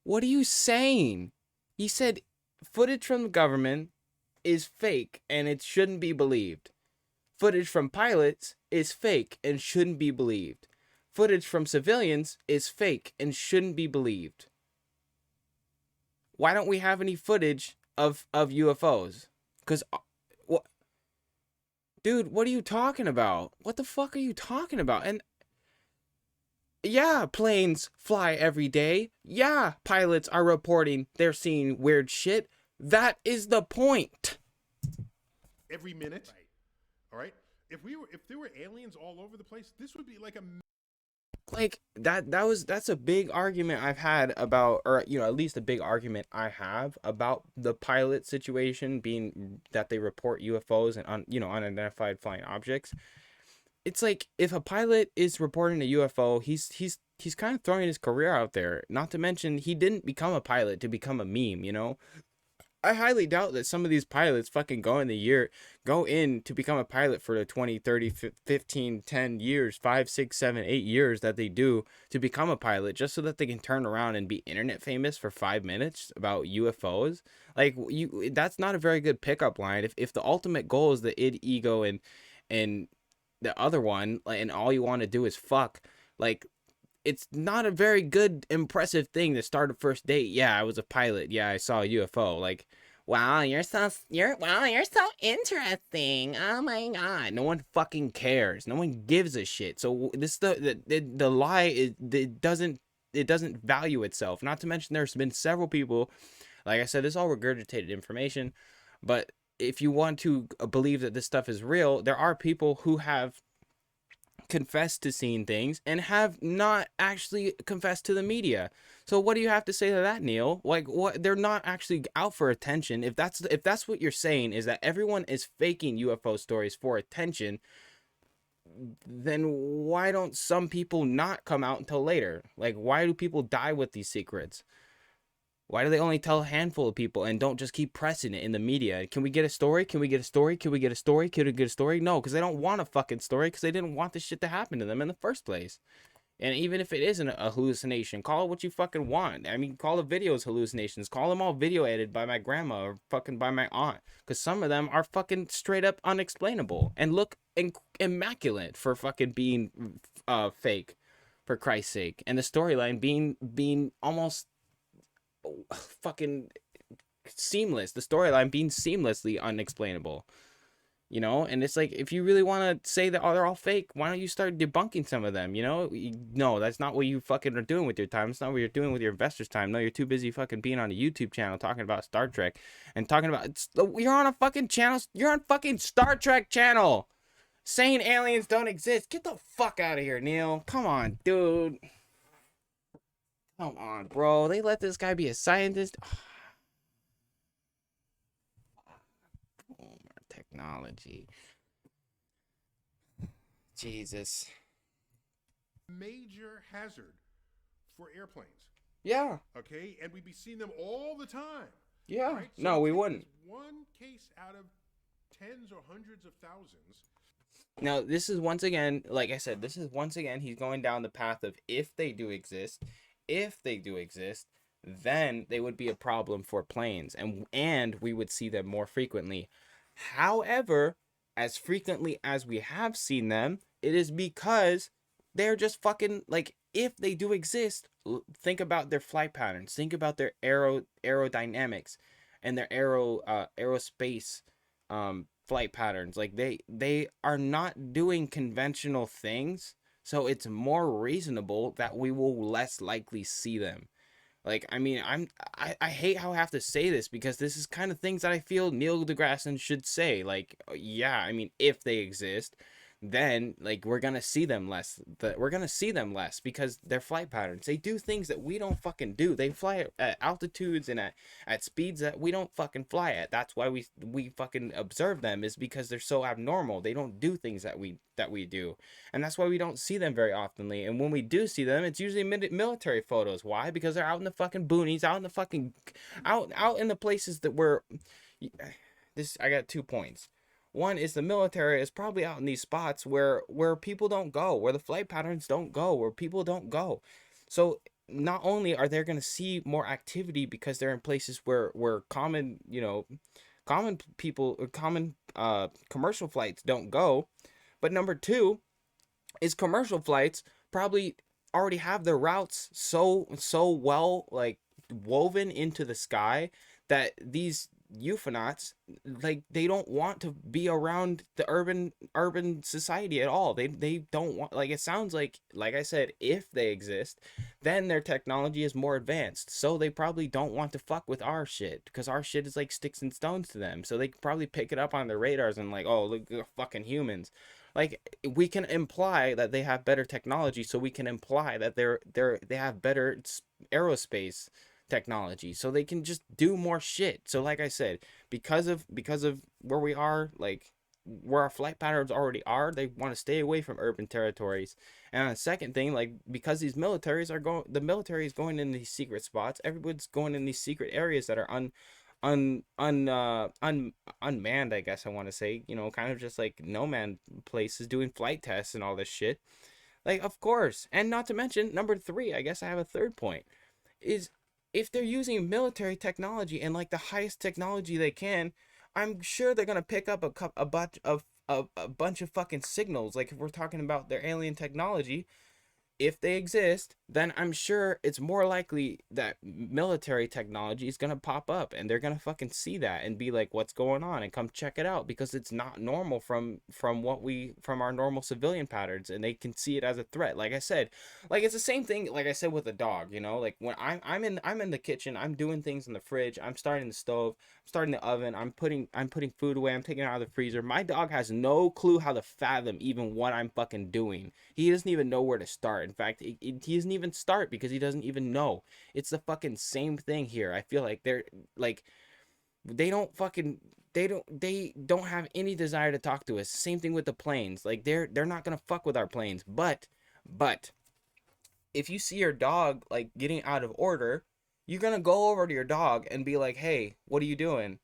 What are you saying? He said footage from the government is fake and it shouldn't be believed. footage from pilots is fake and shouldn't be believed. Footage from civilians is fake and shouldn't be believed. Why don't we have any footage of UFOs? Because, what, dude, what are you talking about? What the fuck are you talking about? And yeah, planes fly every day. Yeah, pilots are reporting they're seeing weird shit. That is the point. Every minute. Right. All right. If there were aliens all over the place, this would be like a that's a big argument I've had about, or at least a big argument I have about the pilot situation being that they report UFOs and unidentified flying objects. It's like, if a pilot is reporting a UFO, he's kind of throwing his career out there. Not to mention, he didn't become a pilot to become a meme, I highly doubt that some of these pilots fucking go in to become a pilot for the 20, 30, 15, 10 years, 5, 6, 7, 8 years that they do to become a pilot, just so that they can turn around and be internet famous for 5 minutes about UFOs. Like, that's not a very good pickup line. If the ultimate goal is the id, ego, and the other one, and all you want to do is fuck, like, it's not a very good, impressive thing to start a first date. Yeah, I was a pilot. Yeah, I saw a UFO. Like, wow, you're so interesting. Oh my god. No one fucking cares. No one gives a shit. So the lie is, it doesn't value itself. Not to mention, there's been several people, like I said, this is all regurgitated information, but if you want to believe that this stuff is real, there are people who have confessed to seeing things and have not actually confessed to the media. So what do you have to say to that, Neil? Like, what? They're not actually out for attention. If that's what you're saying, is that everyone is faking UFO stories for attention, then why don't some people not come out until later? Like, why do people die with these secrets? Why do they only tell a handful of people and don't just keep pressing it in the media? Can we get a story? Can we get a story? Can we get a story? Can we get a story? No, because they don't want a fucking story, because they didn't want this shit to happen to them in the first place. And even if it isn't a hallucination, call it what you fucking want. I mean, call the videos hallucinations. Call them all video edited by my grandma or fucking by my aunt. Because some of them are fucking straight up unexplainable and look immaculate for fucking being fake, for Christ's sake. And the storyline being almost fucking seamless, the storyline being seamlessly unexplainable, and it's like, if you really want to say that they're all fake, why don't you start debunking some of them? No, that's not what you fucking are doing with your time. It's not what you're doing with your investors' time. No, you're too busy fucking being on a YouTube channel talking about Star Trek and talking about you're on a fucking channel, you're on fucking Star Trek channel saying aliens don't exist. Get the fuck out of here, Neil. Come on, dude. Come on, bro. They let this guy be a scientist. Technology. Jesus. Major hazard for airplanes. Yeah. Okay, and we'd be seeing them all the time. Yeah. Right? So No, we wouldn't. One case out of tens or hundreds of thousands. Now, this is once again, like I said, he's going down the path of, if they do exist, then they would be a problem for planes, and we would see them more frequently. However, as frequently as we have seen them, it is because they're just fucking, like, if they do exist, think about their flight patterns, think about their aerodynamics and their aerospace flight patterns. Like, they are not doing conventional things, so it's more reasonable that we will less likely see them. Like, I mean, I hate how I have to say this, because this is kind of things that I feel Neil deGrasse Tyson should say. Like, yeah, I mean, if they exist, then, like, we're gonna see them less. Because their flight patterns, they do things that we don't fucking do. They fly at altitudes and at speeds that we don't fucking fly at. That's why we fucking observe them, is because they're so abnormal. They don't do things that we do, and that's why we don't see them very oftenly. And when we do see them, it's usually military photos. Why? Because they're out in the fucking boonies, out in the fucking out in the places that we're. I got 2 points. One is, the military is probably out in these spots where people don't go, where the flight patterns don't go, where people don't go. So not only are they going to see more activity because they're in places where common Common people, or common commercial flights don't go. But number two is commercial flights probably already have their routes so well like woven into the sky that these euphonauts, like, they don't want to be around the urban society at all. They don't want, like, it sounds like I said, if they exist, then their technology is more advanced, so they probably don't want to fuck with our shit, because our shit is like sticks and stones to them, so they could probably pick it up on their radars and like, oh, look, fucking humans. Like, we can imply that they have better technology, so we can imply that they have better aerospace technology, so they can just do more shit. So like I said, because of where we are, like where our flight patterns already are, they want to stay away from urban territories. And the second thing, like, because the military is going in these secret spots, everyone's going in these secret areas that are unmanned, I guess I want to say, kind of just like no man places, doing flight tests and all this shit. Like, of course. And not to mention, number three, I guess I have a third point, is if they're using military technology and like the highest technology they can, I'm sure they're gonna pick up a bunch of fucking signals. Like, if we're talking about their alien technology, if they exist, then I'm sure it's more likely that military technology is going to pop up, and they're going to fucking see that and be like, what's going on, and come check it out, because it's not normal from our normal civilian patterns, and they can see it as a threat. Like I said, like, it's the same thing like I said with a dog, like when I'm in the kitchen, I'm doing things in the fridge, I'm starting the stove, I'm starting the oven, I'm putting food away, I'm taking it out of the freezer. My dog has no clue how to fathom even what I'm fucking doing. He doesn't even know where to start. In fact, he doesn't even start because he doesn't even know. It's the fucking same thing here. I feel like they're like, they don't have any desire to talk to us. Same thing with the planes. Like, they're not gonna fuck with our planes. But if you see your dog like getting out of order, you're gonna go over to your dog and be like, hey, what are you doing?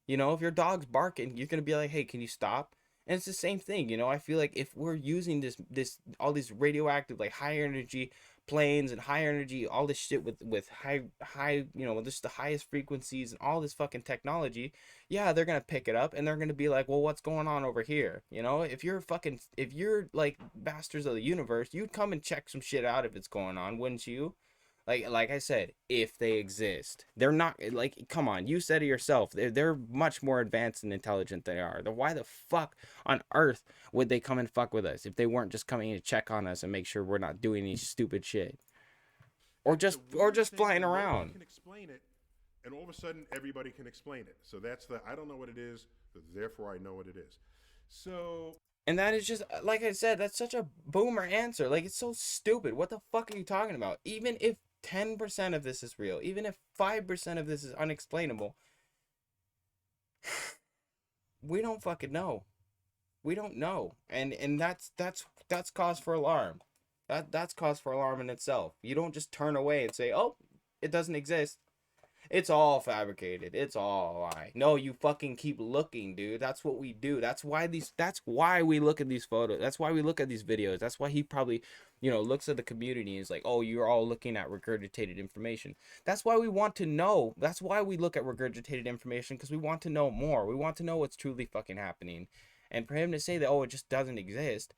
If your dog's barking, you're gonna be like, hey, can you stop? And it's the same thing, I feel like if we're using this all these radioactive, like, high energy planes and high energy, all this shit with high, just the highest frequencies and all this fucking technology, yeah, they're gonna pick it up and they're gonna be like, well, what's going on over here? If you're like bastards of the universe, you'd come and check some shit out if it's going on, wouldn't you? Like I said, if they exist, they're not, like, come on, you said it yourself. They're much more advanced and intelligent than they are. Then why the fuck on earth would they come and fuck with us if they weren't just coming to check on us and make sure we're not doing any stupid shit, or just flying around? Can explain it, and all of a sudden everybody can explain it. So that's I don't know what it is, therefore I know what it is. So. And that is just, like I said, that's such a boomer answer. Like, it's so stupid. What the fuck are you talking about? Even if 10% of this is real, even if 5% of this is unexplainable, we don't fucking know. We don't know. And that's cause for alarm. That's cause for alarm in itself. You don't just turn away and say, oh, it doesn't exist. It's all fabricated. It's all a lie. No, you fucking keep looking, dude. That's what we do. That's why we look at these photos. That's why we look at these videos. That's why he probably, looks at the community and is like, oh, you're all looking at regurgitated information. That's why we want to know. That's why we look at regurgitated information, because we want to know more. We want to know what's truly fucking happening. And for him to say that, oh, it just doesn't exist,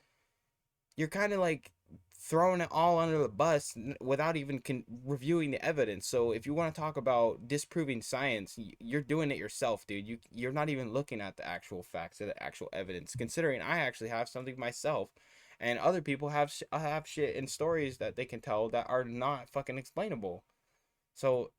you're kind of like throwing it all under the bus without even reviewing the evidence. So if you want to talk about disproving science, you're doing it yourself, dude. You're not even looking at the actual facts or the actual evidence, considering I actually have something myself, and other people have shit and stories that they can tell that are not fucking explainable. So,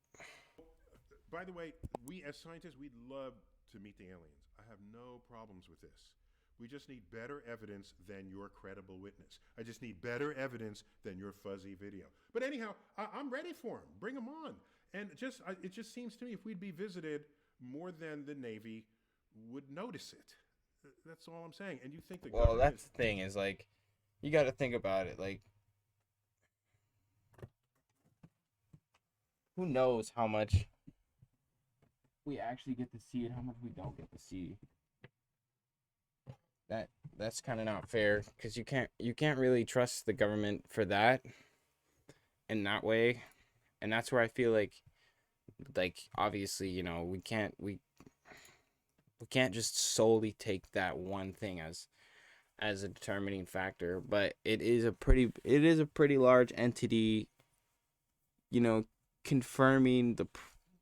by the way, we as scientists, we'd love to meet the aliens. I have no problems with this. We just need better evidence than your credible witness. I just need better evidence than your fuzzy video. But anyhow, I'm ready for them. Bring them on. And it just seems to me if we'd be visited, more than the Navy would notice it. That's all I'm saying. And you think the well, that's the thing is, like, you got to think about it. Like, who knows how much we actually get to see and how much we don't get to see. That's kind of not fair, because you can't really trust the government for that in that way. And that's where I feel like obviously, We can't just solely take that one thing as a determining factor, but it is a pretty large entity, you know, confirming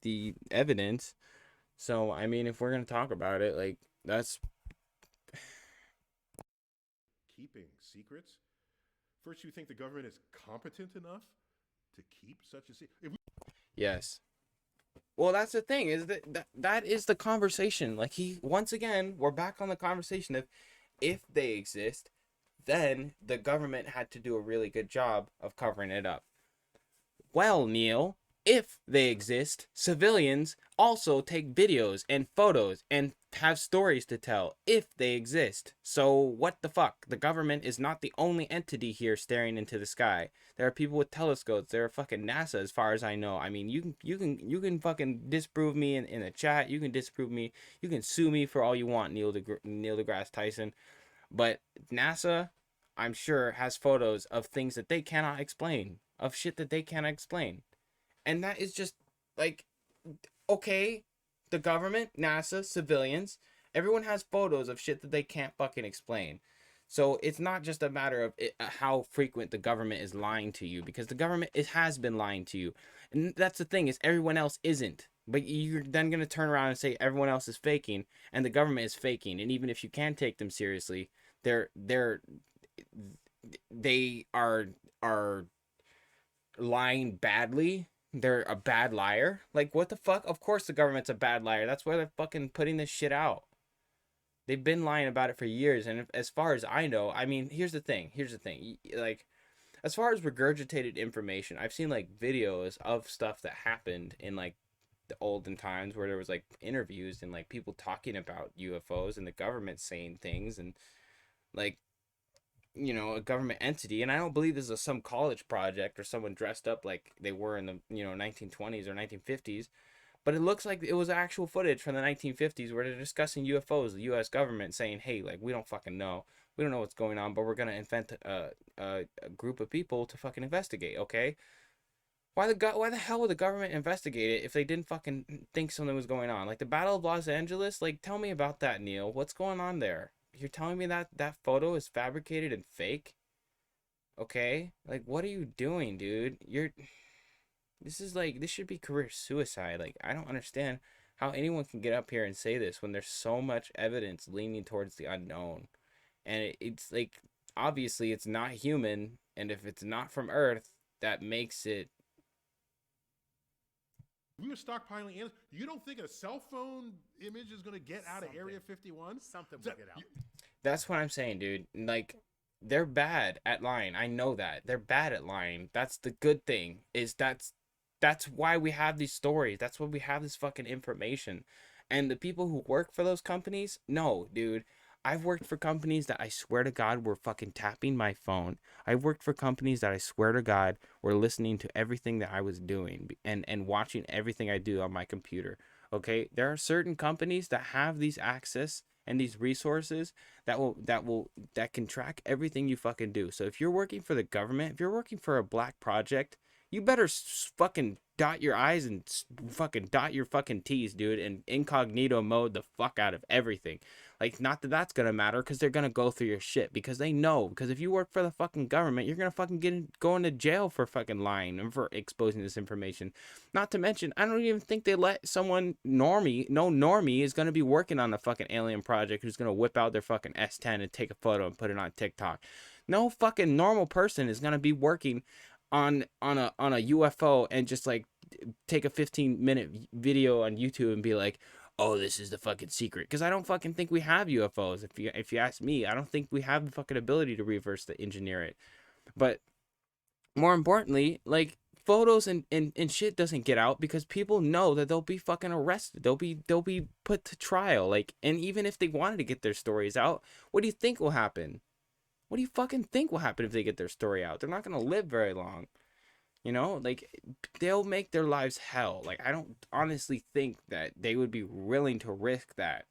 the evidence. So, I mean, if we're going to talk about it, like, that's Keeping secrets? First, you think the government is competent enough to keep such a secret? yes. Well, that's the thing, is that is the conversation. Like, once again, we're back on the conversation of, if they exist, then the government had to do a really good job of covering it up. Well, Neil, if they exist, civilians also take videos and photos and have stories to tell if they exist. So what the fuck? The government is not the only entity here staring into the sky. There are people with telescopes. There are fucking NASA, as far as I know. I mean, you can fucking disprove me in the chat. You can disprove me. You can sue me for all you want, Neil deGrasse Tyson. But NASA, I'm sure, has photos of things that they cannot explain, of shit that they cannot explain. And that is just, like, okay, the government, NASA, civilians, everyone has photos of shit that they can't fucking explain. So it's not just a matter of how frequent the government is lying to you, because the government has been lying to you. And that's the thing, is everyone else isn't. But you're then going to turn around and say everyone else is faking and the government is faking. And even if you can take them seriously, they are lying badly. They're a bad liar. Like, what the fuck? Of course the government's a bad liar. That's why they're fucking putting this shit out. They've been lying about it for years. And as far as I know, I mean, here's the thing. Like, as far as regurgitated information, I've seen, like, videos of stuff that happened in, like, the olden times, where there was, like, interviews and, like, people talking about UFOs and the government saying things, and, like, you know, a government entity. And I don't believe this is some college project or someone dressed up like they were in the, 1920s or 1950s. But it looks like it was actual footage from the 1950s where they're discussing UFOs, the U.S. government saying, hey, like, we don't fucking know. We don't know what's going on, but we're going to invent a group of people to fucking investigate, okay? Why the hell would the government investigate it if they didn't fucking think something was going on? Like, the Battle of Los Angeles, like, tell me about that, Neil. What's going on there? You're telling me that that photo is fabricated and fake? Okay? Like, what are you doing, dude? This should be career suicide. Like, I don't understand how anyone can get up here and say this when there's so much evidence leaning towards the unknown. And it's like, obviously it's not human, and if it's not from Earth, that makes it. We were stockpiling aliens. You don't think a cell phone image is going to get out of Area 51? Something will get out. That's what I'm saying, dude. Like, they're bad at lying. I know that. They're bad at lying. That's the good thing, is that's why we have these stories. That's why we have this fucking information. And the people who work for those companies, no, dude. I've worked for companies that I swear to God were fucking tapping my phone. I've worked for companies that I swear to God were listening to everything that I was doing and watching everything I do on my computer. Okay? There are certain companies that have these access and these resources that can track everything you fucking do. So if you're working for the government, if you're working for a black project, you better fucking dot your I's and fucking dot your fucking T's, dude, and incognito mode the fuck out of everything. Like, not that that's gonna matter, because they're gonna go through your shit, because they know. Because if you work for the fucking government, you're gonna fucking go into jail for fucking lying and for exposing this information. Not to mention, I don't even think they let someone normie is gonna be working on a fucking alien project who's gonna whip out their fucking S10 and take a photo and put it on TikTok. No fucking normal person is gonna be working on a UFO and just, like, take a 15-minute video on YouTube and be like, oh, this is the fucking secret. Because I don't fucking think we have UFOs. If you ask me, I don't think we have the fucking ability to reverse engineer it. But more importantly, like, photos and shit doesn't get out because people know that they'll be fucking arrested. They'll be put to trial. Like, and even if they wanted to get their stories out, what do you think will happen? What do you fucking think will happen if they get their story out? They're not going to live very long. You know, like, they'll make their lives hell. Like, I don't honestly think that they would be willing to risk that.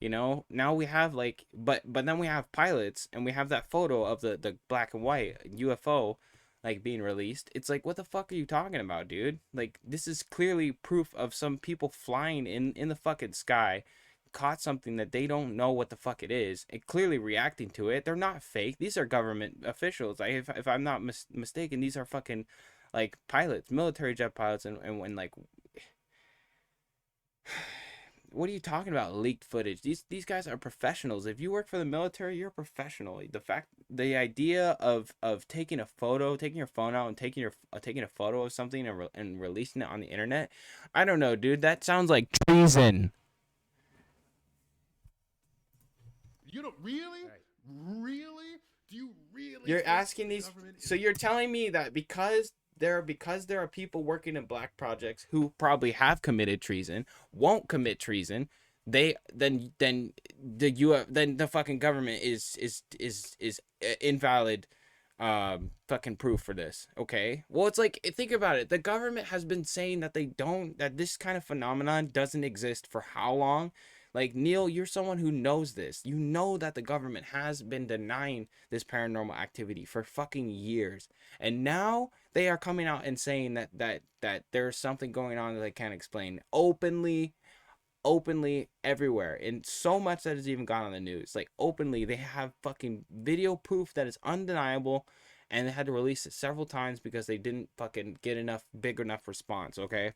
You know, now we have, like, but then we have pilots, and we have that photo of the black and white UFO, like, being released. It's like, what the fuck are you talking about, dude? Like, this is clearly proof of some people flying in the fucking sky, caught something that they don't know what the fuck it is and clearly reacting to it. They're not fake. These are government officials. Like if I'm not mistaken, these are fucking like pilots, military jet pilots, and when like what are you talking about? Leaked footage. These guys are professionals. If you work for the military, you're a professional. The idea of taking a photo, taking your phone out and taking a photo of something and releasing it on the internet, I don't know, dude. That sounds like treason. You don't really, really? Do you really? You're think asking the these. government is- So you're telling me that because there are people working in black projects who probably have committed treason, won't commit treason, then the fucking government is invalid fucking proof for this. Okay, well, it's like, think about it. The government has been saying that that this kind of phenomenon doesn't exist for how long? Like, Neil, you're someone who knows this. You know that the government has been denying this paranormal activity for fucking years. And now they are coming out and saying that there's something going on that they can't explain openly everywhere. And so much that has even gone on the news. Like, openly, they have fucking video proof that is undeniable, and they had to release it several times because they didn't fucking get big enough response, okay?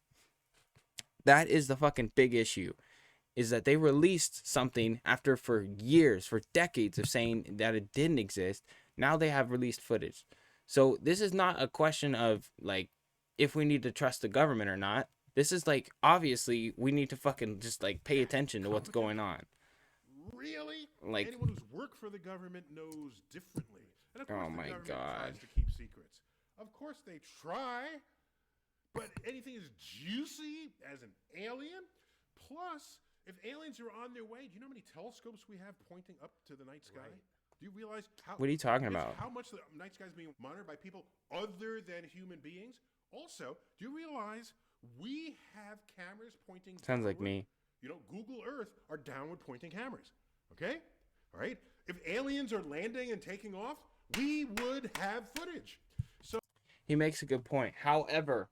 That is the fucking big issue. Is that they released something after for years, for decades of saying that it didn't exist. Now they have released footage. So this is not a question of like if we need to trust the government or not. This is like, obviously we need to fucking just like pay attention to what's going on. Really? Like, anyone who's worked for the government knows differently. And of course oh the my government God. tries to keep secrets. Of course they try, but anything as juicy as an alien? Plus, if aliens are on their way, do you know how many telescopes we have pointing up to the night sky? Do you realize how? What are you talking about? How much the night sky is being monitored by people other than human beings? Also, do you realize we have cameras pointing? Sounds like downward? me. You know, Google Earth are downward pointing cameras. Okay, all right. If aliens are landing and taking off, we would have footage. So He makes a good point. However,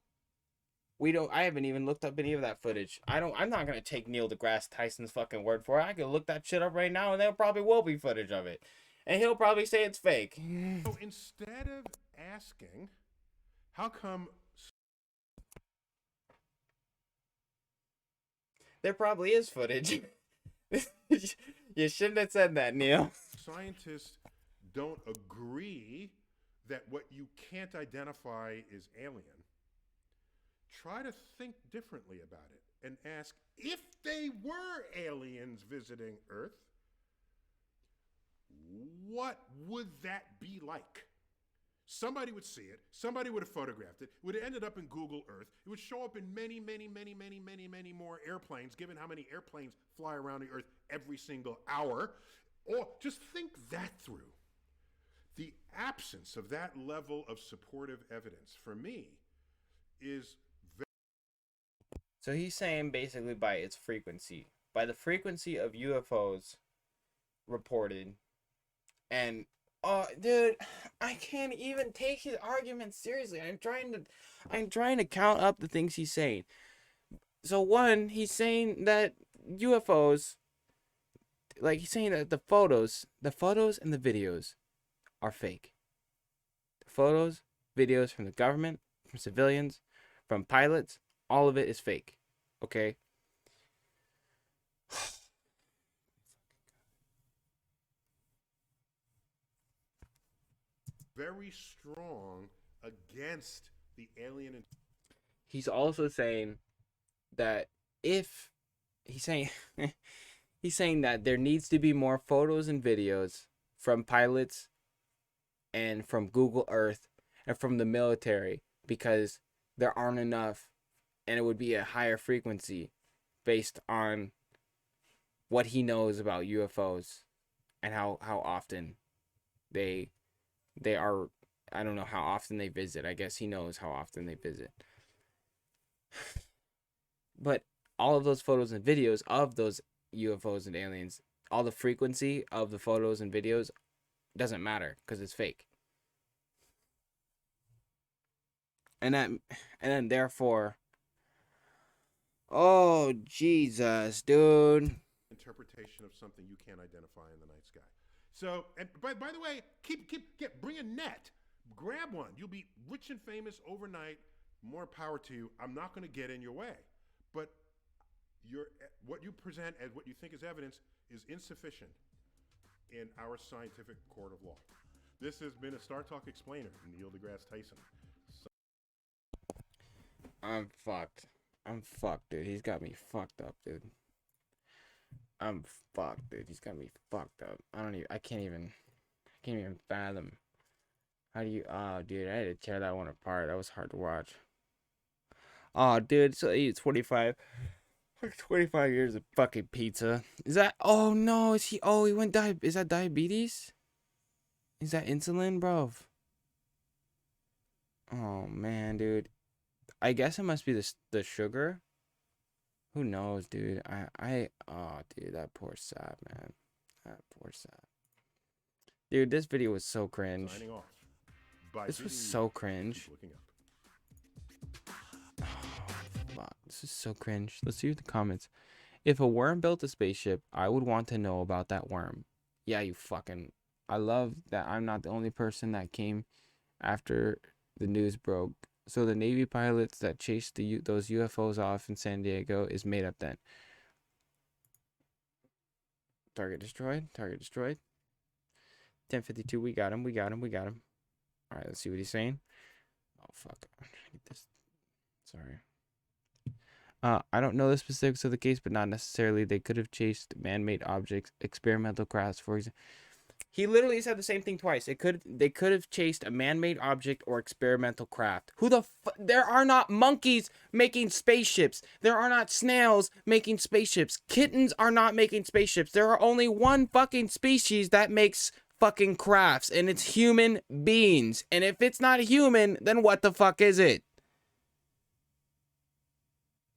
I haven't even looked up any of that footage. I'm not gonna take Neil deGrasse Tyson's fucking word for it. I could look that shit up right now and there probably will be footage of it. And he'll probably say it's fake. So instead of asking, how come There probably is footage. You shouldn't have said that, Neil. scientists don't agree that what you can't identify is alien, try to think differently about it and ask, if they were aliens visiting Earth, what would that be like? Somebody would see it. Somebody would have photographed it. It would have ended up in Google Earth. It would show up in many more airplanes, given how many airplanes fly around the Earth every single hour. Or just think that through. The absence of that level of supportive evidence, for me, is So he's saying basically by its frequency. By the frequency of UFOs reported. And dude, I can't even take his argument seriously. I'm trying to count up the things he's saying. So one, he's saying that UFOs, like, he's saying that the photos and the videos are fake. The photos, videos from the government, from civilians, from pilots, all of it is fake. Okay? very strong against the alien. He's also saying that he's saying that there needs to be more photos and videos from pilots and from Google Earth and from the military, because there aren't enough, and it would be a higher frequency based on what he knows about UFOs and how often they are. I don't know how often they visit. I guess he knows how often they visit. But all of those photos and videos of those UFOs and aliens, all the frequency of the photos and videos doesn't matter because it's fake. And then therefore, oh Jesus, dude. interpretation of something you can't identify in the night sky. So, and by the way, bring a net, grab one. You'll be rich and famous overnight. More power to you. I'm not going to get in your way, but what you present as what you think is evidence is insufficient in our scientific court of law. This has been a Star Talk Explainer, Neil deGrasse Tyson. I'm fucked. I'm fucked, dude. He's got me fucked up, dude. I'm fucked, dude. He's got me fucked up. I can't even fathom. How do you, oh, dude, I had to tear that one apart. That was hard to watch. Oh, dude, so he eats 25 years of fucking pizza. Is that, oh no, he went is that diabetes? Is that insulin, bro? Oh man, dude. I guess it must be the sugar. Who knows, dude? Oh, dude, that poor sap, man. That poor sap. Dude, this video was so cringe. Signing off. This was so cringe. Looking up. Fuck, this is so cringe. Let's see the comments. If a worm built a spaceship, I would want to know about that worm. Yeah, you fucking... I love that I'm not the only person that came after the news broke. So the Navy pilots that chased those UFOs off in San Diego is made up then. Target destroyed. Target destroyed. 1052. We got him. We got him. We got him. All right, let's see what he's saying. Oh, fuck. I'm trying to get this. Sorry. I don't know the specifics of the case, but not necessarily. They could have chased man-made objects, experimental crafts, for example. He literally said the same thing twice. They could have chased a man-made object or experimental craft. There are not monkeys making spaceships. There are not snails making spaceships. Kittens are not making spaceships. There are only one fucking species that makes fucking crafts, and it's human beings. And if it's not human, then what the fuck is it?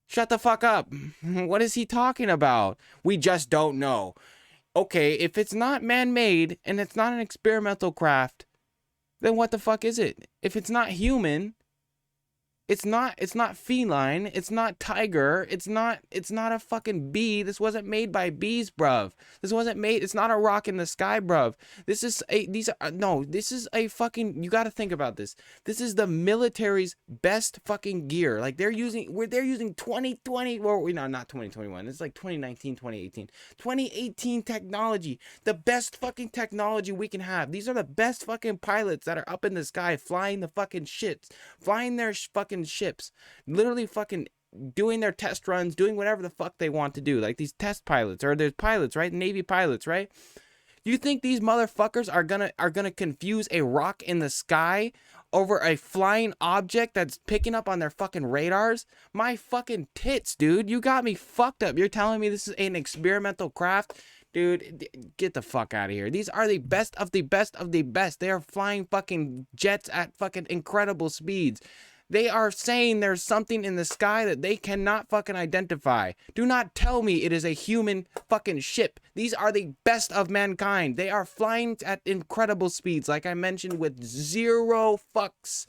Shut the fuck up. What is he talking about? We just don't know. Okay, if it's not man-made and it's not an experimental craft, then what the fuck is it? If it's not human, it's not feline, it's not tiger, it's not a fucking bee. This wasn't made by bees, bruv. This wasn't made, it's not a rock in the sky, bruv. This is a fucking, you gotta think about this. This is the military's best fucking gear. Like they're using 2020, well, no, not 2021. It's like 2019, 2018. 2018 technology. The best fucking technology we can have. These are the best fucking pilots that are up in the sky flying the fucking shits. Flying their fucking ships, literally fucking doing their test runs, doing whatever the fuck they want to do, like these test pilots, or there's pilots, right? Navy pilots, right? You think these motherfuckers are gonna confuse a rock in the sky over a flying object that's picking up on their fucking radars? My fucking tits, dude, you got me fucked up. You're telling me this is an experimental craft? Dude, get the fuck out of here. These are the best of the best of the best. They are flying fucking jets at fucking incredible speeds. They are saying there's something in the sky that they cannot fucking identify. Do not tell me it is a human fucking ship. These are the best of mankind. They are flying at incredible speeds, like I mentioned, with zero fucks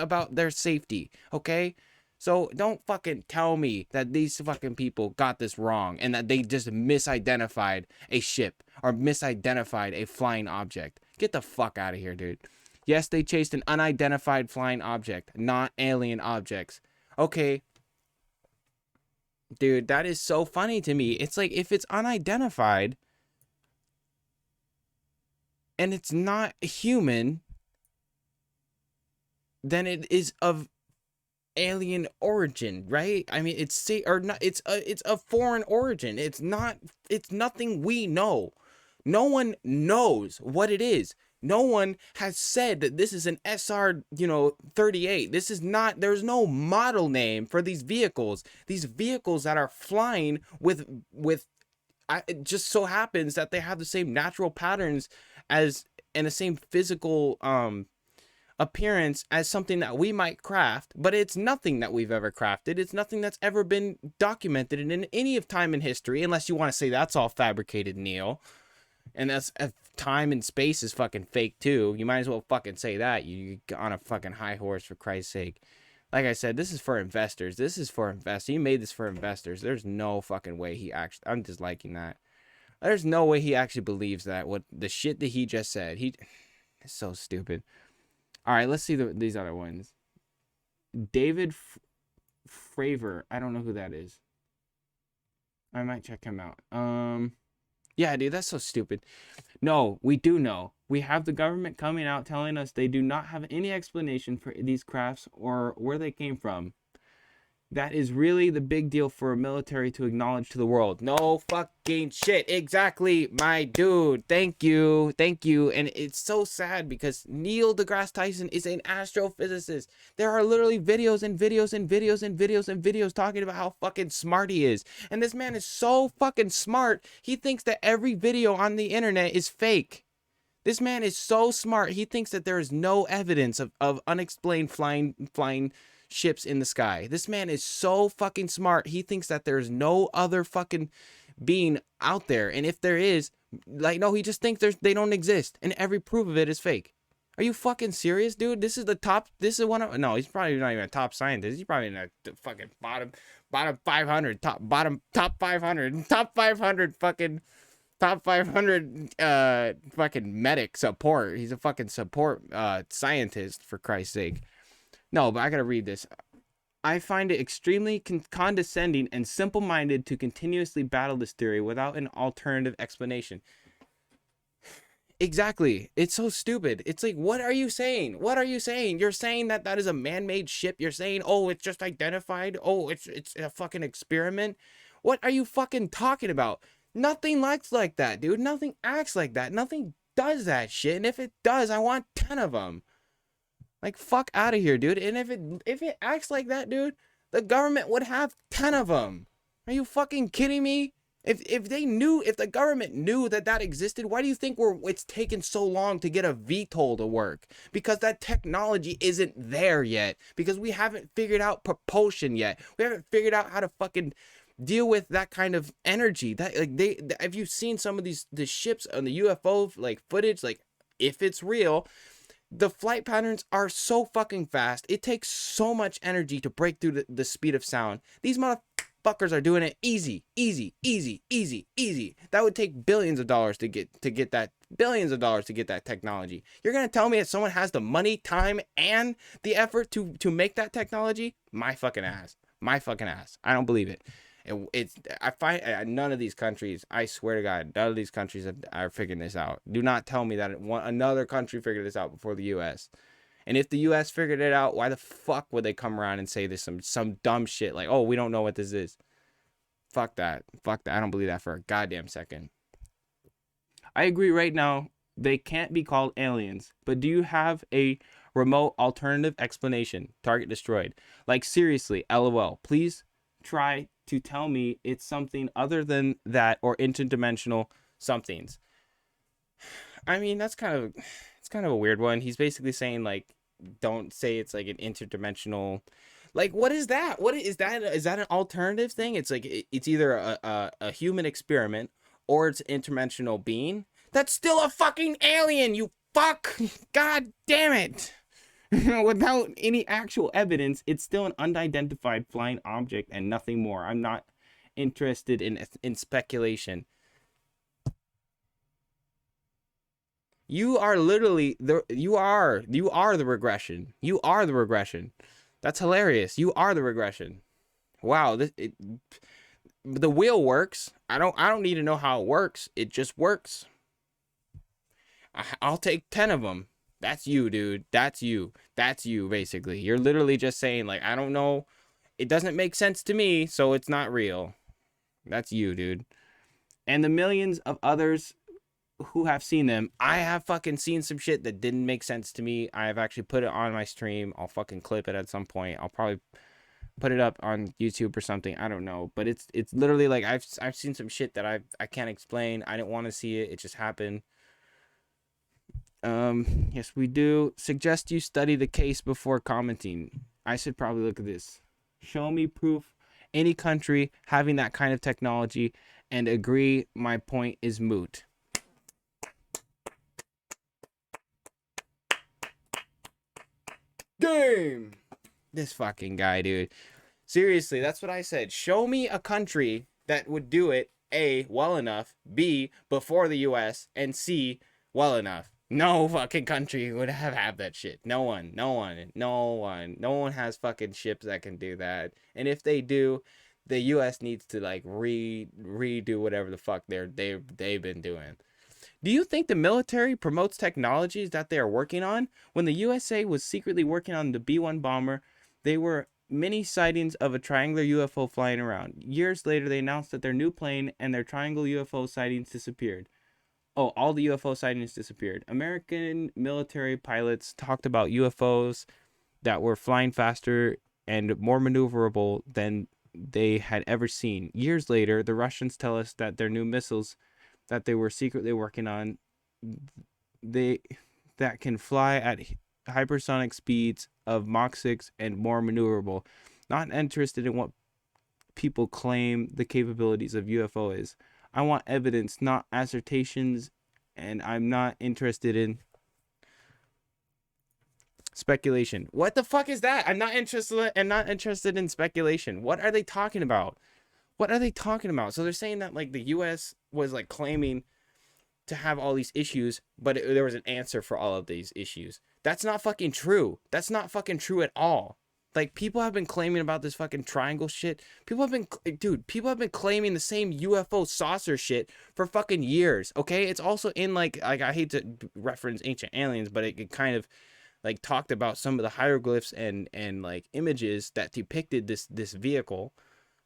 about their safety, okay? So don't fucking tell me that these fucking people got this wrong and that they just misidentified a ship or misidentified a flying object. Get the fuck out of here, dude. Yes, they chased an unidentified flying object, not alien objects. Okay. Dude, that is so funny to me. It's like, if it's unidentified and it's not human, then it is of alien origin, right? I mean, it's a foreign origin. It's nothing we know. No one knows what it is. No one has said that this is an SR, 38. This is not, there's no model name for these vehicles. These vehicles that are flying with it just so happens that they have the same natural patterns and the same physical appearance as something that we might craft, but it's nothing that we've ever crafted. It's nothing that's ever been documented in any of time in history, unless you want to say that's all fabricated, Neil. And that's time and space is fucking fake too. You might as well fucking say that. You on a fucking high horse, for Christ's sake. Like I said, this is for investors. This is for investors. He made this for investors. There's no fucking way he actually. I'm just liking that. There's no way he actually believes that. What the shit that he just said. It's so stupid. All right, let's see these other ones. David Fravor. I don't know who that is. I might check him out. Yeah, dude, that's so stupid. No, we do know. We have the government coming out telling us they do not have any explanation for these crafts or where they came from. That is really the big deal for a military to acknowledge to the world. No fucking shit. Exactly, my dude. Thank you. Thank you. And it's so sad because Neil deGrasse Tyson is an astrophysicist. There are literally videos and videos and videos and videos and videos talking about how fucking smart he is. And this man is so fucking smart, he thinks that every video on the internet is fake. This man is so smart, he thinks that there is no evidence of unexplained flying ships in the sky. This man is so fucking smart. He thinks that there's no other fucking being out there. And if there is, like, no, he just thinks they don't exist. And every proof of it is fake. Are you fucking serious, dude? This is one of, no, he's probably not even a top scientist. He's probably in the fucking bottom 500, top 500 fucking medic support. He's a fucking support scientist, for Christ's sake. No, but I gotta read this. I find it extremely condescending and simple-minded to continuously battle this theory without an alternative explanation. Exactly. It's so stupid. It's like, what are you saying? What are you saying? You're saying that that is a man-made ship. You're saying, oh, it's just identified. Oh, it's a fucking experiment. What are you fucking talking about? Nothing looks like that, dude. Nothing acts like that. Nothing does that shit. And if it does, I want 10 of them. Like, fuck out of here, dude. And if it acts like that, dude, the government would have 10 of them. Are you fucking kidding me? If the government knew that existed, why do you think it's taken so long to get a VTOL to work? Because that technology isn't there yet. Because we haven't figured out propulsion yet. We haven't figured out how to fucking deal with that kind of energy. That, like, have you seen some of the ships on the UFO like footage? Like, if it's real, the flight patterns are so fucking fast. It takes so much energy to break through the speed of sound. These motherfuckers are doing it easy. That would take billions of dollars to get that technology. You're gonna tell me that someone has the money, time, and the effort to make that technology? My fucking ass. I don't believe it. I find none of these countries, I swear to God, none of these countries are figuring this out. Do not tell me that another country figured this out before the U.S. And if the U.S. figured it out, why the fuck would they come around and say this some dumb shit like, oh, we don't know what this is? Fuck that. I don't believe that for a goddamn second. I agree right now, they can't be called aliens. But do you have a remote alternative explanation? Target destroyed. Like, seriously, LOL. Please try to tell me it's something other than that or interdimensional somethings. I mean, it's kind of a weird one. He's basically saying, like, don't say it's like an interdimensional. Like, what is that? What is that? Is that an alternative thing? It's like it's either a human experiment or it's an interdimensional being. That's still a fucking alien, you fuck. God damn it. Without any actual evidence, it's still an unidentified flying object and nothing more. I'm not interested in speculation. You are literally you are the regression. You are the regression. That's hilarious. You are the regression. Wow, the wheel works. I don't need to know how it works. It just works. I'll take 10 of them. That's you, dude. That's you, basically. You're literally just saying, like, I don't know. It doesn't make sense to me, so it's not real. That's you, dude. And the millions of others who have seen them, I have fucking seen some shit that didn't make sense to me. I have actually put it on my stream. I'll fucking clip it at some point. I'll probably put it up on YouTube or something. I don't know. But it's literally like I've seen some shit that I can't explain. I didn't want to see it. It just happened. Yes, we do. Suggest you study the case before commenting. I should probably look at this. Show me proof any country having that kind of technology and agree my point is moot. Game. This fucking guy, dude. Seriously, that's what I said. Show me a country that would do it, A, well enough, B, before the US, and C, well enough. No fucking country would have that shit. No one has fucking ships that can do that. And if they do, the US needs to like redo whatever the fuck they've been doing. Do you think the military promotes technologies that they are working on? When the USA was secretly working on the B-1 bomber, they were many sightings of a triangular UFO flying around. Years later, they announced that their new plane and their triangle UFO sightings disappeared. Oh, all the UFO sightings disappeared. American military pilots talked about UFOs that were flying faster and more maneuverable than they had ever seen. Years later, the Russians tell us that their new missiles that they were secretly working on, that can fly at hypersonic speeds of Mach 6 and more maneuverable. Not interested in what people claim the capabilities of UFO is. I want evidence, not assertions, and I'm not interested in speculation. What the fuck is that? I'm not interested in speculation. What are they talking about? What are they talking about? So they're saying that like the US was like claiming to have all these issues, but there was an answer for all of these issues. That's not fucking true. That's not fucking true at all. Like, people have been claiming about this fucking triangle shit. People have been claiming the same UFO saucer shit for fucking years, okay? It's also in, like I hate to reference Ancient Aliens, but it kind of, like, talked about some of the hieroglyphs and like, images that depicted this vehicle,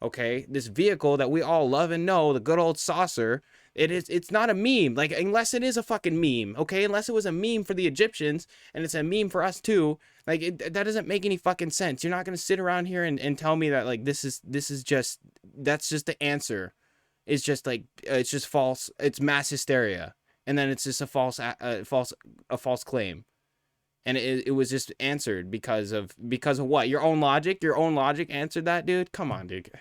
okay? This vehicle that we all love and know, the good old saucer. It's not a meme, like, unless it is a fucking meme, okay? Unless it was a meme for the Egyptians, and it's a meme for us too. Like, that doesn't make any fucking sense. You're not gonna sit around here and tell me that, like, that's just the answer. It's just like, it's just false. It's mass hysteria, and then it's just a false claim, and it was just answered because of what? Your own logic answered that, dude. Come on, dude.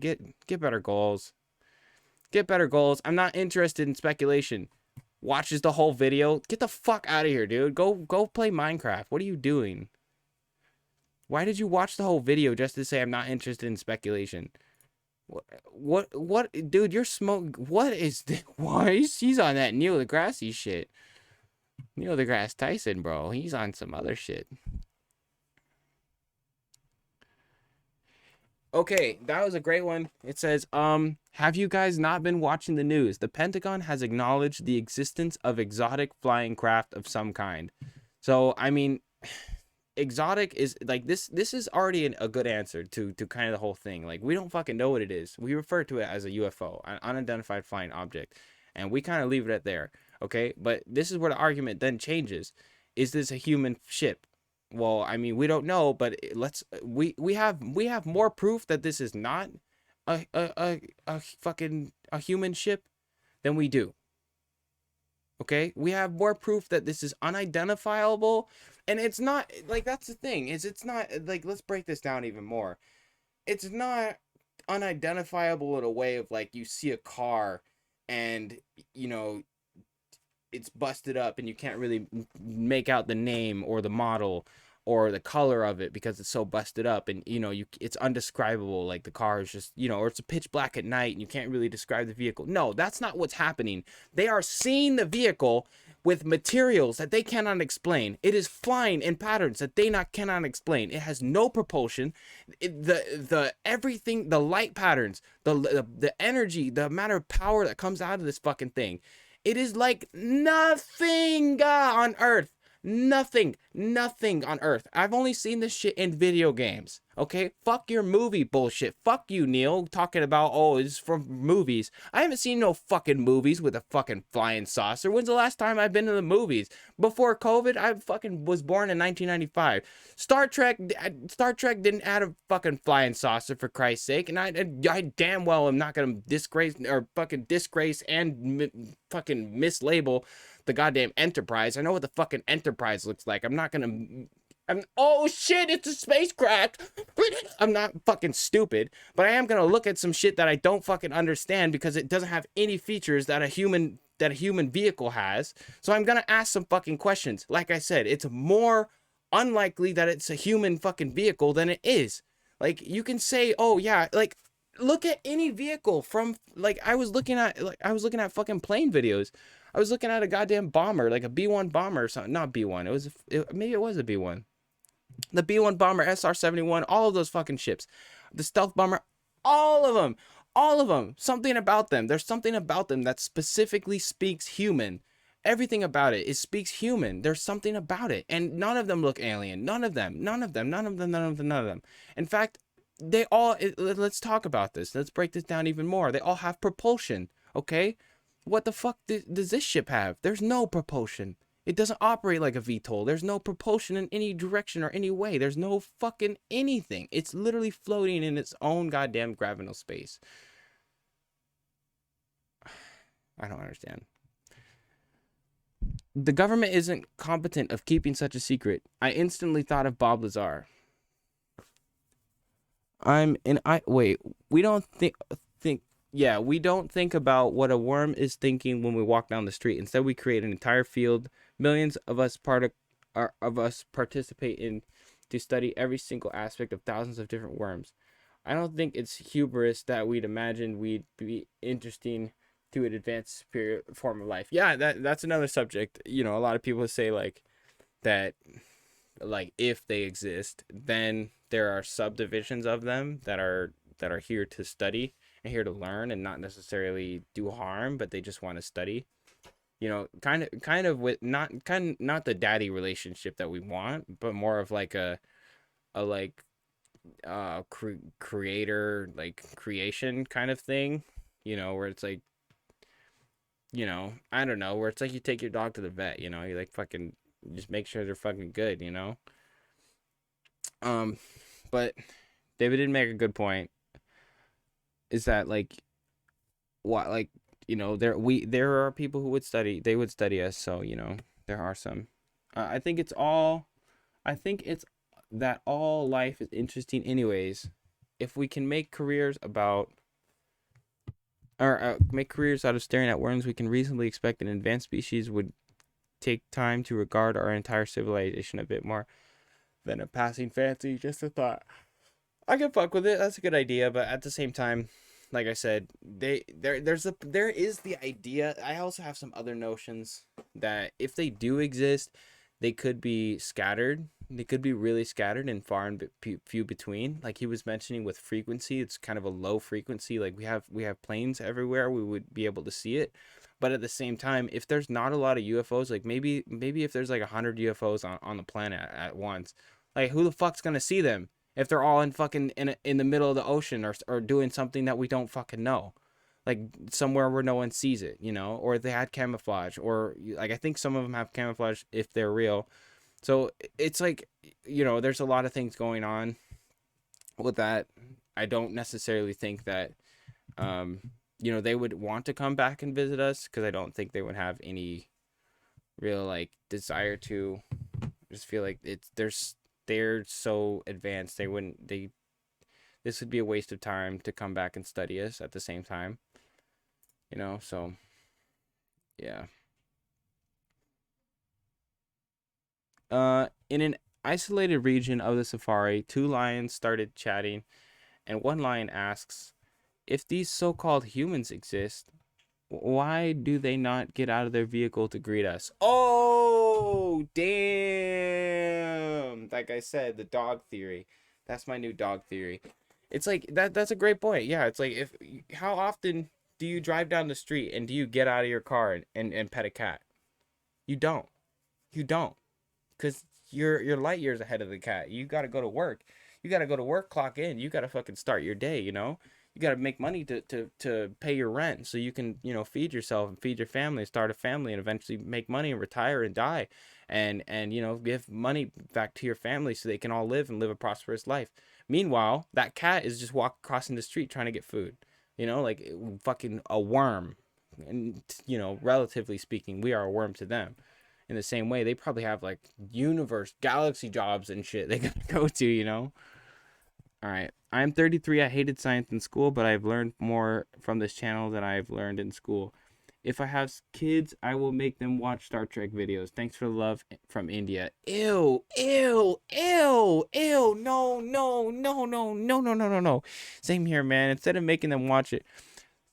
Get better goals. Get better goals. I'm not interested in speculation. Watches the whole video. Get the fuck out of here, dude. Go play Minecraft. What are you doing? Why did you watch the whole video just to say I'm not interested in speculation? What, dude, you're smoke. What is this? Why? He's on that Neil deGrasse shit. Neil deGrasse Tyson, bro. He's on some other shit. Okay, that was a great one. It says, have you guys not been watching the news? The Pentagon has acknowledged the existence of exotic flying craft of some kind. So, I mean, exotic is, like, this is already a good answer to kind of the whole thing. Like, we don't fucking know what it is. We refer to it as a UFO, an unidentified flying object. And we kind of leave it at there, okay? But this is where the argument then changes. Is this a human ship? Well, I mean, we don't know, but we have more proof that this is not a human ship than we do. Okay? We have more proof that this is unidentifiable, and it's not, like, that's the thing, it's not, like, let's break this down even more. It's not unidentifiable in a way of, like, you see a car and, you know, it's busted up and you can't really make out the name or the model or the color of it because it's so busted up, and, you know, it's undescribable. Like, the car is just, you know, or it's a pitch black at night and you can't really describe the vehicle. No, that's not what's happening. They are seeing the vehicle with materials that they cannot explain. It is flying in patterns that they cannot explain. It has no propulsion. The everything, the light patterns, the energy, the amount of power that comes out of this fucking thing. It is like nothing on Earth. Nothing on Earth. I've only seen this shit in video games. Okay? Fuck your movie bullshit. Fuck you, Neil, talking about, oh, it's from movies. I haven't seen no fucking movies with a fucking flying saucer. When's the last time I've been to the movies? Before COVID, I fucking was born in 1995. Star Trek didn't add a fucking flying saucer, for Christ's sake, and I damn well am not gonna disgrace and fucking mislabel the goddamn Enterprise. I know what the fucking Enterprise looks like. Oh shit, it's a spacecraft. I'm not fucking stupid, but I am gonna look at some shit that I don't fucking understand because it doesn't have any features that a human vehicle has. So I'm gonna ask some fucking questions. Like I said, it's more unlikely that it's a human fucking vehicle than it is. Like, you can say, oh yeah, like, look at any vehicle from, like, I was looking at fucking plane videos. I was looking at a goddamn bomber, like a B-1 bomber or something. Not B-1. Maybe it was a B-1. The B-1 bomber, SR-71, all of those fucking ships. The stealth bomber, all of them. All of them. Something about them. There's something about them that specifically speaks human. Everything about it speaks human. There's something about it. And none of them look alien. None of them. None of them. None of them. None of them. None of them. In fact, they all, let's talk about this. Let's break this down even more. They all have propulsion. Okay? What the fuck does this ship have? There's no propulsion. It doesn't operate like a VTOL. There's no propulsion in any direction or any way. There's no fucking anything. It's literally floating in its own goddamn gravitational space. I don't understand. The government isn't competent of keeping such a secret. I instantly thought of Bob Lazar. We don't think about what a worm is thinking when we walk down the street. Instead, we create an entire field. Millions of us participate in to study every single aspect of thousands of different worms. I don't think it's hubris that we'd imagine we'd be interesting to an advanced superior form of life. Yeah, that's another subject. You know, a lot of people say like that, like if they exist, then there are subdivisions of them that are here to study and here to learn and not necessarily do harm, but they just want to study. You know, kind of with not the daddy relationship that we want, but more of like a creator, like creation kind of thing, you know, where it's like, you know, I don't know, where it's like you take your dog to the vet, you know, you like fucking just make sure they're fucking good, you know. But David did make a good point, is that like what, like, you know, there are people who would study us, so, you know, there are some. I think it's that all life is interesting anyways. If we can make careers out of staring at worms, we can reasonably expect an advanced species would take time to regard our entire civilization a bit more than a passing fancy. Just a thought. I can fuck with it. That's a good idea, but at the same time, like I said, there is the idea. I also have some other notions that if they do exist, they could be scattered. They could be really scattered and far and few between. Like he was mentioning with frequency, it's kind of a low frequency. Like we have planes everywhere, we would be able to see it. But at the same time, if there's not a lot of UFOs, like maybe if there's like 100 UFOs on the planet at once, like who the fuck's gonna see them? If they're all in fucking in the middle of the ocean or doing something that we don't fucking know, like somewhere where no one sees it, you know, or they had camouflage, or like I think some of them have camouflage if they're real. So it's like, you know, there's a lot of things going on with that. I don't necessarily think that, you know, they would want to come back and visit us, because I don't think they would have any real like desire to. I just feel like they're so advanced, this would be a waste of time to come back and study us at the same time, you know. So yeah. In an isolated region of the safari, two lions started chatting, and one lion asks, if these so-called humans exist, why do they not get out of their vehicle to greet us? Oh, damn. Like I said, the dog theory. That's my new dog theory. It's like, that's a great point. Yeah, it's like, how often do you drive down the street and do you get out of your car and pet a cat? You don't. You don't. Because you're light years ahead of the cat. You got to go to work. You got to go to work, clock in. You got to fucking start your day, you know? You got to make money to pay your rent so you can, you know, feed yourself and feed your family, start a family, and eventually make money and retire and die, and you know, give money back to your family so they can all live a prosperous life. Meanwhile, that cat is just crossing the street trying to get food, you know, like fucking a worm. And, you know, relatively speaking, we are a worm to them. In the same way, they probably have like universe, galaxy jobs and shit they gotta go to, you know? All right. I'm 33. I hated science in school, but I've learned more from this channel than I've learned in school. If I have kids, I will make them watch Star Trek videos. Thanks for the love from India. Ew, ew, ew, ew. No, no, no, no, no, no, no, no, no. Same here, man. Instead of making them watch it,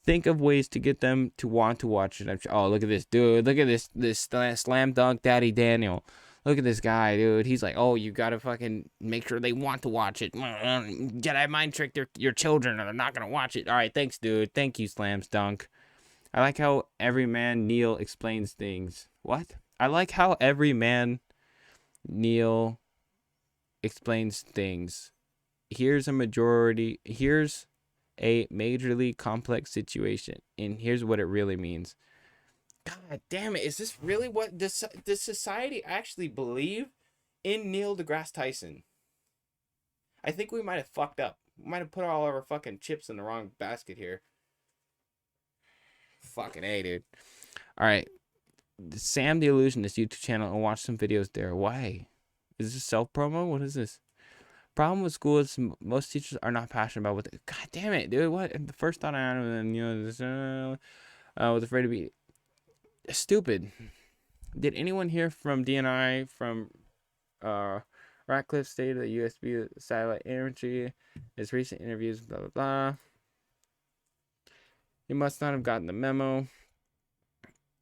think of ways to get them to want to watch it. Oh, look at this dude. Look at this slam dunk daddy Daniel. Look at this guy, dude. He's like, oh, you gotta fucking make sure they want to watch it. Jedi mind trick your children, or they're not gonna watch it. All right, thanks, dude. Thank you, Slam Dunk. I like how every man Neil explains things. What? I like how every man Neil explains things. Here's a majorly complex situation, and here's what it really means. God damn it, is this really what does society actually believe in Neil deGrasse Tyson? I think we might have fucked up. We might have put all our fucking chips in the wrong basket here. Fucking A, dude. Alright. Sam the Illusionist YouTube channel and watch some videos there. Why? Is this self-promo? What is this? Problem with school is most teachers are not passionate about what God damn it, dude. What? The first thought I had was, was afraid to be stupid. Did anyone hear from DNI from Ratcliffe stated that USB satellite imagery, his recent interviews, blah, blah, blah. You must not have gotten the memo.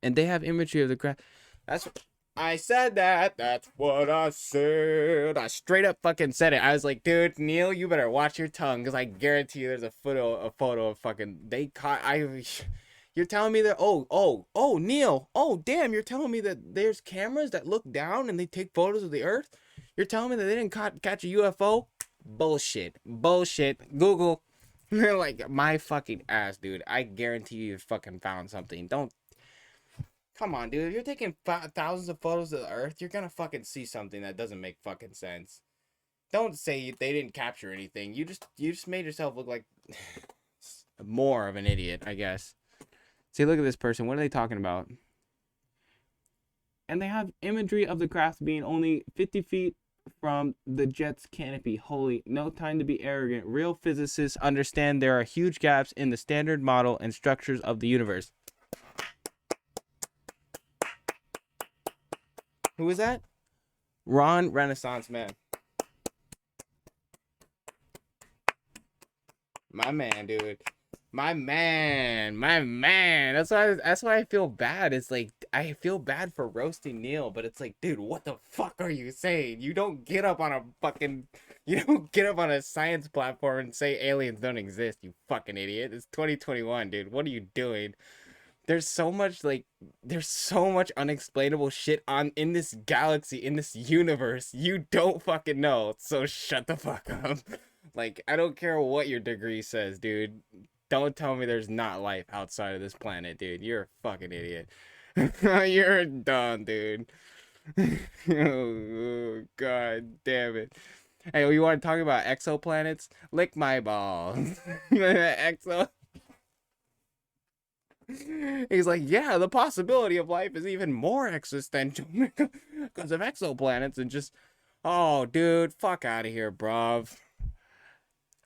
And they have imagery of the crash. That's what I said that. That's what I said. I straight up fucking said it. I was like, dude, Neil, you better watch your tongue, because I guarantee you there's a photo of fucking they caught. You're telling me that Neil, damn, you're telling me that there's cameras that look down and they take photos of the earth? You're telling me that they didn't catch a UFO? Bullshit. Google. They're like, my fucking ass, dude. I guarantee you fucking found something. Come on, dude. If you're taking thousands of photos of the earth, you're gonna fucking see something that doesn't make fucking sense. Don't say they didn't capture anything. You just made yourself look like more of an idiot, I guess. See, look at this person. What are they talking about? And they have imagery of the craft being only 50 feet from the jet's canopy. Holy, no time to be arrogant. Real physicists understand there are huge gaps in the standard model and structures of the universe. Who is that? Ron Renaissance Man. My man, dude. My man. That's why I feel bad. It's like I feel bad for roasting Neil, but it's like, dude, what the fuck are you saying? You don't get up on a science platform and say aliens don't exist, you fucking idiot. It's 2021, dude. What are you doing? There's so much unexplainable shit in this galaxy, in this universe. You don't fucking know. So shut the fuck up. Like, I don't care what your degree says, dude. Don't tell me there's not life outside of this planet, dude. You're a fucking idiot. You're done, dude. Oh, god damn it. Hey, you want to talk about exoplanets? Lick my balls. He's like, yeah, the possibility of life is even more existential because of exoplanets and just, oh, dude, fuck out of here, bruv.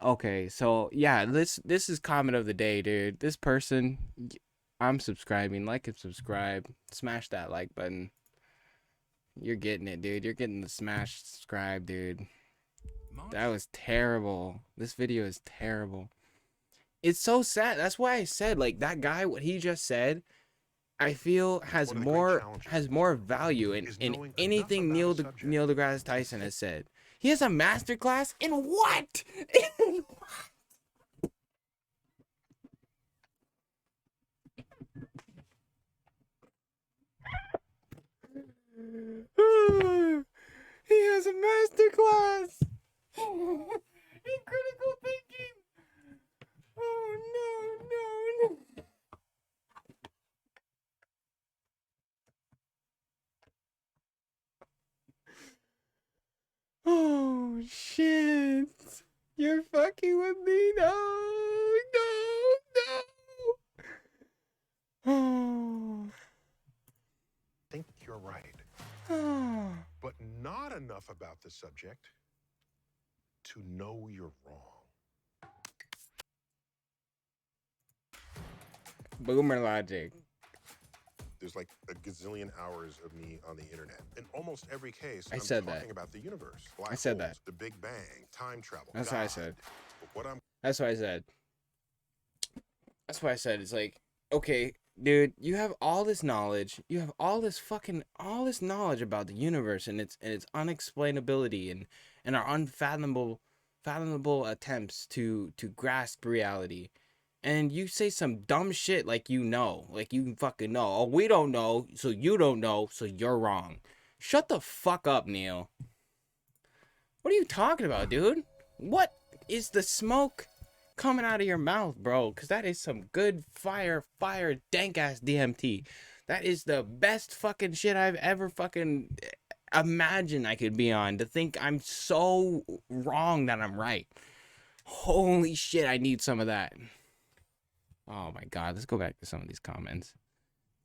Okay, so yeah, this is comment of the day, dude. This person, I'm subscribing. Like and subscribe. Smash that like button. You're getting it, dude. You're getting the smash subscribe, dude. That was terrible. This video is terrible. It's so sad. That's why I said, like, that guy, what he just said, I feel has more value in anything Neil deGrasse Tyson has said. He has a masterclass in what? He has a masterclass in critical thinking. Oh no. Oh shit. You're fucking with me. No. Oh. I think you're right. But not enough about the subject to know you're wrong. Boomer logic. there's like a gazillion hours of me on the internet. In almost every case, I I'm said talking that. about the universe, black I said holes, that. the Big Bang, time travel. That's God. what I said. But what I'm That's what I said. That's what I said. It's like, okay, dude, you have all this knowledge. You have all this knowledge about the universe and its unexplainability and our unfathomable attempts to grasp reality. And you say some dumb shit like you fucking know. Oh, we don't know, so you don't know, so you're wrong. Shut the fuck up, Neil. What are you talking about, dude? What is the smoke coming out of your mouth, bro? Because that is some good fire, dank ass DMT. That is the best fucking shit I've ever fucking imagined I could be on. To think I'm so wrong that I'm right. Holy shit, I need some of that. Oh my god, let's go back to some of these comments.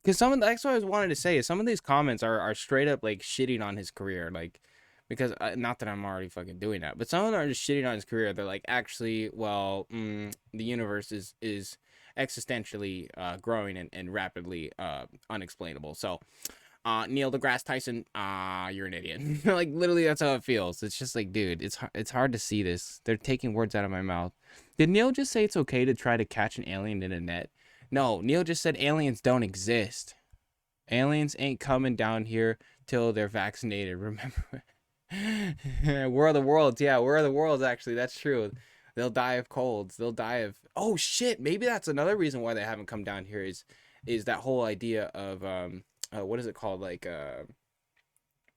Because that's what I was wanted to say, is some of these comments are straight up like shitting on his career. Like, because not that I'm already fucking doing that, but some of them are just shitting on his career. They're like, actually, well, the universe is existentially growing and rapidly unexplainable. So, Neil deGrasse Tyson, you're an idiot. Like, literally, that's how it feels. It's just like, dude, it's hard to see this. They're taking words out of my mouth. Did Neil just say it's okay to try to catch an alien in a net? No, Neil just said aliens don't exist. Aliens ain't coming down here till they're vaccinated. Remember? War of the Worlds. Yeah, War of the Worlds, actually. That's true. They'll die of colds. They'll die of... Oh, shit. Maybe that's another reason why they haven't come down here is that whole idea of... what is it called? Like...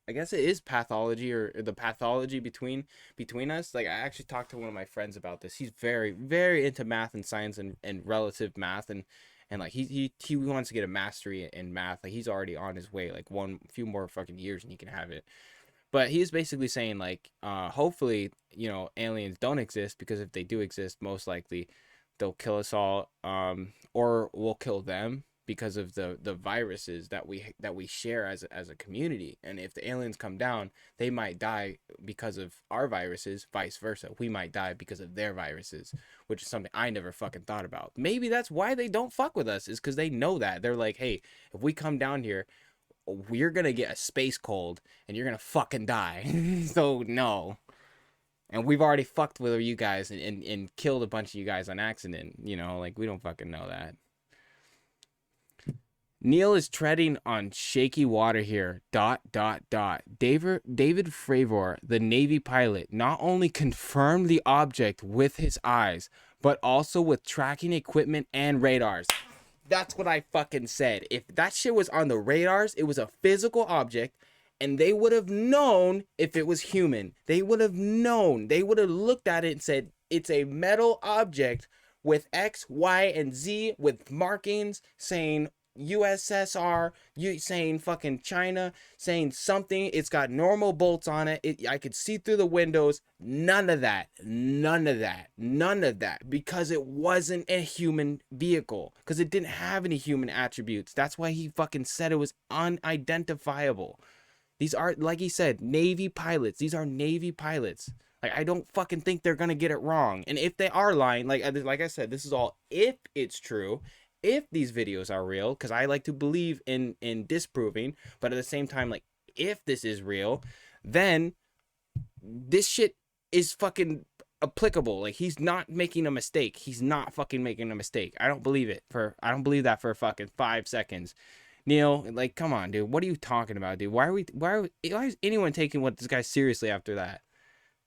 I guess it is pathology, or the pathology between us. Like, I actually talked to one of my friends about this. He's very, very into math and science and relative math, and like he wants to get a mastery in math. Like, he's already on his way. Like, few more fucking years and he can have it. But he's basically saying, like, hopefully, you know, aliens don't exist, because if they do exist, most likely they'll kill us all, or we'll kill them, because of the viruses that we share as a community. And if the aliens come down, they might die because of our viruses, vice versa. We might die because of their viruses, which is something I never fucking thought about. Maybe that's why they don't fuck with us, is because they know that. They're like, hey, if we come down here, we're gonna get a space cold and you're gonna fucking die. So no. And we've already fucked with you guys and killed a bunch of you guys on accident. You know, like, we don't fucking know that. Neil is treading on shaky water here. ... David Fravor, the Navy pilot, not only confirmed the object with his eyes, but also with tracking equipment and radars. That's what I fucking said. If that shit was on the radars, it was a physical object, and they would have known if it was human. They would have known. They would have looked at it and said, it's a metal object with X, Y, and Z, with markings saying USSR, saying fucking China, saying something. It's got normal bolts on it. I could see through the windows. None of that, because it wasn't a human vehicle, because it didn't have any human attributes. That's why he fucking said it was unidentifiable. These are, like he said, Navy pilots. These are Navy pilots. Like, I don't fucking think they're gonna get it wrong. And if they are lying, like I said, this is all if it's true. If these videos are real, because I like to believe in disproving, but at the same time, like, if this is real, then this shit is fucking applicable. Like, he's not making a mistake. He's not fucking making a mistake. I don't believe it. I don't believe that for fucking 5 seconds. Neil, like, come on, dude. What are you talking about, dude? Why is anyone taking what this guy seriously after that?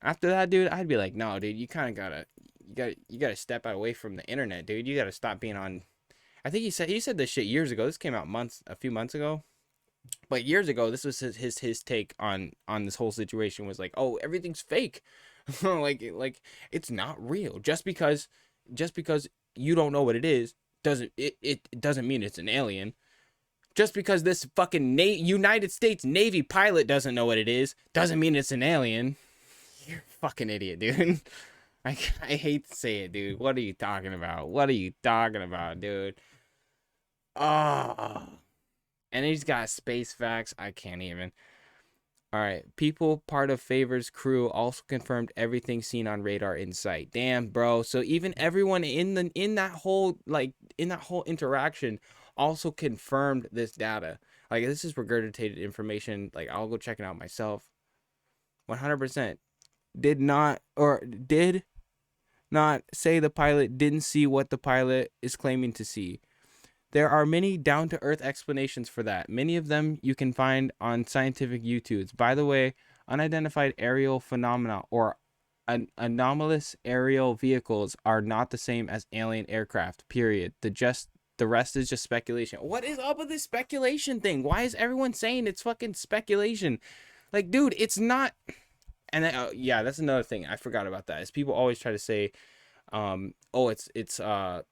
After that, dude, I'd be like, no, dude, you kind of gotta step away from the internet, dude. You gotta stop being on. I think he said this shit years ago. This came out a few months ago. But years ago, this was his take on this whole situation, was like, oh, everything's fake. like it's not real. Just because you don't know what it is doesn't mean it's an alien. Just because this fucking United States Navy pilot doesn't know what it is doesn't mean it's an alien. You're a fucking idiot, dude. I hate to say it, dude. What are you talking about? What are you talking about, dude? Oh. And he's got space facts. I can't even. All right. People part of Favor's crew also confirmed everything seen on radar in sight. Damn, bro. So even everyone in that whole interaction also confirmed this data. Like, this is regurgitated information. Like, I'll go check it out myself. 100% did not say the pilot didn't see what the pilot is claiming to see. There are many down-to-earth explanations for that. Many of them you can find on scientific YouTubes. By the way, unidentified aerial phenomena or anomalous aerial vehicles are not the same as alien aircraft, period. The rest is just speculation. What is up with this speculation thing? Why is everyone saying it's fucking speculation? Like, dude, it's not. And then, yeah, that's another thing. I forgot about that. Is people always try to say, oh, it's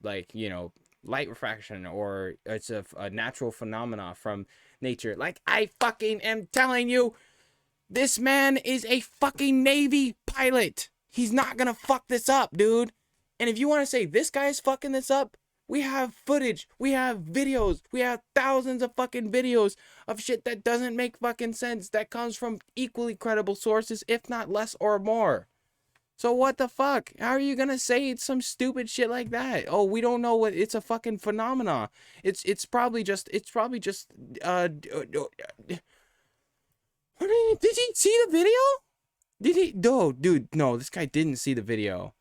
like, you know, light refraction, or it's a natural phenomena from nature. Like, I fucking am telling you, this man is a fucking Navy pilot. He's not gonna fuck this up, dude. And if you want to say this guy is fucking this up, we have footage, we have videos, we have thousands of fucking videos of shit that doesn't make fucking sense, that comes from equally credible sources, if not less or more. So what the fuck? How are you gonna say it's some stupid shit like that? Oh, we don't know what, it's a fucking phenomena. It's probably just did he see the video? Did he? No, dude, no, this guy didn't see the video.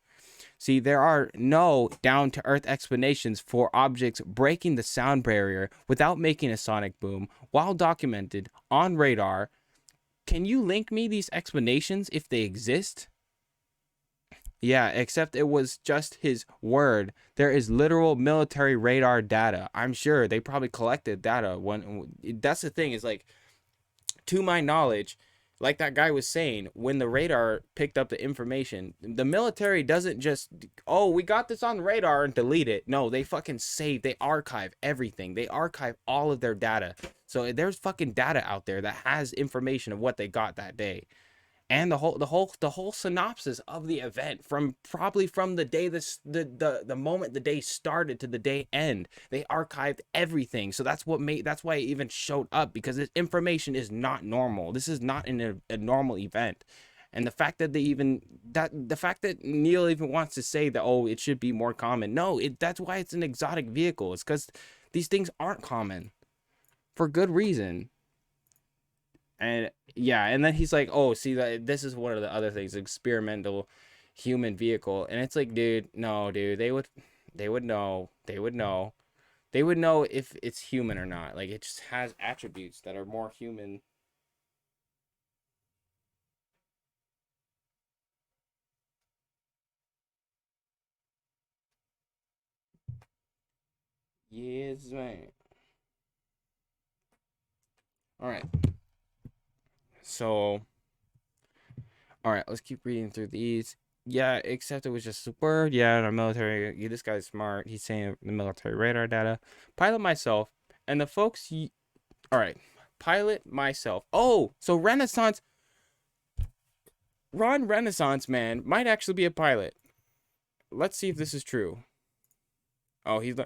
See, there are no down-to-earth explanations for objects breaking the sound barrier without making a sonic boom while documented on radar. Can you link me these explanations if they exist? Yeah, except it was just his word. There is literal military radar data. I'm sure they probably collected data. That's the thing, is like, to my knowledge, like that guy was saying, when the radar picked up the information, the military doesn't just, oh, we got this on radar and delete it. No, they fucking save, they archive everything. They archive all of their data. So there's fucking data out there that has information of what they got that day. And the whole synopsis of the event, from the day the moment the day started to the day end, they archived everything. So that's why it even showed up, because this information is not normal. This is not a normal event. And the fact that the fact that Neil even wants to say that, oh, it should be more common. No, that's why it's an exotic vehicle. It's because these things aren't common for good reason. And yeah, and then he's like, oh, see, that this is one of the other things, experimental human vehicle. And it's like, dude, no, dude, they would know if it's human or not. Like, it just has attributes that are more human. Yes, man. All right. So, all right, let's keep reading through these. Yeah, except it was just super. Yeah, our military. Yeah, this guy's smart. He's saying the military radar data. Pilot myself and the folks. All right, pilot myself. Oh, so Renaissance. Ron Renaissance man might actually be a pilot. Let's see if this is true. Oh, he's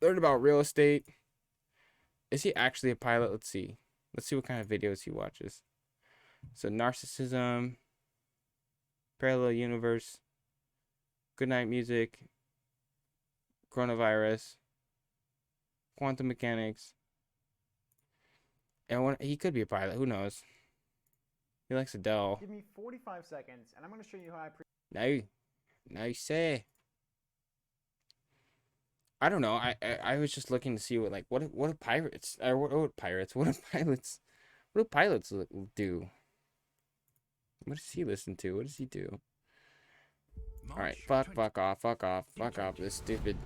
learned about real estate. Is he actually a pilot? Let's see. Let's see what kind of videos he watches. So, narcissism, parallel universe, goodnight music, coronavirus, quantum mechanics. And he could be a pilot. Who knows? He likes Adele. Give me 45 seconds, and I'm going to show you how I. Now you say. I don't know. I was just looking to see what do pirates or what do pilots do? What does he listen to? What does he do? All right, fuck off. This stupid.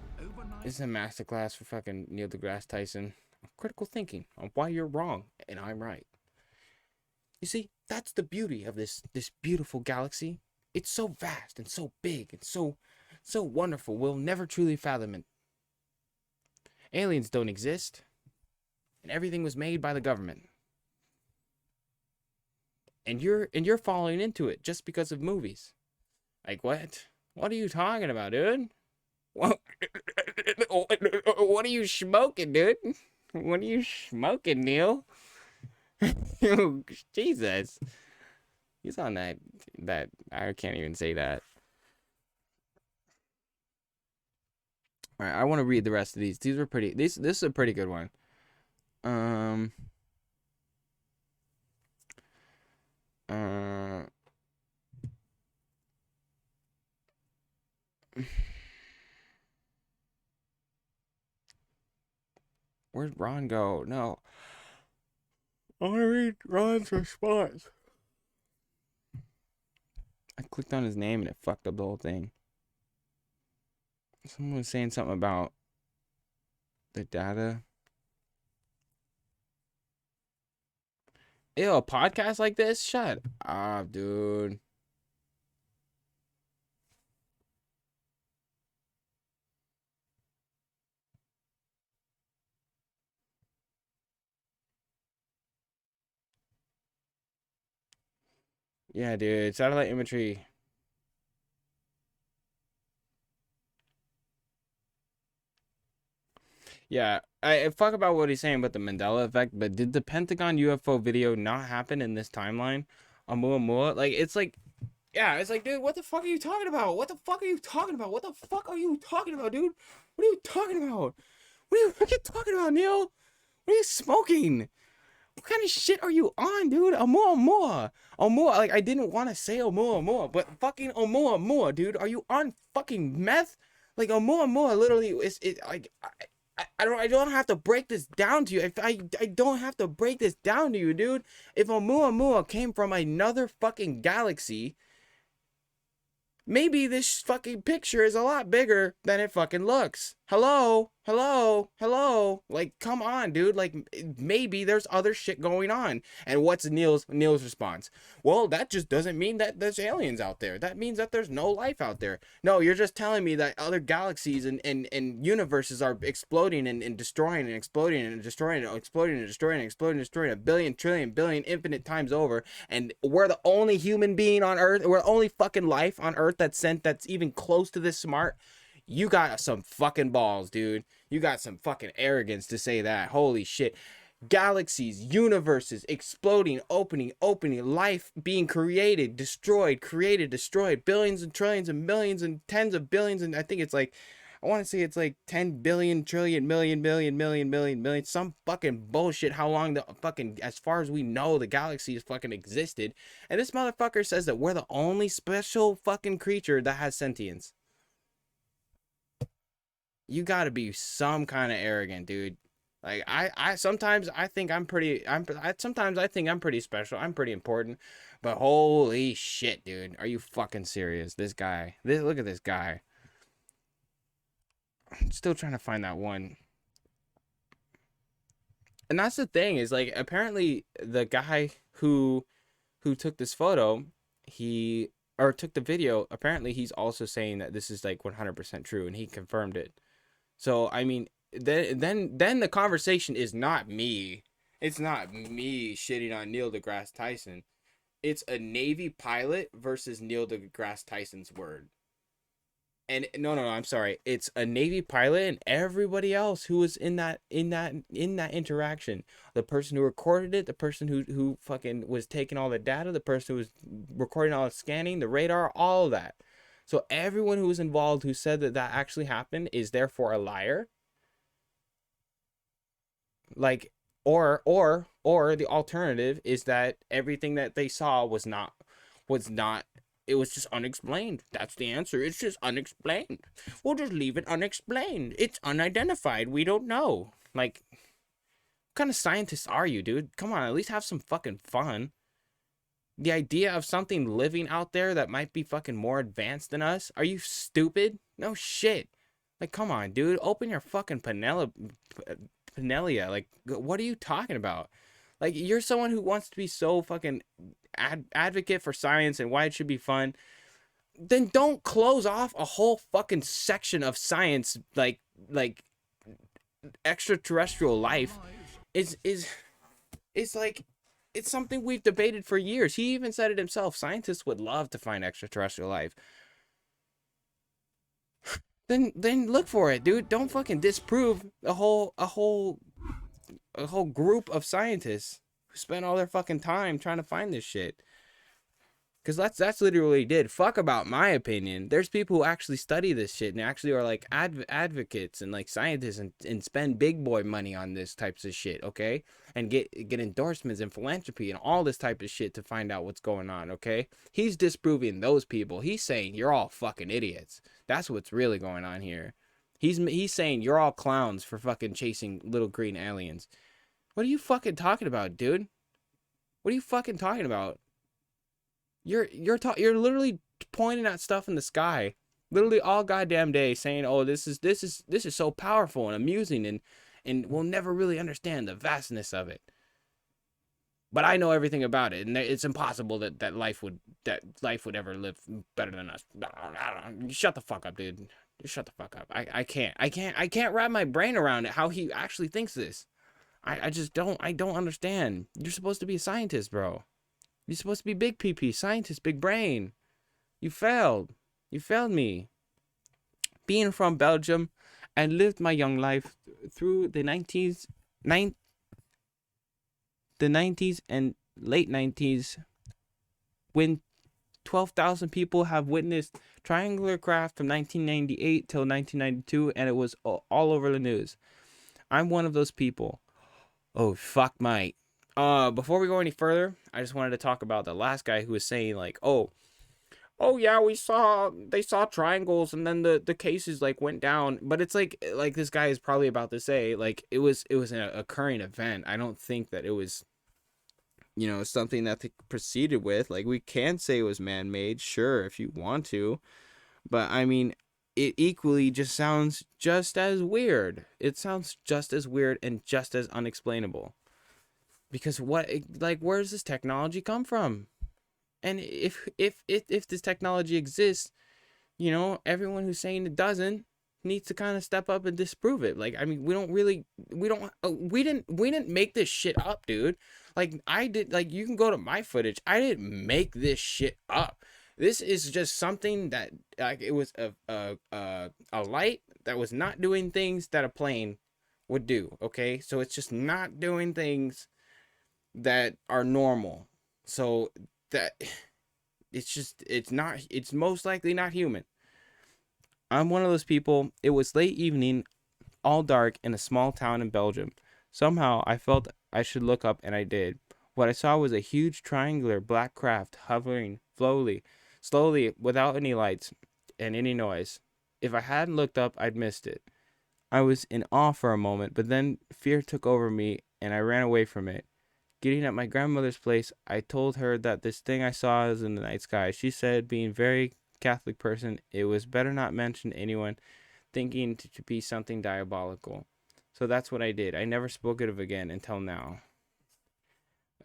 This is a masterclass for fucking Neil deGrasse Tyson. Critical thinking on why you're wrong and I'm right. You see, that's the beauty of this beautiful galaxy. It's so vast and so big and so wonderful. We'll never truly fathom it. Aliens don't exist, and everything was made by the government. And you're falling into it just because of movies. Like, what? What are you talking about, dude? What are you smoking, dude? What are you smoking, Neil? Jesus. He's on that I can't even say that. All right, I want to read the rest of these. These were pretty. This is a pretty good one. Where'd Ron go? No. I want to read Ron's response. I clicked on his name and it fucked up the whole thing. Someone was saying something about the data. Ew, a podcast like this? Shut up, dude. Yeah, dude. Satellite imagery. Yeah, I fuck about what he's saying about the Mandela effect, but did the Pentagon UFO video not happen in this timeline? Oumuamua? Like, it's like, yeah, it's like, dude, what the fuck are you talking about? What the fuck are you talking about? What the fuck are you talking about, dude? What are you talking about? What are you talking about, Neil? What are you smoking? What kind of shit are you on, dude? Oumuamua. Oumuamua, like, I didn't want to say Oumuamua, but fucking Oumuamua, dude. Are you on fucking meth? Like, Oumuamua literally is, like, I don't have to break this down to you. I don't have to break this down to you, dude. If Oumuamua came from another fucking galaxy, maybe this fucking picture is a lot bigger than it fucking looks. Hello? Hello? Hello? Like, come on, dude. Like, maybe there's other shit going on. And what's Neil's response? Well, that just doesn't mean that there's aliens out there. That means that there's no life out there. No, you're just telling me that other galaxies and universes are exploding and destroying and exploding and destroying and exploding and destroying and exploding and destroying a billion, trillion, billion, infinite times over. And we're the only human being on Earth. We're the only fucking life on Earth that's even close to this smart. You got some fucking balls, dude. You got some fucking arrogance to say that. Holy shit. Galaxies, universes, exploding, opening, life being created, destroyed, billions and trillions and millions and tens of billions. And I think it's like, I want to say it's like 10 billion, trillion, million, some fucking bullshit. How long the fucking, as far as we know, the galaxy has fucking existed. And this motherfucker says that we're the only special fucking creature that has sentience. You gotta be some kind of arrogant, dude. Like, I sometimes I think sometimes I think I'm pretty special. I'm pretty important. But holy shit, dude. Are you fucking serious? This guy. Look at this guy. I'm still trying to find that one. And that's the thing, is like, apparently the guy who took this photo, or took the video, apparently he's also saying that this is like 100% true, and he confirmed it. So, I mean, then the conversation is not me. It's not me shitting on Neil deGrasse Tyson. It's a Navy pilot versus Neil deGrasse Tyson's word. And no, I'm sorry. It's a Navy pilot and everybody else who was in that interaction. The person who recorded it, the person who fucking was taking all the data, the person who was recording all the scanning, the radar, all of that. So everyone who was involved who said that actually happened is therefore a liar. Like, or the alternative is that everything that they saw was not, it was just unexplained. That's the answer. It's just unexplained. We'll just leave it unexplained. It's unidentified. We don't know. Like, what kind of scientists are you, dude? Come on, at least have some fucking fun. The idea of something living out there that might be fucking more advanced than us? Are you stupid? No shit. Like, come on, dude. Open your fucking Panelia. Like, what are you talking about? Like, you're someone who wants to be so fucking advocate for science and why it should be fun. Then don't close off a whole fucking section of science, like extraterrestrial life. Is like, it's something we've debated for years. He even said it himself. Scientists would love to find extraterrestrial life. Then look for it, dude. Don't fucking disprove a whole group of scientists who spent all their fucking time trying to find this shit. Because that's literally what he did. Fuck about my opinion. There's people who actually study this shit and actually are like advocates and like scientists and spend big boy money on this types of shit, okay? And get endorsements and philanthropy and all this type of shit to find out what's going on, okay? He's disproving those people. He's saying you're all fucking idiots. That's what's really going on here. He's saying you're all clowns for fucking chasing little green aliens. What are you fucking talking about, dude? What are you fucking talking about? You're literally pointing at stuff in the sky, literally all goddamn day, saying, "Oh, this is so powerful and amusing, and we'll never really understand the vastness of it." But I know everything about it, and it's impossible that life would ever live better than us. Shut the fuck up, dude. Just shut the fuck up. I can't wrap my brain around it. How he actually thinks this. I just don't understand. You're supposed to be a scientist, bro. You're supposed to be big PP, scientist, big brain. You failed. You failed me. Being from Belgium, I lived my young life through the 90s and late 90s, when 12,000 people have witnessed triangular craft from 1998 till 1992, and it was all over the news. I'm one of those people. Oh, fuck, mate. Before we go any further, I just wanted to talk about the last guy who was saying like, oh yeah, they saw triangles and then the cases like went down. But it's like this guy is probably about to say like it was an occurring event. I don't think that it was, something that they proceeded with. Like, we can say it was man-made, sure, if you want to, but I mean, it equally just sounds just as weird. It sounds just as weird and just as unexplainable. Because where does this technology come from? And if this technology exists, everyone who's saying it doesn't needs to kind of step up and disprove it. Like, I mean, we didn't make this shit up, dude. Like, I did. Like, you can go to my footage. I didn't make this shit up. This is just something that, like, it was a light that was not doing things that a plane would do. Okay, so it's just not doing things that are normal. So that it's most likely not human. I'm one of those people. It was late evening, all dark, in a small town in Belgium. Somehow I felt I should look up, and I did. What I saw was a huge triangular black craft hovering slowly without any lights and any noise. If I hadn't looked up, I'd missed it. I was in awe for a moment, but then fear took over me and I ran away from it. Getting at my grandmother's place, I told her that this thing I saw was in the night sky. She said, being a very Catholic person, it was better not mention to anyone, thinking to be something diabolical. So that's what I did. I never spoke of it again until now.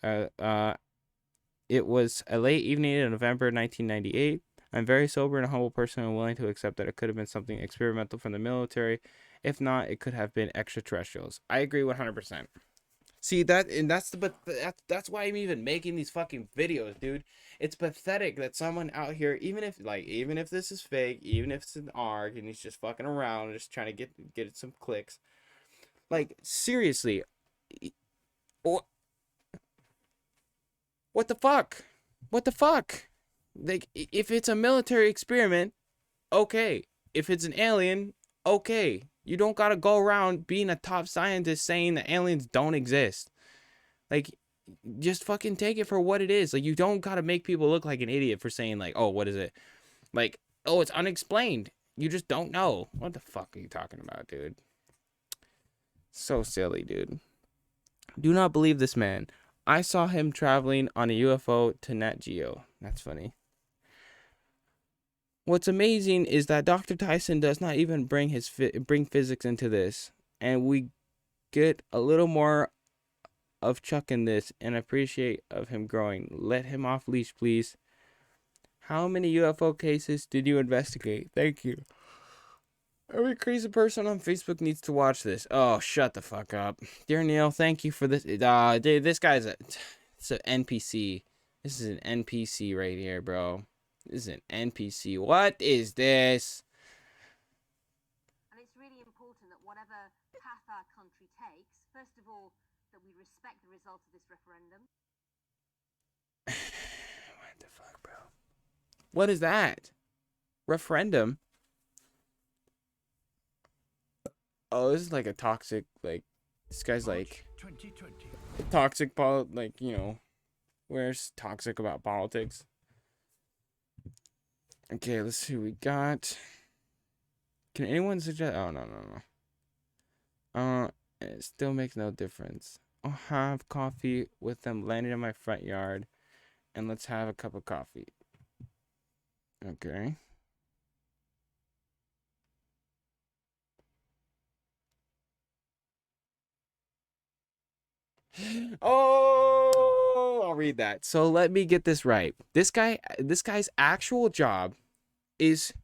It was a late evening in November 1998. I'm very sober and a humble person and willing to accept that it could have been something experimental from the military. If not, it could have been extraterrestrials. I agree 100%. See that, and that's why I'm even making these fucking videos, dude. It's pathetic that someone out here, even if this is fake, even if it's an ARG and he's just fucking around, just trying to get some clicks. Like, seriously, what the fuck? What the fuck? Like, if it's a military experiment, okay. If it's an alien, okay. You don't gotta go around being a top scientist saying that aliens don't exist. Like, just fucking take it for what it is. Like, you don't gotta make people look like an idiot for saying, like, oh, what is it? Like, oh, it's unexplained. You just don't know. What the fuck are you talking about, dude? So silly, dude. Do not believe this man. I saw him traveling on a UFO to Nat Geo. That's funny. What's amazing is that Dr. Tyson does not even bring physics into this, and we get a little more of Chuck in this and appreciate of him growing. Let him off leash, please. How many UFO cases did you investigate? Thank you. Every crazy person on Facebook needs to watch this. Oh, shut the fuck up. Dear Neil, thank you for this. Dude, this guy's it's an NPC. This is an NPC right here, bro. This is an NPC. What is this? And it's really important that whatever path our country takes, first of all, that we respect the result of this referendum. What the fuck, bro? What is that? Referendum? Oh, this is like a toxic, like, this guy's like, toxic, like, you know, where's toxic about politics? Okay, let's see what we got. Can anyone suggest? Oh, no, no, no. It still makes no difference. I'll have coffee with them landing in my front yard, and let's have a cup of coffee. Okay. Oh, I'll read that. So let me get this right. This guy's actual job is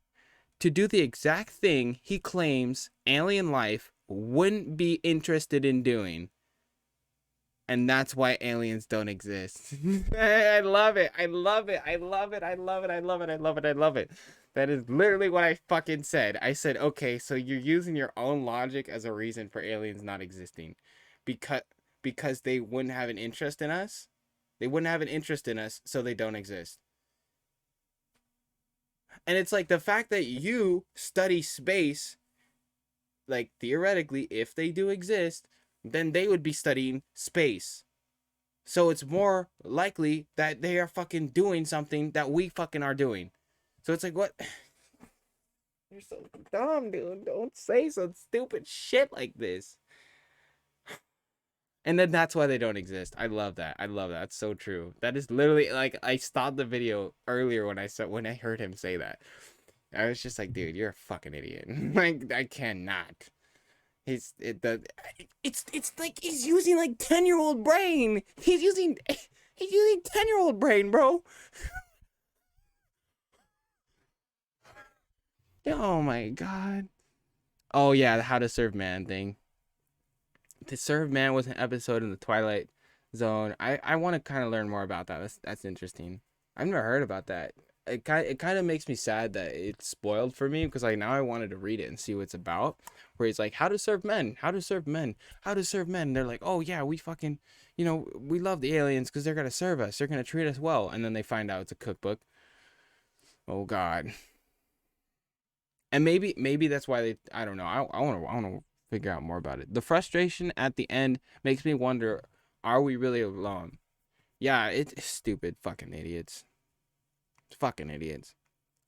to do the exact thing he claims alien life wouldn't be interested in doing. And that's why aliens don't exist. I love it. I love it. I love it. I love it. I love it. I love it. I love it. That is literally what I fucking said. I said, okay, so you're using your own logic as a reason for aliens not existing. Because they wouldn't have an interest in us. They wouldn't have an interest in us, so they don't exist. And it's like the fact that you study space, like theoretically, if they do exist, then they would be studying space. So it's more likely that they are fucking doing something that we fucking are doing. So it's like, what? You're so dumb, dude. Don't say some stupid shit like this. And then that's why they don't exist. I love that. I love that. That's so true. That is literally like I stopped the video earlier when I heard him say that. I was just like, dude, you're a fucking idiot. Like I cannot. It's like he's using like 10-year-old brain. He's using 10-year-old brain, bro. Oh my god. Oh yeah, the How to Serve Man thing. To Serve Man was an episode in the Twilight Zone. I want to kind of learn more about that. That's interesting. I've never heard about that. It kind of makes me sad that it's spoiled for me because like now I wanted to read it and see what it's about. Where he's like, how to serve men, how to serve men, how to serve men. And they're like, oh yeah, we fucking, you know, we love the aliens because they're gonna serve us. They're gonna treat us well. And then they find out it's a cookbook. Oh god. And maybe that's why they. I don't know. I want to figure out more about it. The frustration at the end makes me wonder: are we really alone? Yeah, it's stupid. Fucking idiots. Fucking idiots.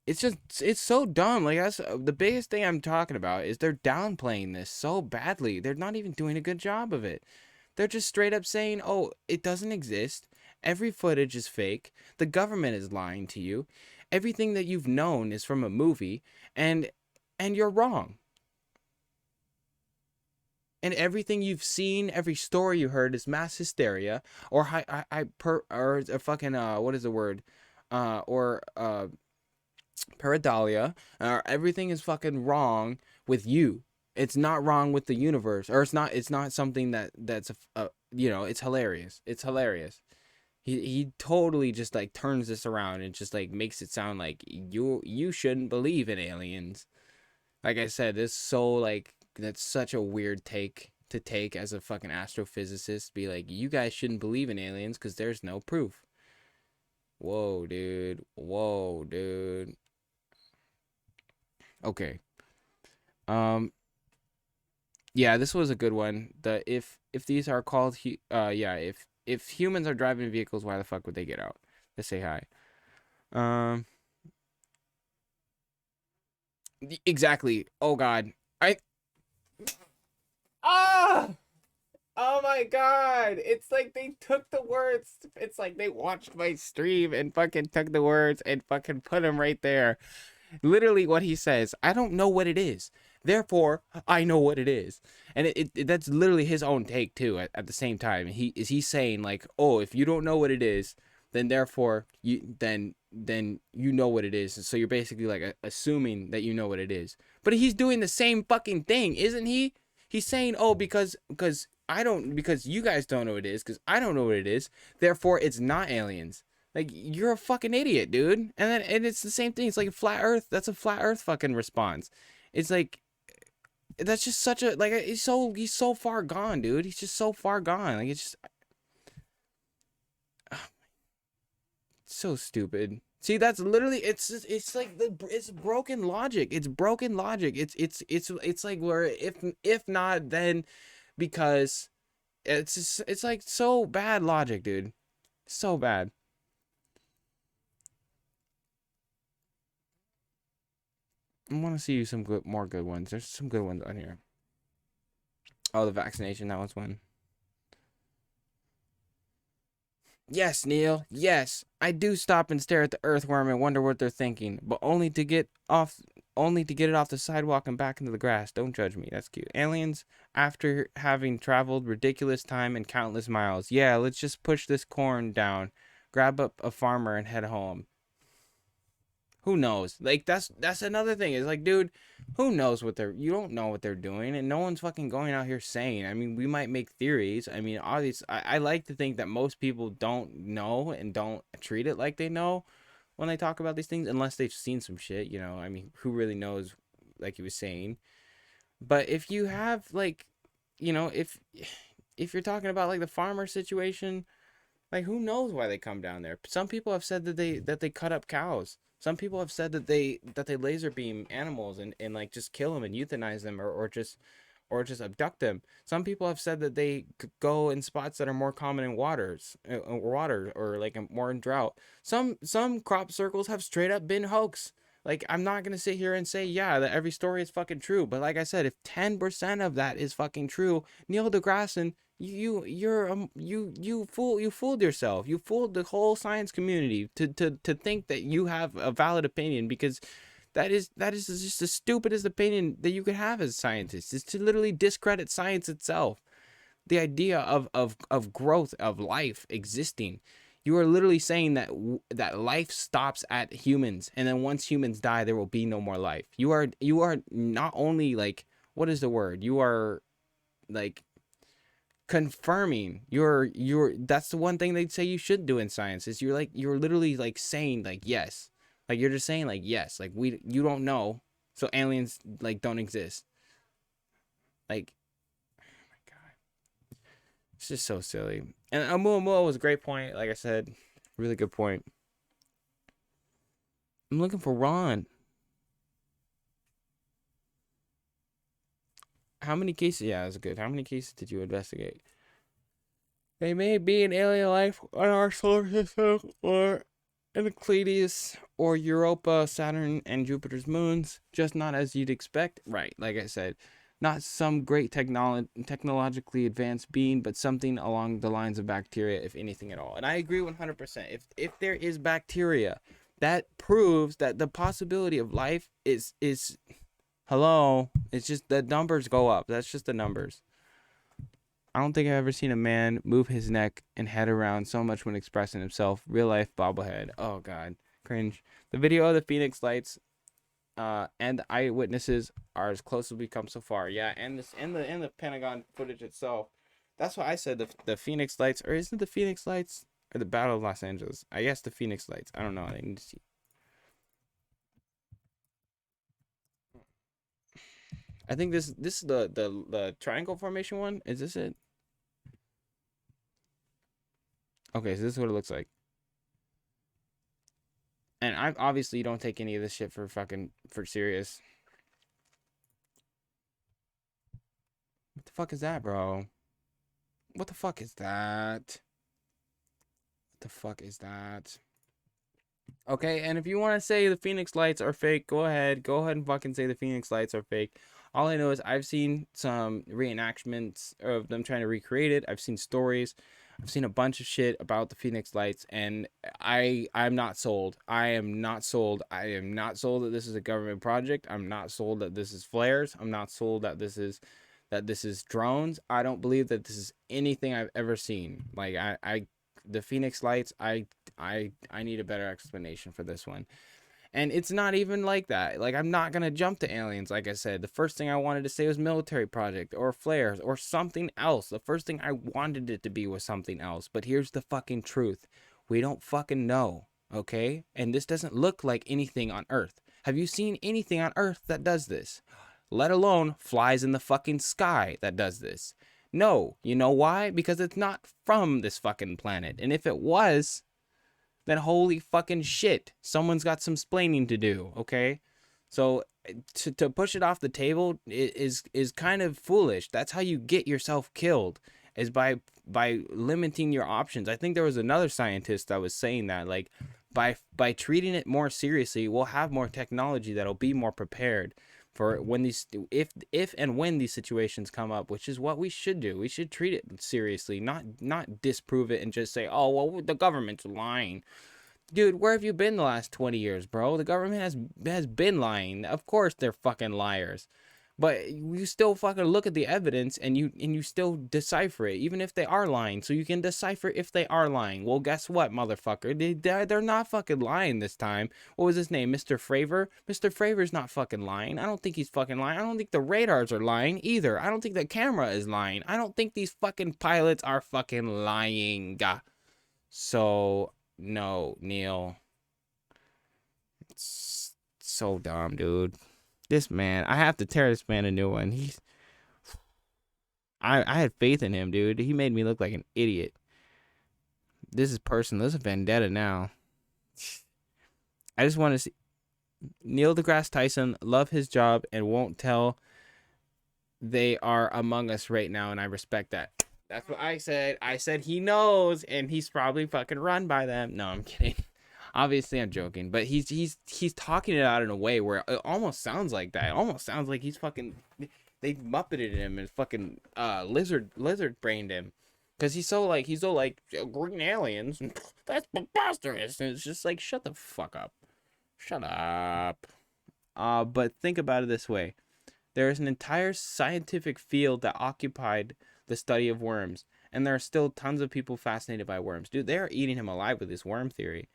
It's so dumb. Like that's the biggest thing I'm talking about is they're downplaying this so badly. They're not even doing a good job of it. They're just straight up saying, "Oh, it doesn't exist. Every footage is fake. The government is lying to you. Everything that you've known is from a movie, and you're wrong. And everything you've seen, every story you heard is mass hysteria or or fucking what is the word? Or pareidolia, or everything is fucking wrong with you. It's not wrong with the universe, or it's not something that's you know, it's hilarious. It's hilarious. He totally just like turns this around and just like makes it sound like you shouldn't believe in aliens. Like I said, this so like that's such a weird take to take as a fucking astrophysicist. Be like, you guys shouldn't believe in aliens because there's no proof. Whoa, dude. Whoa, dude. Okay. Yeah, this was a good one. The if these are called yeah, if humans are driving vehicles, why the fuck would they get out? Let's say hi. Exactly. Oh god. Ah! Oh my god. It's like they took the words. It's like they watched my stream and fucking took the words and fucking put them right there. Literally what he says, I don't know what it is. Therefore, I know what it is. And that's literally his own take too at the same time. He's saying like, "Oh, if you don't know what it is, then therefore you know what it is." So you're basically like assuming that you know what it is. But he's doing the same fucking thing, isn't he? He's saying, "Oh, because you guys don't know what it is, because I don't know what it is, therefore it's not aliens." Like, you're a fucking idiot, dude. And it's the same thing. It's like a flat earth. That's a flat earth fucking response. It's like, that's just such a, like, he's so far gone, dude. He's just so far gone. Like, it's just, So stupid. See, that's literally it's like it's broken logic. It's broken logic. It's like where if not then because it's like so bad logic, dude. So bad. I want to see you some more good ones. There's some good ones on here. Oh, the vaccination, that was one. Yes, Neil. Yes, I do stop and stare at the earthworm and wonder what they're thinking, but only to get it off the sidewalk and back into the grass. Don't judge me. That's cute. Aliens, after having traveled ridiculous time and countless miles. Yeah, let's just push this corn down, grab up a farmer and head home. Who knows? Like that's another thing. It's like, dude, who knows what you don't know what they're doing, and no one's fucking going out here saying. I mean, we might make theories. I mean, obviously, I like to think that most people don't know and don't treat it like they know when they talk about these things, unless they've seen some shit. You know, I mean, who really knows? Like he was saying. But if you have like, you know, if you're talking about like the farmer situation, like who knows why they come down there? Some people have said that they cut up cows. Some people have said that they laser beam animals and like just kill them and euthanize them or just abduct them. Some people have said that they go in spots that are more common in water or like more in drought. Some crop circles have straight up been hoax. Like, I'm not gonna sit here and say, yeah, that every story is fucking true. But like I said, if 10% of that is fucking true, Neil deGrasse, you fooled yourself. You fooled the whole science community to think that you have a valid opinion, because that is just the stupidest opinion that you could have as a scientist, is to literally discredit science itself. The idea of growth, of life existing. You are literally saying that life stops at humans, and then once humans die, there will be no more life. You are not only like, what is the word? You are like confirming that's the one thing they'd say you should do in science, is you're literally like saying like yes. Like you're just saying like yes, like you don't know, so aliens like don't exist. Like, it's just so silly. And Oumuamua was a great point. Like I said, really good point. I'm looking for Ron. How many cases? Yeah, that's good. How many cases did you investigate? They may be an alien life on our solar system, or in Euclides, or Europa, Saturn, and Jupiter's moons. Just not as you'd expect. Right, like I said. Not some great technologically advanced being, but something along the lines of bacteria, if anything at all. And I agree 100%. If there is bacteria, that proves that the possibility of life is hello. It's just the numbers go up. That's just the numbers. I don't think I've ever seen a man move his neck and head around so much when expressing himself. Real life bobblehead. Oh God, cringe. The video of the Phoenix Lights and the eyewitnesses are as close as we come so far. Yeah, and the Pentagon footage itself. That's why I said the Phoenix Lights, or isn't it the Phoenix Lights or the Battle of Los Angeles? I guess the Phoenix Lights. I don't know. I need to see. I think this is the triangle formation one. Is this it? Okay, so this is what it looks like. And I obviously don't take any of this shit for serious. What the fuck is that, bro? What the fuck is that? What the fuck is that? Okay, and if you want to say the Phoenix Lights are fake, go ahead and fucking say the Phoenix Lights are fake. All I know is I've seen some reenactments of them trying to recreate it. I've seen stories. I've seen a bunch of shit about the Phoenix Lights, and I'm not sold. I am not sold. I am not sold that this is a government project. I'm not sold that this is flares. I'm not sold that this is drones. I don't believe that this is anything I've ever seen. Like the Phoenix Lights, I need a better explanation for this one. And it's not even like that. Like, I'm not going to jump to aliens. Like I said, the first thing I wanted to say was military project or flares or something else. The first thing I wanted it to be was something else. But here's the fucking truth. We don't fucking know. Okay? And this doesn't look like anything on Earth. Have you seen anything on Earth that does this? Let alone flies in the fucking sky that does this. No. You know why? Because it's not from this fucking planet. And if it was, then holy fucking shit, someone's got some splaining to do, okay? So to push it off the table is kind of foolish. That's how you get yourself killed, is by limiting your options. I think there was another scientist that was saying that, like, by treating it more seriously, we'll have more technology that'll be more prepared for when these, if and when these situations come up, which is what we should do. We should treat it seriously, not disprove it and just say, oh well, the government's lying. Dude, where have you been the last 20 years, bro? The government has been lying. Of course they're fucking liars. But you still fucking look at the evidence and you still decipher it, even if they are lying. So you can decipher if they are lying. Well, guess what, motherfucker? They're not fucking lying this time. What was his name? Mr. Fravor? Mr. Fravor's not fucking lying. I don't think he's fucking lying. I don't think the radars are lying either. I don't think the camera is lying. I don't think these fucking pilots are fucking lying. So, no, Neil. It's so dumb, dude. This man, I have to tear this man a new one. I had faith in him, dude. He made me look like an idiot. This is personal. This is vendetta now. I just want to see Neil deGrasse Tyson love his job and won't tell they are among us right now, and I respect that. That's what I said. I said he knows, and he's probably fucking run by them. No, I'm kidding. Obviously, I'm joking, but he's talking it out in a way where it almost sounds like that. It almost sounds like he's fucking, they muppeted him and fucking lizard brained him, because he's so like green aliens. That's preposterous. And it's just like, shut the fuck up, shut up. But think about it this way: there is an entire scientific field that occupied the study of worms, and there are still tons of people fascinated by worms. Dude, they are eating him alive with this worm theory.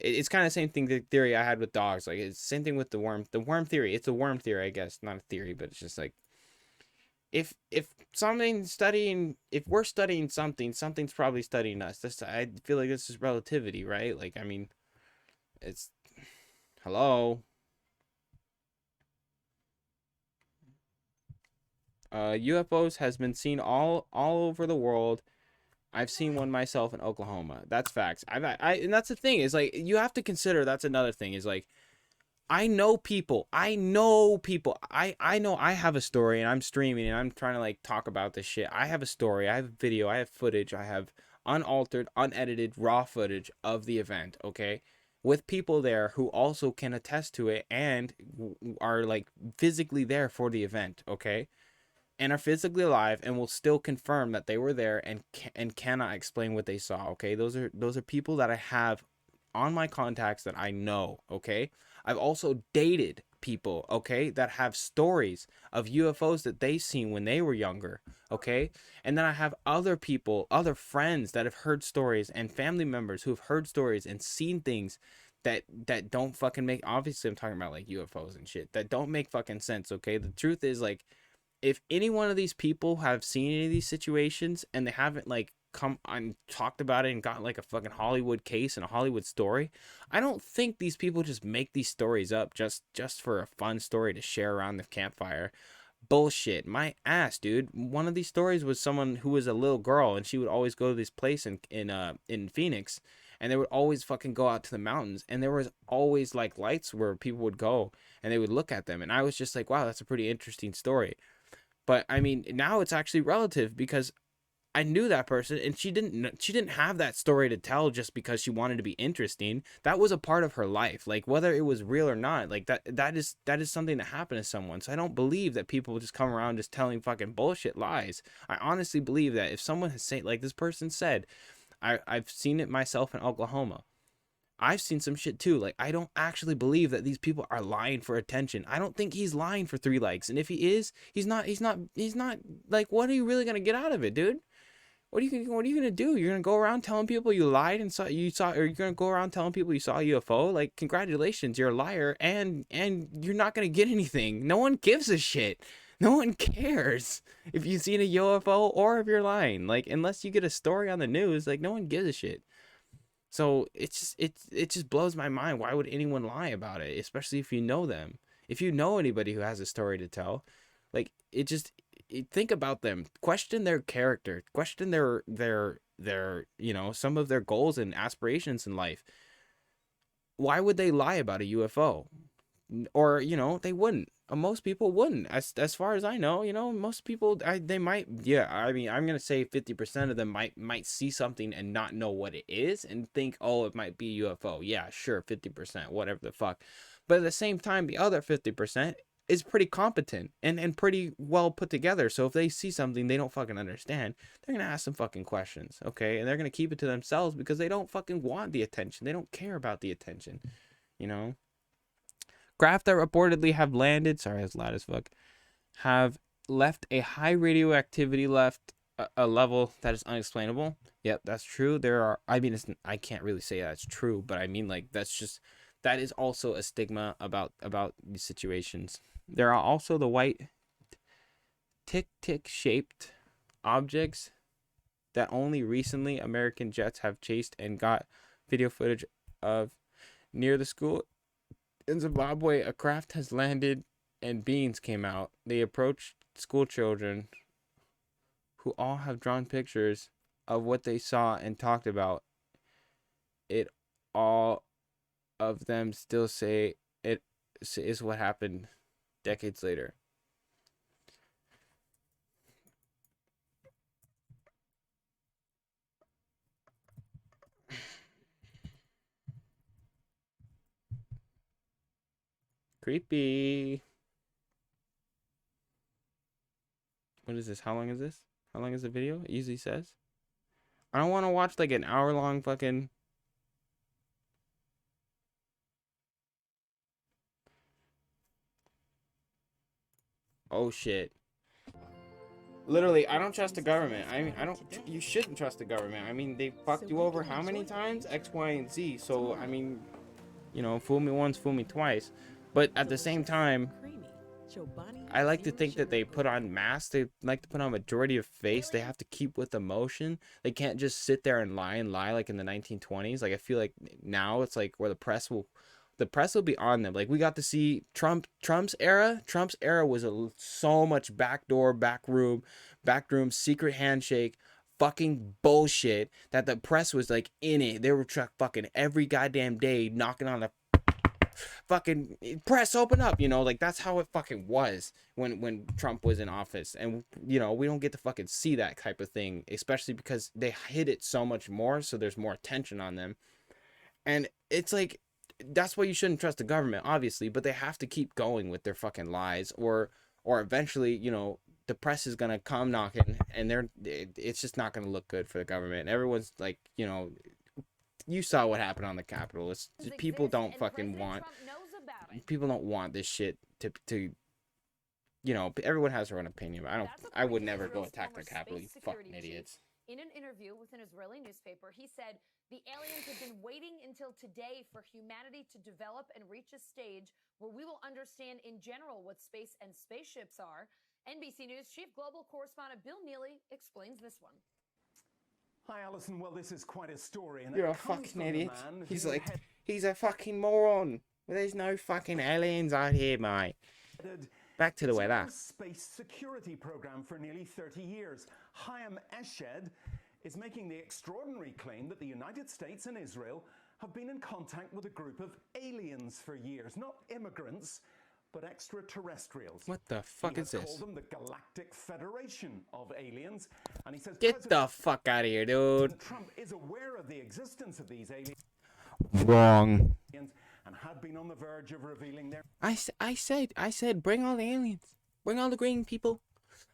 It's kind of the same thing, the theory I had with dogs. Like, it's the same thing with the worm theory. It's a worm theory, I guess. Not a theory, but it's just like, if we're studying something, something's probably studying us. I feel like this is relativity, right? Like, I mean, it's, hello. UFOs has been seen all over the world. I've seen one myself in Oklahoma. That's facts. And that's the thing, is like, you have to consider, that's another thing, is like, I know people. I know I have a story, and I'm streaming and I'm trying to like talk about this shit. I have a story, I have video, I have footage, I have unaltered, unedited, raw footage of the event, okay? With people there who also can attest to it and are like physically there for the event, okay? And are physically alive and will still confirm that they were there and cannot explain what they saw, okay? Those are people that I have on my contacts that I know, okay? I've also dated people, okay, that have stories of UFOs that they seen when they were younger, okay? And then I have other people, other friends that have heard stories, and family members who have heard stories and seen things that don't fucking make, obviously I'm talking about like UFOs and shit, that don't make fucking sense, okay? The truth is, like, if any one of these people have seen any of these situations and they haven't like come and talked about it and got like a fucking Hollywood case and a Hollywood story, I don't think these people just make these stories up just for a fun story to share around the campfire. Bullshit. My ass, dude. One of these stories was someone who was a little girl, and she would always go to this place in Phoenix, and they would always fucking go out to the mountains, and there was always like lights where people would go and they would look at them, and I was just like, wow, that's a pretty interesting story. But I mean, now it's actually relative, because I knew that person, and she didn't have that story to tell just because she wanted to be interesting. That was a part of her life, like whether it was real or not. Like that is something that happened to someone. So I don't believe that people just come around just telling fucking bullshit lies. I honestly believe that if someone has said, like this person said, I've seen it myself in Oklahoma. I've seen some shit too. Like, I don't actually believe that these people are lying for attention. I don't think he's lying for 3 likes. And if he is, he's not like, what are you really gonna get out of it, dude? What are you gonna do? You're gonna go around telling people you lied and or you're gonna go around telling people you saw a UFO? Like, congratulations, you're a liar, and you're not gonna get anything. No one gives a shit. No one cares if you've seen a UFO or if you're lying. Like, unless you get a story on the news, like, no one gives a shit. So it just blows my mind. Why would anyone lie about it? Especially if you know them. If you know anybody who has a story to tell, like, think about them. Question their character. Question their their, you know, some of their goals and aspirations in life. Why would they lie about a UFO? Or, you know, they wouldn't. Most people wouldn't. As far as I know, you know, most people, they might, yeah, I mean, I'm gonna say 50% of them might see something and not know what it is and think, oh, it might be a UFO. Yeah, sure, 50%, whatever the fuck. But at the same time, the other 50% is pretty competent and pretty well put together. So if they see something they don't fucking understand, they're gonna ask some fucking questions, okay? And they're gonna keep it to themselves because they don't fucking want the attention. They don't care about the attention, you know? Craft that reportedly have landed, sorry, that's loud as fuck, have left a high radioactivity a level that is unexplainable. Yep, that's true. There are, I mean, I can't really say that's true, but I mean, like, that is also a stigma about these situations. There are also the white tick shaped objects that only recently American jets have chased and got video footage of near the school. In Zimbabwe, a craft has landed and beings came out. They approached school children who all have drawn pictures of what they saw and talked about it. All of them still say it is what happened decades later. Creepy. What is this? How long is this? How long is the video? It usually says. I don't want to watch like an hour-long fucking... Oh shit. Literally, I don't trust the government. I don't. You shouldn't trust the government. I mean, they fucked you over how many times? X, Y, and Z. So I mean, you know, fool me once, fool me twice. But at the same time, I like to think that they put on masks. They like to put on majority of face. They have to keep with emotion. They can't just sit there and lie like in the 1920s. Like I feel like now it's like where the press will be on them. Like we got to see Trump's era. Trump's era was so much backdoor, backroom, secret handshake, fucking bullshit that the press was like in it. They were fucking every goddamn day knocking on the fucking press, open up, you know, like that's how it fucking was when Trump was in office. And you know, we don't get to fucking see that type of thing, especially because they hid it so much more, so there's more attention on them. And it's like, that's why you shouldn't trust the government, obviously, but they have to keep going with their fucking lies, or eventually, you know, the press is gonna come knocking, and it's just not gonna look good for the government. Everyone's like, you know, you saw what happened on the Capitol. It's just, people don't fucking want, people don't want this shit to, you know, everyone has their own opinion. I would never go attack the Capitol, you fucking idiots. In an interview with an Israeli newspaper, he said the aliens have been waiting until today for humanity to develop and reach a stage where we will understand in general what space and spaceships are. NBC News Chief Global Correspondent Bill Neely explains this one. Hi, Alison. Well, this is quite a story. And you're a fucking idiot. He's like, he's a fucking moron. There's no fucking aliens out here, mate. Back to the weather. Space security program for nearly 30 years. Chaim Eshed is making the extraordinary claim that the United States and Israel have been in contact with a group of aliens for years. Not immigrants, but extraterrestrials. What the fuck is this? He has called them the Galactic Federation of Aliens. And he says, get the fuck out of here, dude. Trump is aware of the existence of these aliens. Wrong. And had been on the verge of revealing their... I said, bring all the aliens. Bring all the green people.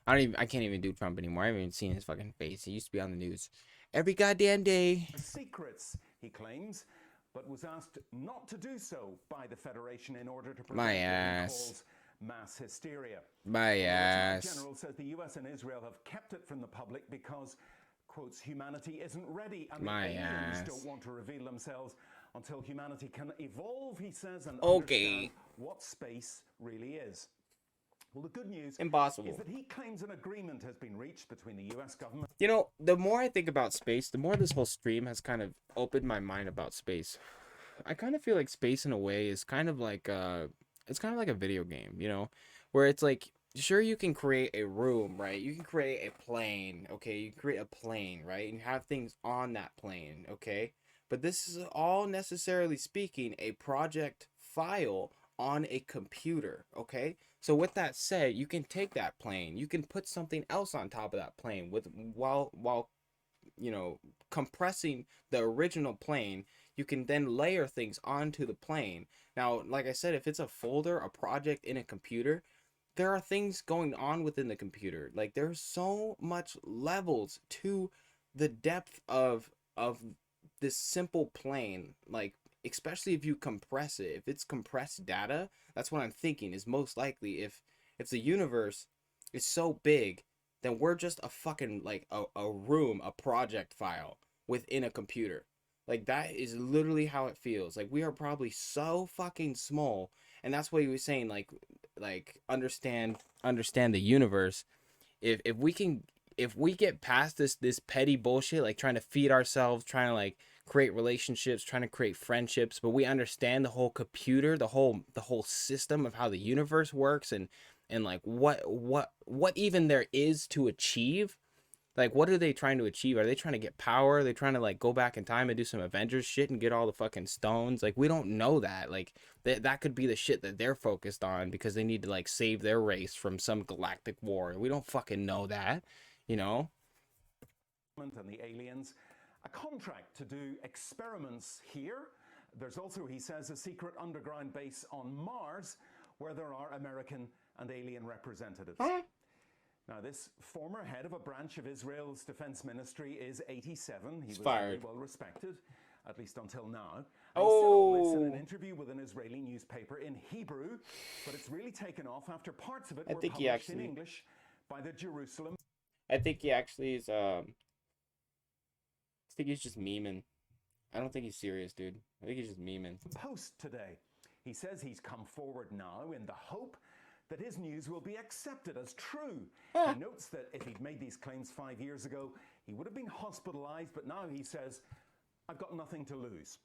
I can't even do Trump anymore. I haven't even seen his fucking face. He used to be on the news every goddamn day. Secrets, he claims, but was asked not to do so by the Federation in order to prevent my what he ass. calls mass hysteria. My ass. The General says the US and Israel have kept it from the public because, quotes, humanity isn't ready and my the aliens ass. don't want to reveal themselves until humanity can evolve, he says, and okay. understand what space really is. Well, the good news impossible is that he claims an agreement has been reached between the US government. You know, the more I think about space, the more this whole stream has kind of opened my mind about space. I kind of feel like space in a way is kind of like it's kind of like a video game, you know, where it's like sure, you can create a room, right? You can create a plane, okay? You create a plane, right? And have things on that plane, okay? But this is all, necessarily speaking, a project file on a computer, okay? So with that said, you can take that plane, you can put something else on top of that plane with while you know, compressing the original plane. You can then layer things onto the plane. Now, like I said, if it's a folder, a project in a computer, there are things going on within the computer. Like, there's so much levels to the depth of this simple plane. Like, especially if you compress it, if it's compressed data, that's what I'm thinking is most likely. If the universe is so big, then we're just a fucking, like, a room, a project file within a computer. Like, that is literally how it feels. Like, we are probably so fucking small. And that's what he was saying, like understand the universe. If we get past this petty bullshit, like trying to feed ourselves, trying to like create relationships, trying to create friendships, but we understand the whole computer, the whole system of how the universe works, and like what even there is to achieve. Like, what are they trying to achieve? Are they trying to get power? Are they trying to like go back in time and do some Avengers shit and get all the fucking stones? Like, we don't know that. Like, that could be the shit that they're focused on because they need to like save their race from some galactic war. We don't fucking know that, you know? And the aliens, a contract to do experiments here. There's also, he says, a secret underground base on Mars where there are American and alien representatives. Now, this former head of a branch of Israel's defense ministry is 87. He was very well respected, at least until now. He said all this in an interview with an Israeli newspaper in Hebrew, but it's really taken off after parts of it were published in English by the Jerusalem. I think he actually is. I think he's just memeing. I don't think he's serious, dude. I think he's just memeing. Post today. He says he's come forward now in the hope that his news will be accepted as true. He notes that if he'd made these claims 5 years ago, he would have been hospitalized, but now he says, I've got nothing to lose.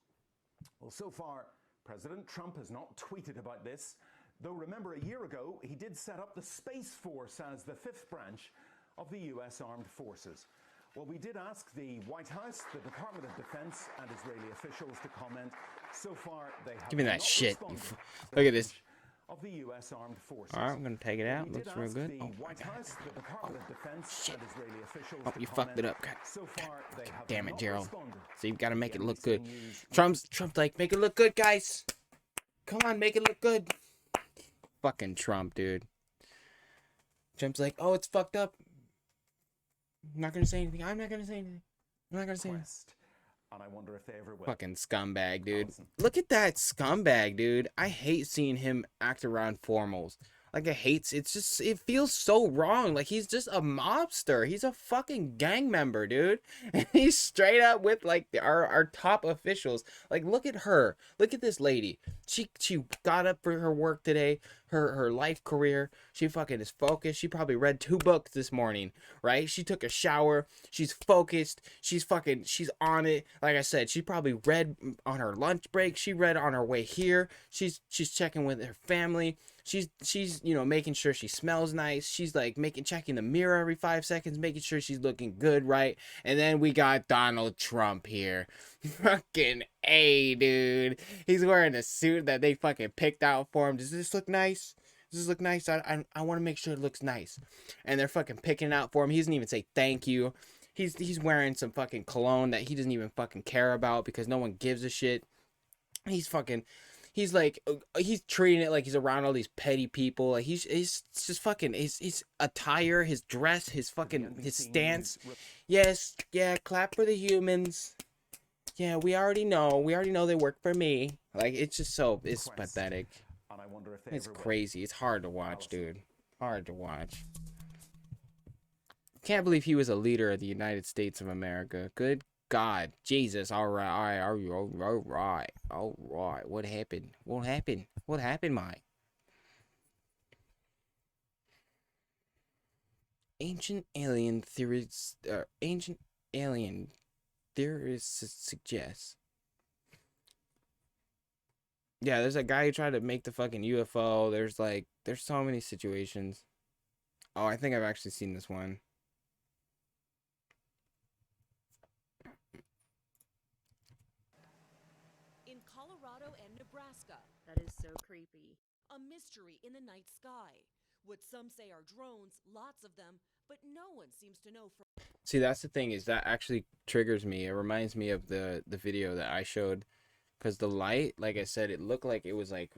Well, so far, President Trump has not tweeted about this, though remember a year ago, he did set up the Space Force as the fifth branch of the US Armed Forces. Well, we did ask the White House, the Department of Defense, and Israeli officials to comment. So far, they have Give me that not shit. responded. Look at this. Of the US Armed Forces. All right, I'm gonna take it out. We Looks did real ask good. the Oh, White House, the Department of Defense, and Israeli officials oh, to you fucked it comment. up. God, So far, they have damn it, not Gerald. responded. So you've got to make The it look NBC good. News- Trump's like, make it look good, guys. Come on, make it look good. Fucking Trump, dude. Trump's like, oh, it's fucked up. I'm not gonna say anything. I'm not gonna say anything. I'm not gonna say anything. And I wonder if they ever will. Fucking scumbag, dude. Look at that scumbag, dude. I hate seeing him act around formals. Like, it feels so wrong. Like, he's just a mobster. He's a fucking gang member, dude. And he's straight up with, like, our top officials. Like, look at her. Look at this lady. She got up for her work today, her life career. She fucking is focused. She probably read 2 books this morning, right? She took a shower. She's focused. she's on it. Like I said, she probably read on her lunch break. She read on her way here. She's checking with her family. She's making sure she smells nice. She's like checking the mirror every 5 seconds, making sure she's looking good, right? And then we got Donald Trump here. Fucking A, dude. He's wearing a suit that they fucking picked out for him. Does this look nice? Does this look nice? I want to make sure it looks nice. And they're fucking picking it out for him. He doesn't even say thank you. He's wearing some fucking cologne that he doesn't even fucking care about because no one gives a shit. He's treating it like he's around all these petty people. Like, he's just fucking his attire, his dress, his stance. Yes, yeah, clap for the humans. Yeah, we already know they work for me. Like, it's just it's pathetic. And I wonder if they It's ever will. crazy. It's hard to watch, dude. Hard to watch. Can't believe he was a leader of the United States of America. Good God, Jesus! All right. What happened? What happened, Mike? Ancient alien theorists suggest. Yeah, there's a guy who tried to make the fucking UFO. There's so many situations. Oh, I think I've actually seen this one. In Colorado and Nebraska. That is so creepy. A mystery in the night sky. What some say are drones, lots of them, but no one seems to know for. See, that's the thing, is that actually triggers me. It reminds me of the video that I showed, because the light, like I said, it looked like it was like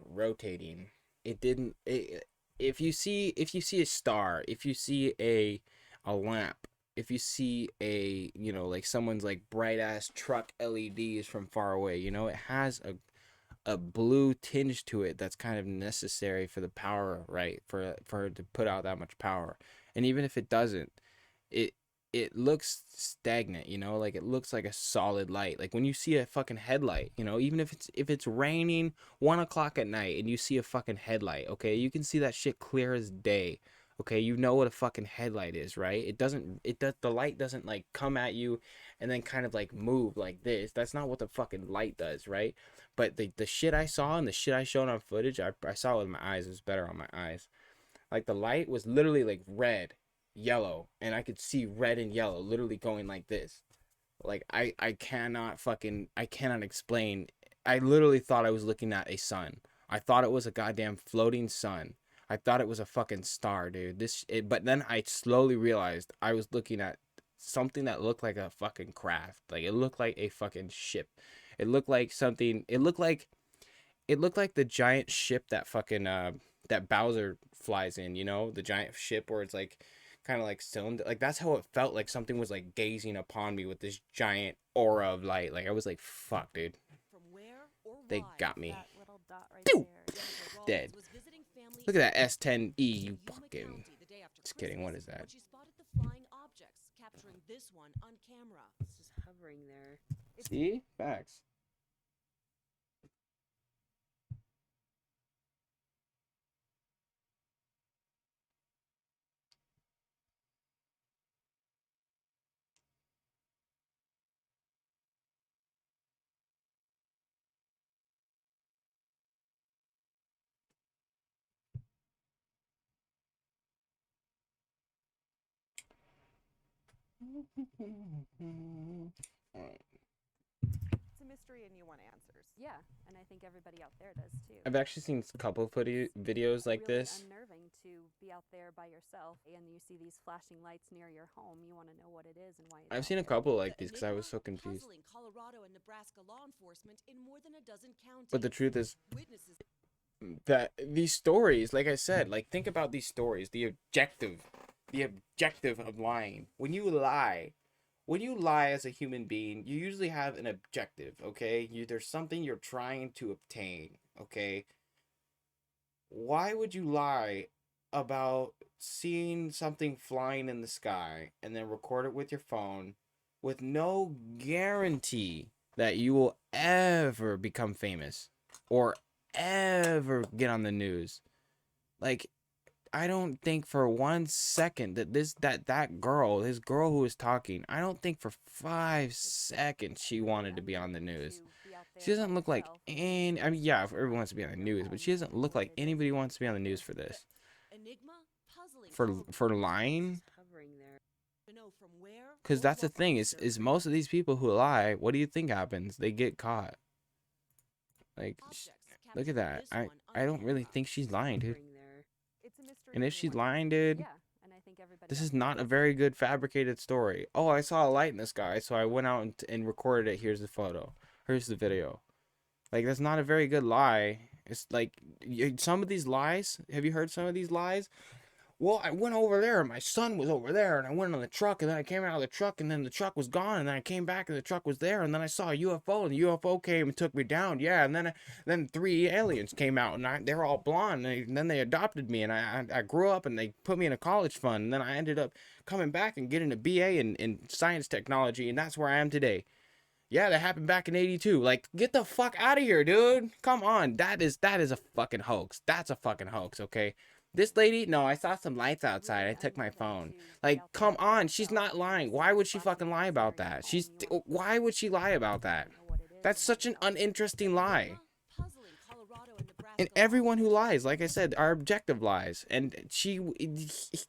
rotating. It didn't. If you see a star, if you see a lamp, if you see a, you know, like someone's like bright ass truck LEDs from far away, you know, it has a blue tinge to it that's kind of necessary for the power, right? For it to put out that much power. And even if it doesn't, it looks stagnant, you know, like it looks like a solid light. Like when you see a fucking headlight, you know, even if it's raining 1 o'clock at night and you see a fucking headlight, okay, you can see that shit clear as day. Okay, you know what a fucking headlight is, right? The light doesn't like come at you and then kind of like move like this. That's not what the fucking light does, right? But the shit I saw and the shit I showed on footage, I saw it with my eyes. It was better on my eyes. Like the light was literally like red, yellow, and I could see red and yellow literally going like this. Like I cannot explain. I literally thought I was looking at a sun. I thought it was a goddamn floating sun. I thought it was a fucking star, dude. But then I slowly realized I was looking at something that looked like a fucking craft. Like it looked like a fucking ship. It looked like something. It looked like the giant ship that fucking that Bowser flies in. You know, the giant ship where it's like kind of like cylinder. Like that's how it felt. Like something was like gazing upon me with this giant aura of light. Like I was like, fuck, dude. They got me. Pew! Dead. Look at that S10E, you fucking. Just kidding. What is that? She spotted the flying objects, capturing this one on camera. It's just hovering there. See? Facts. It's a mystery and you want answers. Yeah, and I think everybody out there does too. I've actually seen a couple of videos like really this. Unnerving to be out there by yourself and you see these flashing lights near your home. You want to know what it is and why. I've seen a couple like these because I was so confused. Colorado and Nebraska law enforcement in more than a dozen counties. But the truth is that these stories, like I said, like think about these stories, the objective of lying. When you lie as a human being, you usually have an objective, okay? There's something you're trying to obtain, okay? Why would you lie about seeing something flying in the sky and then record it with your phone with no guarantee that you will ever become famous or ever get on the news? Like, I don't think for 1 second that this girl who was talking, I don't think for 5 seconds she wanted to be on the news. She doesn't look like I mean, yeah, everyone wants to be on the news, but she doesn't look like anybody wants to be on the news for this. For lying. Because that's the thing is most of these people who lie, what do you think happens? They get caught. Like, look at that. I don't really think she's lying, dude. And if she's lying, dude, this is not a very good fabricated story. Oh, I saw a light in the sky, so I went out and recorded it. Here's the photo. Here's the video. Like, that's not a very good lie. It's like, some of these lies, have you heard some of these lies? Well, I went over there, and my son was over there, and I went on the truck, and then I came out of the truck, and then the truck was gone, and then I came back, and the truck was there, and then I saw a UFO, and the UFO came and took me down, yeah, and then 3 aliens came out, and they're all blonde, and then they adopted me, and I grew up, and they put me in a college fund, and then I ended up coming back and getting a BA in science technology, and that's where I am today. Yeah, that happened back in 82. Like, get the fuck out of here, dude. Come on. That is a fucking hoax. That's a fucking hoax, okay? This lady, no, I saw some lights outside. I took my phone. Like, come on. She's not lying. Why would she fucking lie about that? Why would she lie about that? That's such an uninteresting lie. And everyone who lies, like I said, are objective lies. And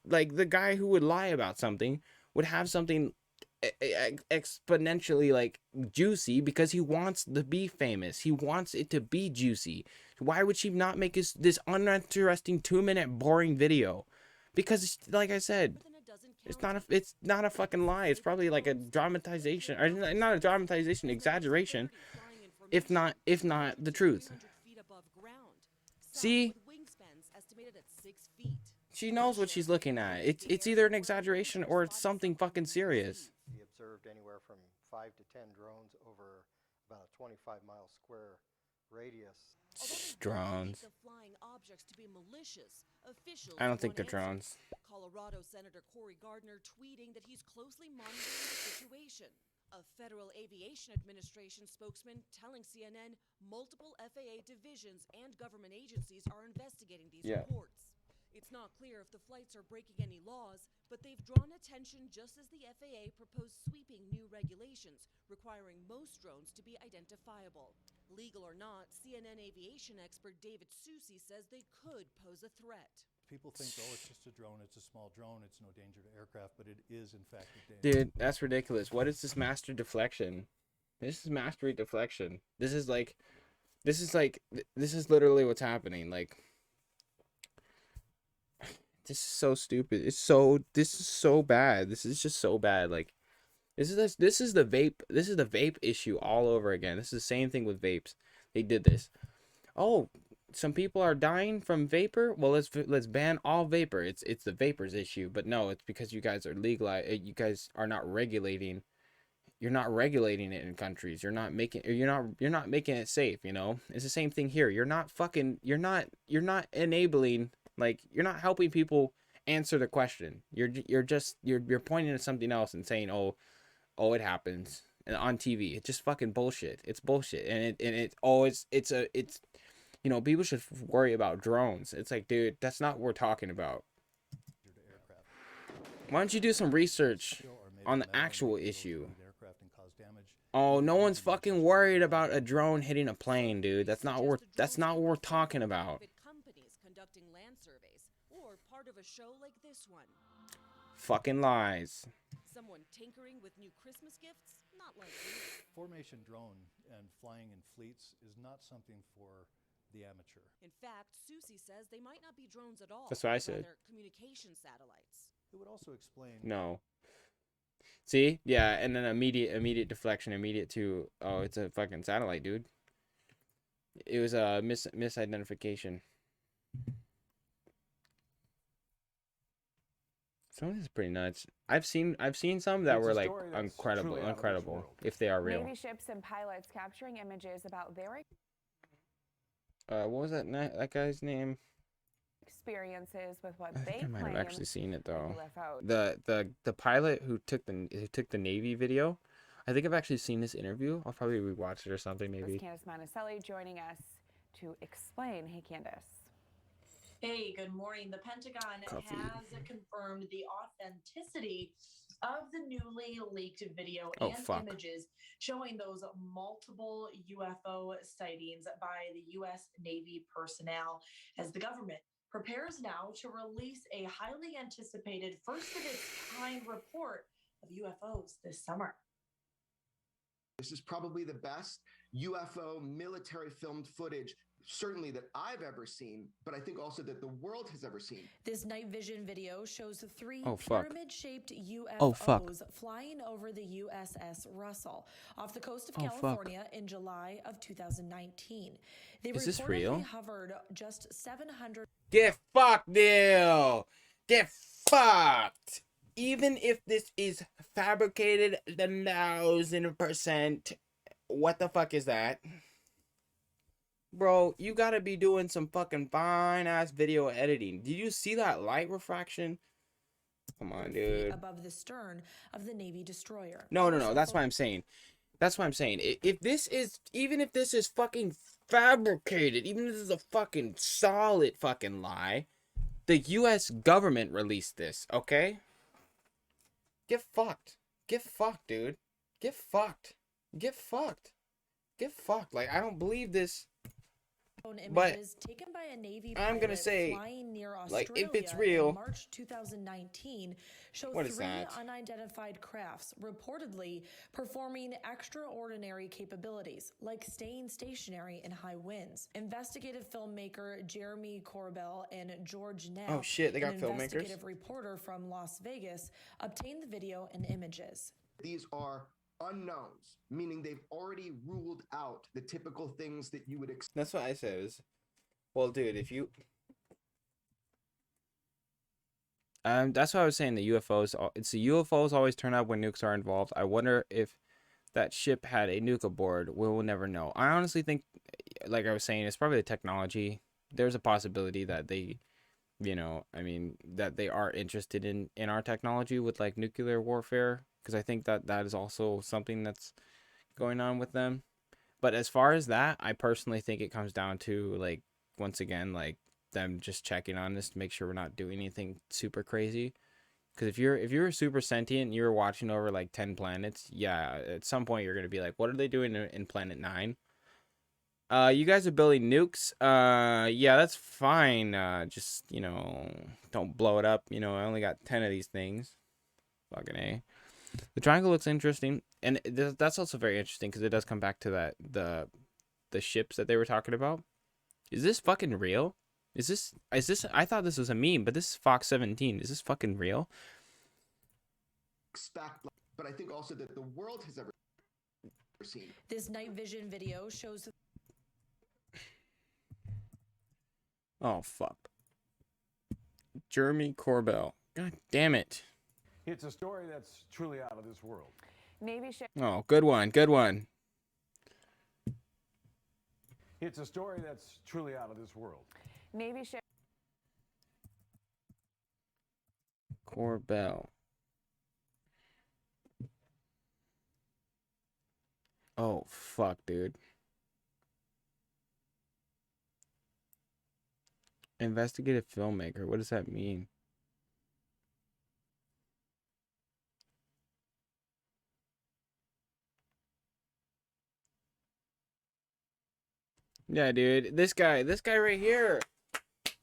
like the guy who would lie about something would have something exponentially like juicy because he wants to be famous. He wants it to be juicy. Why would she not make this uninteresting 2-minute boring video? Because like I said, it's not a fucking lie. It's probably like a dramatization, or not a dramatization, exaggeration, if not the truth. See? She knows what she's looking at. It's either an exaggeration or it's something fucking serious. He observed anywhere from 5 to 10 drones over about a 25-mile square radius. Drones. I don't think they're drones. Colorado Senator Cory Gardner tweeting that he's closely monitoring the situation. A Federal Aviation Administration spokesman telling CNN multiple FAA divisions and government agencies are investigating these reports. It's not clear if the flights are breaking any laws, but they've drawn attention just as the FAA proposed sweeping new regulations requiring most drones to be identifiable. Legal or not, CNN aviation expert David Susi says they could pose a threat. People think, oh, it's just a drone, it's a small drone, it's no danger to aircraft, but it is in fact a danger. Dude, that's ridiculous. What is this master deflection? This is mastery deflection. This is literally what's happening. Like, this is so stupid. This is so bad. This is just so bad. Like, this is the vape issue all over again. This is the same thing with vapes. They did this. Oh, some people are dying from vapor. Well, let's ban all vapor. It's the vapors issue. But no, it's because you guys are you guys are not regulating. You're not regulating it in countries. You're not making it safe, you know? It's the same thing here. You're not enabling, like, you're not helping people answer the question. You're pointing at something else and saying, "Oh, it happens." And on TV. It's just fucking bullshit. It's bullshit. And it's you know, people should worry about drones. It's like, dude, that's not what we're talking about. Why don't you do some research on the actual issue? Oh, no one's fucking worried about a drone hitting a plane, dude. That's not what we're talking about. Companies conducting land surveys or part of a show like this one. Fucking lies. Someone tinkering with new Christmas gifts? Not likely. Formation drone and flying in fleets is not something for the amateur. In fact, Susi says they might not be drones at all. That's what I said. Rather, communication satellites. It would also explain. No. See? Yeah, and then immediate deflection, immediate to, oh, it's a fucking satellite, dude. It was a misidentification. Some of this is pretty nuts. I've seen some that were like incredible if they are real. Navy ships and pilots capturing images about their What was that guy's name? experiences with what I they think I might have claim actually seen it though. UFOs. The pilot who took the Navy video, I think I've actually seen this interview. I'll probably rewatch it or something maybe. Candace Monticelli joining us to explain. Hey, Candace. Hey, good morning. The Pentagon has confirmed the authenticity of the newly leaked video and images showing those multiple UFO sightings by the U.S. Navy personnel as the government prepares now to release a highly anticipated first-of-its-kind report of UFOs this summer. This is probably the best UFO military filmed footage, certainly that I've ever seen, but I think also that the world has ever seen. This night vision video shows three fuck. pyramid-shaped UFOs Oh, fuck. flying over the USS Russell off the coast of Oh, fuck. California in July of 2019. They Is this reportedly real? hovered just 700. Get fucked, Neil! Get fucked! Even if this is fabricated 1,000%, what the fuck is that? Bro, you gotta be doing some fucking fine-ass video editing. Did you see that light refraction? Come on, dude. Above the stern of the Navy destroyer. No. That's what I'm saying. Even if this is fucking fabricated, even if this is a fucking solid fucking lie, the U.S. government released this, okay? Get fucked. Get fucked, dude. Get fucked. Get fucked. Get fucked. Like, I don't believe this. But images taken by a Navy I'm gonna pilot say, flying near like, Australia if it's real, in March 2019 show what is 3 that? unidentified crafts reportedly performing extraordinary capabilities, like staying stationary in high winds. Investigative filmmaker Jeremy Corbell and George Knapp, Oh shit, they got an filmmakers? investigative reporter from Las Vegas, obtained the video and images. These are unknowns, meaning they've already ruled out the typical things that you would expect. That's what I said. Is, well, dude, if you that's what I was saying. The UFOs. It's the UFOs always turn up when nukes are involved. I wonder if that ship had a nuke aboard. We will never know. I honestly think, like I was saying, it's probably the technology. There's a possibility that they, you know, I mean, that they are interested in our technology with like nuclear warfare, because I think that that is also something that's going on with them. But as far as that, I personally think it comes down to, like, once again, like them just checking on this to make sure we're not doing anything super crazy. Because if you're super sentient and you're watching over like 10 planets, yeah, at some point you're gonna be like, what are they doing in Planet 9? You guys are building nukes. Yeah, that's fine. Just, you know, don't blow it up. You know, I only got 10 of these things. Fucking A. The triangle looks interesting, and that's also very interesting because it does come back to that the ships that they were talking about. Is this fucking real? Is this I thought this was a meme, but this is Fox 17. Is this fucking real? But I think also that the world has ever seen. This night vision video shows. Oh fuck. Jeremy Corbell. God damn it. It's a story that's truly out of this world. Navy ship. Oh, good one. Good one. It's a story that's truly out of this world. Navy ship. Corbell. Oh, fuck, dude. Investigative filmmaker. What does that mean? Yeah, dude. This guy right here.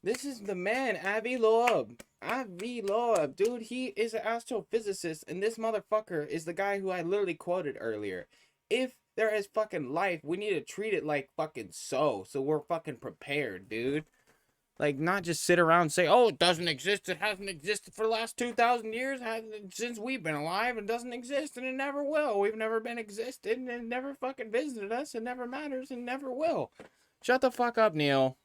This is the man, Avi Loeb. Avi Loeb, dude, he is an astrophysicist, and this motherfucker is the guy who I literally quoted earlier. If there is fucking life, we need to treat it like fucking so we're fucking prepared, dude. Like, not just sit around and say, oh, it doesn't exist, it hasn't existed for the last 2,000 years, since we've been alive, it doesn't exist, and it never will. We've never been existed, and it never fucking visited us, it never matters, and never will. Shut the fuck up, Neil.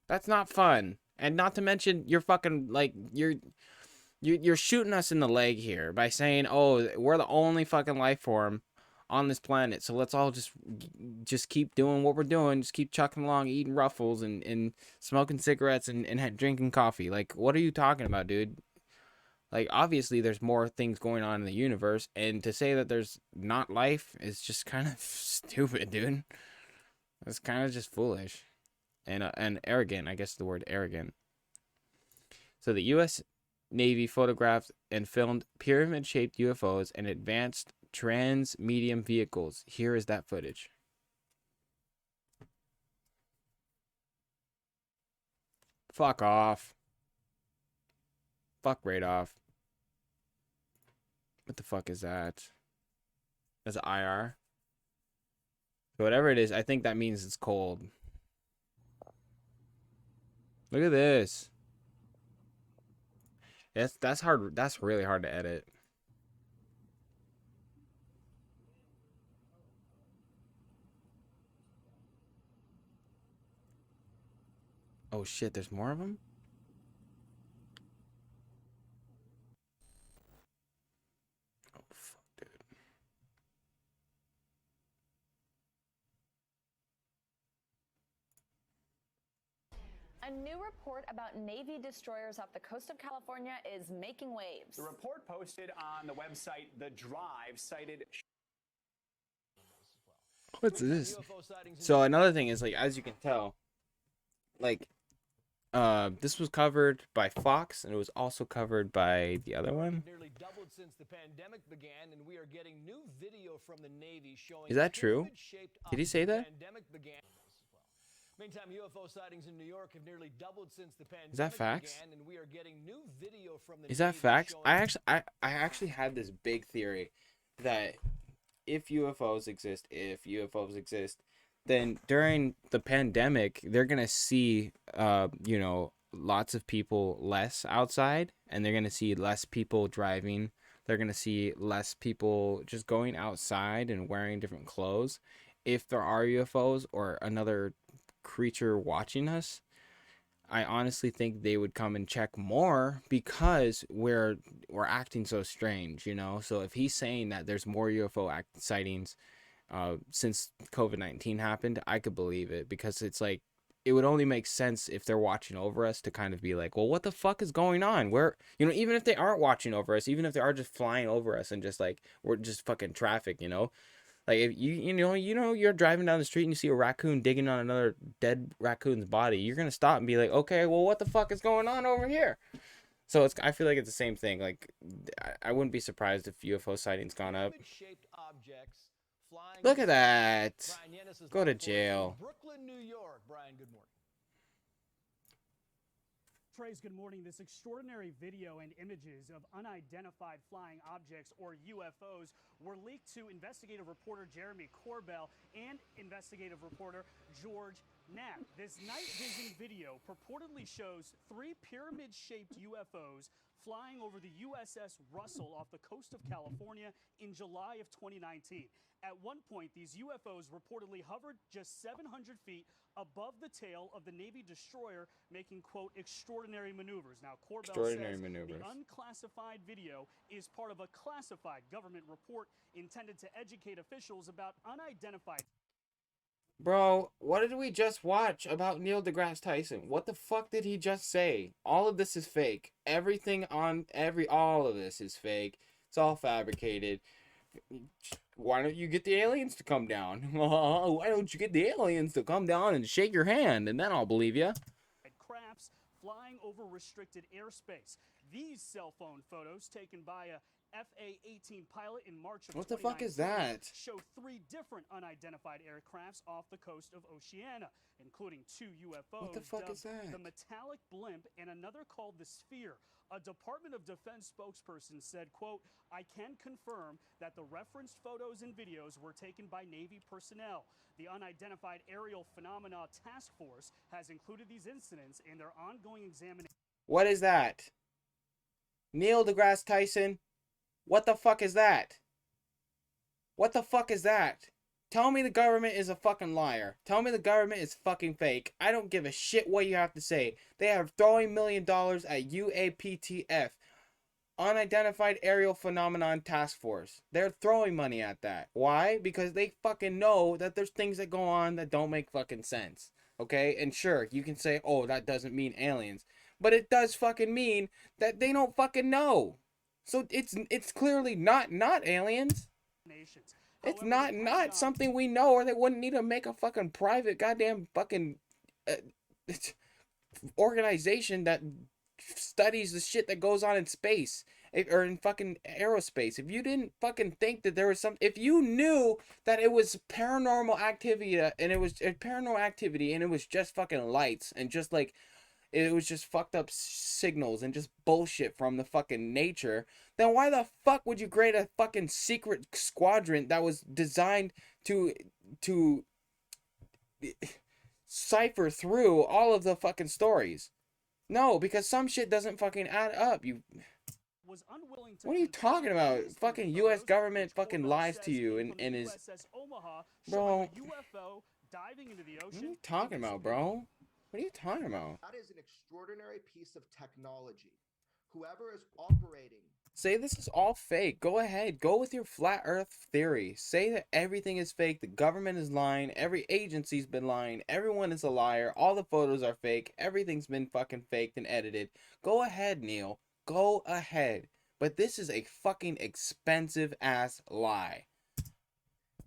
That's not fun. And not to mention, you're fucking, like, you're shooting us in the leg here by saying, oh, we're the only fucking life form on this planet, so let's all just keep doing what we're doing, just keep chucking along, eating Ruffles and smoking cigarettes and drinking coffee. Like, what are you talking about, dude? Like, obviously there's more things going on in the universe, and to say that there's not life is just kind of stupid, dude. It's kind of just foolish and arrogant. I guess the word arrogant. So the U.S. Navy photographed and filmed pyramid-shaped UFOs and advanced trans-medium vehicles. Here is that footage. Fuck off. Fuck right off. What the fuck is that? That's an IR. So whatever it is, I think that means it's cold. Look at this. That's hard. That's really hard to edit. Oh shit, there's more of them? Oh fuck, dude. A new report about Navy destroyers off the coast of California is making waves. The report posted on the website The Drive cited... What's this? So another thing is, like, as you can tell, like, this was covered by Fox, and it was also covered by the other one. Nearly doubled since the pandemic began, and we are getting new video from the Navy showing. Is that true? Did he say that? Meantime, UFO sightings in New York have nearly doubled since the pandemic Is that facts? began, and we are getting new video from the Is that Navy facts? showing I actually had this big theory that if UFOs exist, then during the pandemic, they're gonna see, lots of people less outside, and they're gonna see less people driving. They're gonna see less people just going outside and wearing different clothes. If there are UFOs or another creature watching us, I honestly think they would come and check more because we're acting so strange, So if he's saying that there's more UFO sightings since COVID-19 happened, I could believe it, because it's like it would only make sense if they're watching over us to kind of be like, well, what the fuck is going on? Where, even if they aren't watching over us, even if they are just flying over us and just like we're just fucking traffic, Like if you're driving down the street and you see a raccoon digging on another dead raccoon's body, you're gonna stop and be like, okay, well, what the fuck is going on over here? So I feel like it's the same thing. Like I wouldn't be surprised if UFO sightings gone up. pyramid-shaped objects flying. Look at that. Brian Yennis is Go live to for us in jail. Brooklyn, New York. Brian, good morning. Trace, good morning. This extraordinary video and images of unidentified flying objects, or UFOs, were leaked to investigative reporter Jeremy Corbell and investigative reporter George Knapp. This night vision video purportedly shows 3 pyramid-shaped UFOs flying over the USS Russell off the coast of California in July of 2019. At one point, these UFOs reportedly hovered just 700 feet above the tail of the Navy destroyer, making, quote, extraordinary maneuvers. Now, Corbell says the unclassified video is part of a classified government report intended to educate officials about unidentified. Bro, what did we just watch about Neil deGrasse Tyson? What the fuck did he just say? All of this is fake. All of this is fake. It's all fabricated. Why don't you get the aliens to come down? Why don't you get the aliens to come down and shake your hand, and then I'll believe you. Crafts flying over restricted airspace. These cell phone photos taken by a FA-18 pilot in March of 2019 What the fuck is that? show 3 different unidentified aircrafts off the coast of Oceania, including 2 UFOs. What the fuck is that? The metallic blimp and another called the Sphere. A Department of Defense spokesperson said, quote, I can confirm that the referenced photos and videos were taken by Navy personnel. The Unidentified Aerial Phenomena Task Force has included these incidents in their ongoing examination. What is that? Neil deGrasse Tyson? What the fuck is that? What the fuck is that? Tell me the government is a fucking liar. Tell me the government is fucking fake. I don't give a shit what you have to say. They are throwing $1 million at UAPTF, Unidentified Aerial Phenomenon Task Force. They're throwing money at that. Why? Because they fucking know that there's things that go on that don't make fucking sense. Okay? And sure, you can say, oh, that doesn't mean aliens. But it does fucking mean that they don't fucking know. So it's clearly not aliens. It's not something we know, or they wouldn't need to make a fucking private goddamn fucking organization that studies the shit that goes on in space or in fucking aerospace. If you didn't fucking think that there was if you knew that it was paranormal activity and it was just fucking lights and just like it was just fucked up signals and just bullshit from the fucking nature, then why the fuck would you create a fucking secret squadron that was designed to cipher through all of the fucking stories? No, because some shit doesn't fucking add up. What are you talking about? Fucking U.S. government fucking lies to you and is... Bro, what are you talking about, bro? What are you talking about? That is an extraordinary piece of technology. Whoever is operating. Say this is all fake. Go ahead. Go with your flat earth theory. Say that everything is fake. The government is lying. Every agency's been lying. Everyone is a liar. All the photos are fake. Everything's been fucking faked and edited. Go ahead, Neil. Go ahead. But this is a fucking expensive ass lie.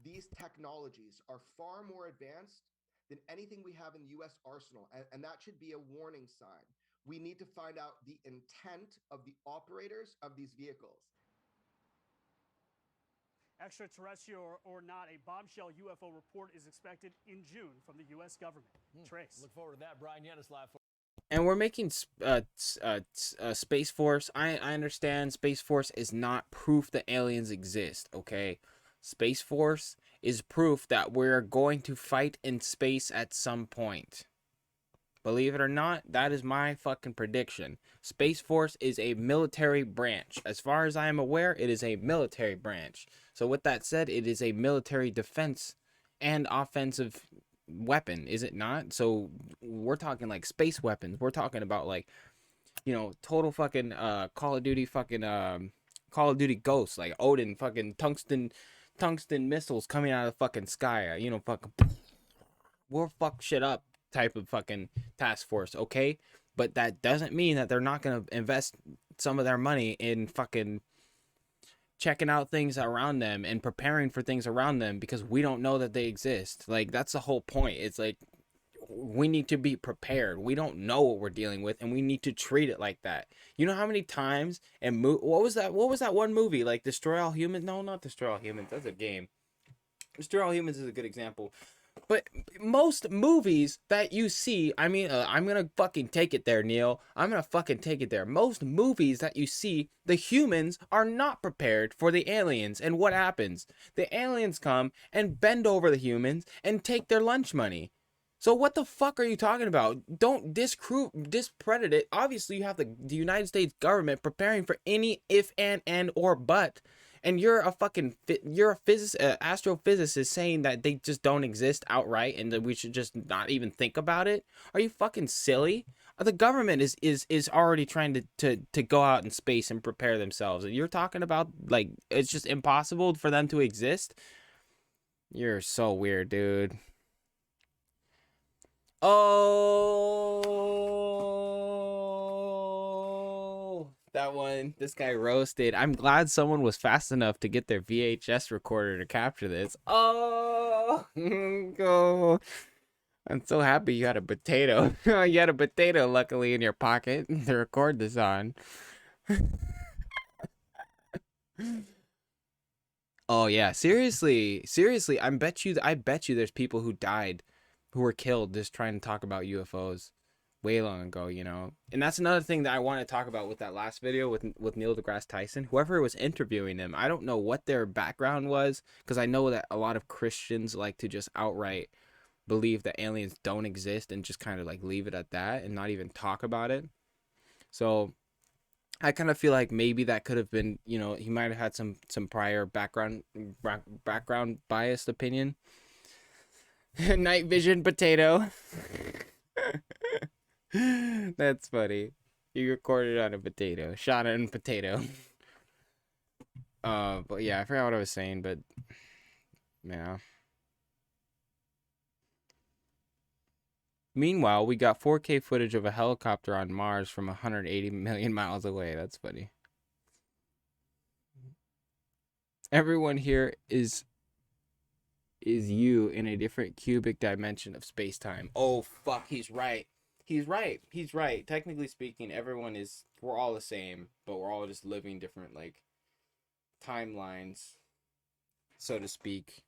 These technologies are far more advanced than anything we have in the U.S. arsenal, and that should be a warning sign. We need to find out the intent of the operators of these vehicles. Extraterrestrial or not, a bombshell UFO report is expected in June from the U.S. government. Trace. Look forward to that, Brian. Yetislav. And we're making Space Force. I understand Space Force is not proof that aliens exist, okay? Space Force is proof that we're going to fight in space at some point. Believe it or not, that is my fucking prediction. Space Force is a military branch. As far as I am aware, it is a military branch. So with that said, it is a military defense and offensive weapon, is it not? So we're talking like space weapons. We're talking about like, you know, total fucking Call of Duty Ghosts, like Odin fucking tungsten missiles coming out of the fucking sky, you know, fucking we'll fuck shit up type of fucking task force, okay? But that doesn't mean that they're not gonna invest some of their money in fucking checking out things around them and preparing for things around them, because we don't know that they exist. Like, that's the whole point. It's like, we need to be prepared. We don't know what we're dealing with, and we need to treat it like that. You know how many times and what was that one movie, like Destroy All Humans? No, not Destroy All Humans, that's a game. Destroy All Humans is a good example. But most movies that you see, I mean, I'm gonna fucking take it there, Neil. I'm gonna fucking take it there. Most movies that you see, the humans are not prepared for the aliens. And what happens? The aliens come and bend over the humans and take their lunch money. So what the fuck are you talking about? Don't discredit it. Obviously, you have the United States government preparing for any if, and, or but. And you're a astrophysicist saying that they just don't exist outright and that we should just not even think about it? Are you fucking silly? The government is already trying to go out in space and prepare themselves. And you're talking about, like, it's just impossible for them to exist? You're so weird, dude. Oh, that one, this guy roasted. I'm glad someone was fast enough to get their VHS recorder to capture this. Oh, go. I'm so happy you had a potato. You had a potato, luckily, in your pocket to record this on. Oh yeah, seriously, I bet you there's people who died, who were killed just trying to talk about UFOs way long ago, you know. And that's another thing that I want to talk about with that last video with Neil deGrasse Tyson. Whoever was interviewing them, I don't know what their background was, because I know that a lot of Christians like to just outright believe that aliens don't exist and just kind of like leave it at that and not even talk about it. So I kind of feel like maybe that could have been, you know, he might have had some prior background biased opinion. Night vision potato. That's funny. You recorded on a potato. Shot on a potato. But yeah, I forgot what I was saying, but yeah. Meanwhile, we got 4K footage of a helicopter on Mars from 180 million miles away. That's funny. Everyone here is you in a different cubic dimension of space-time. Oh, fuck, he's right. He's right. Technically speaking, we're all the same, but we're all just living different, like, timelines, so to speak.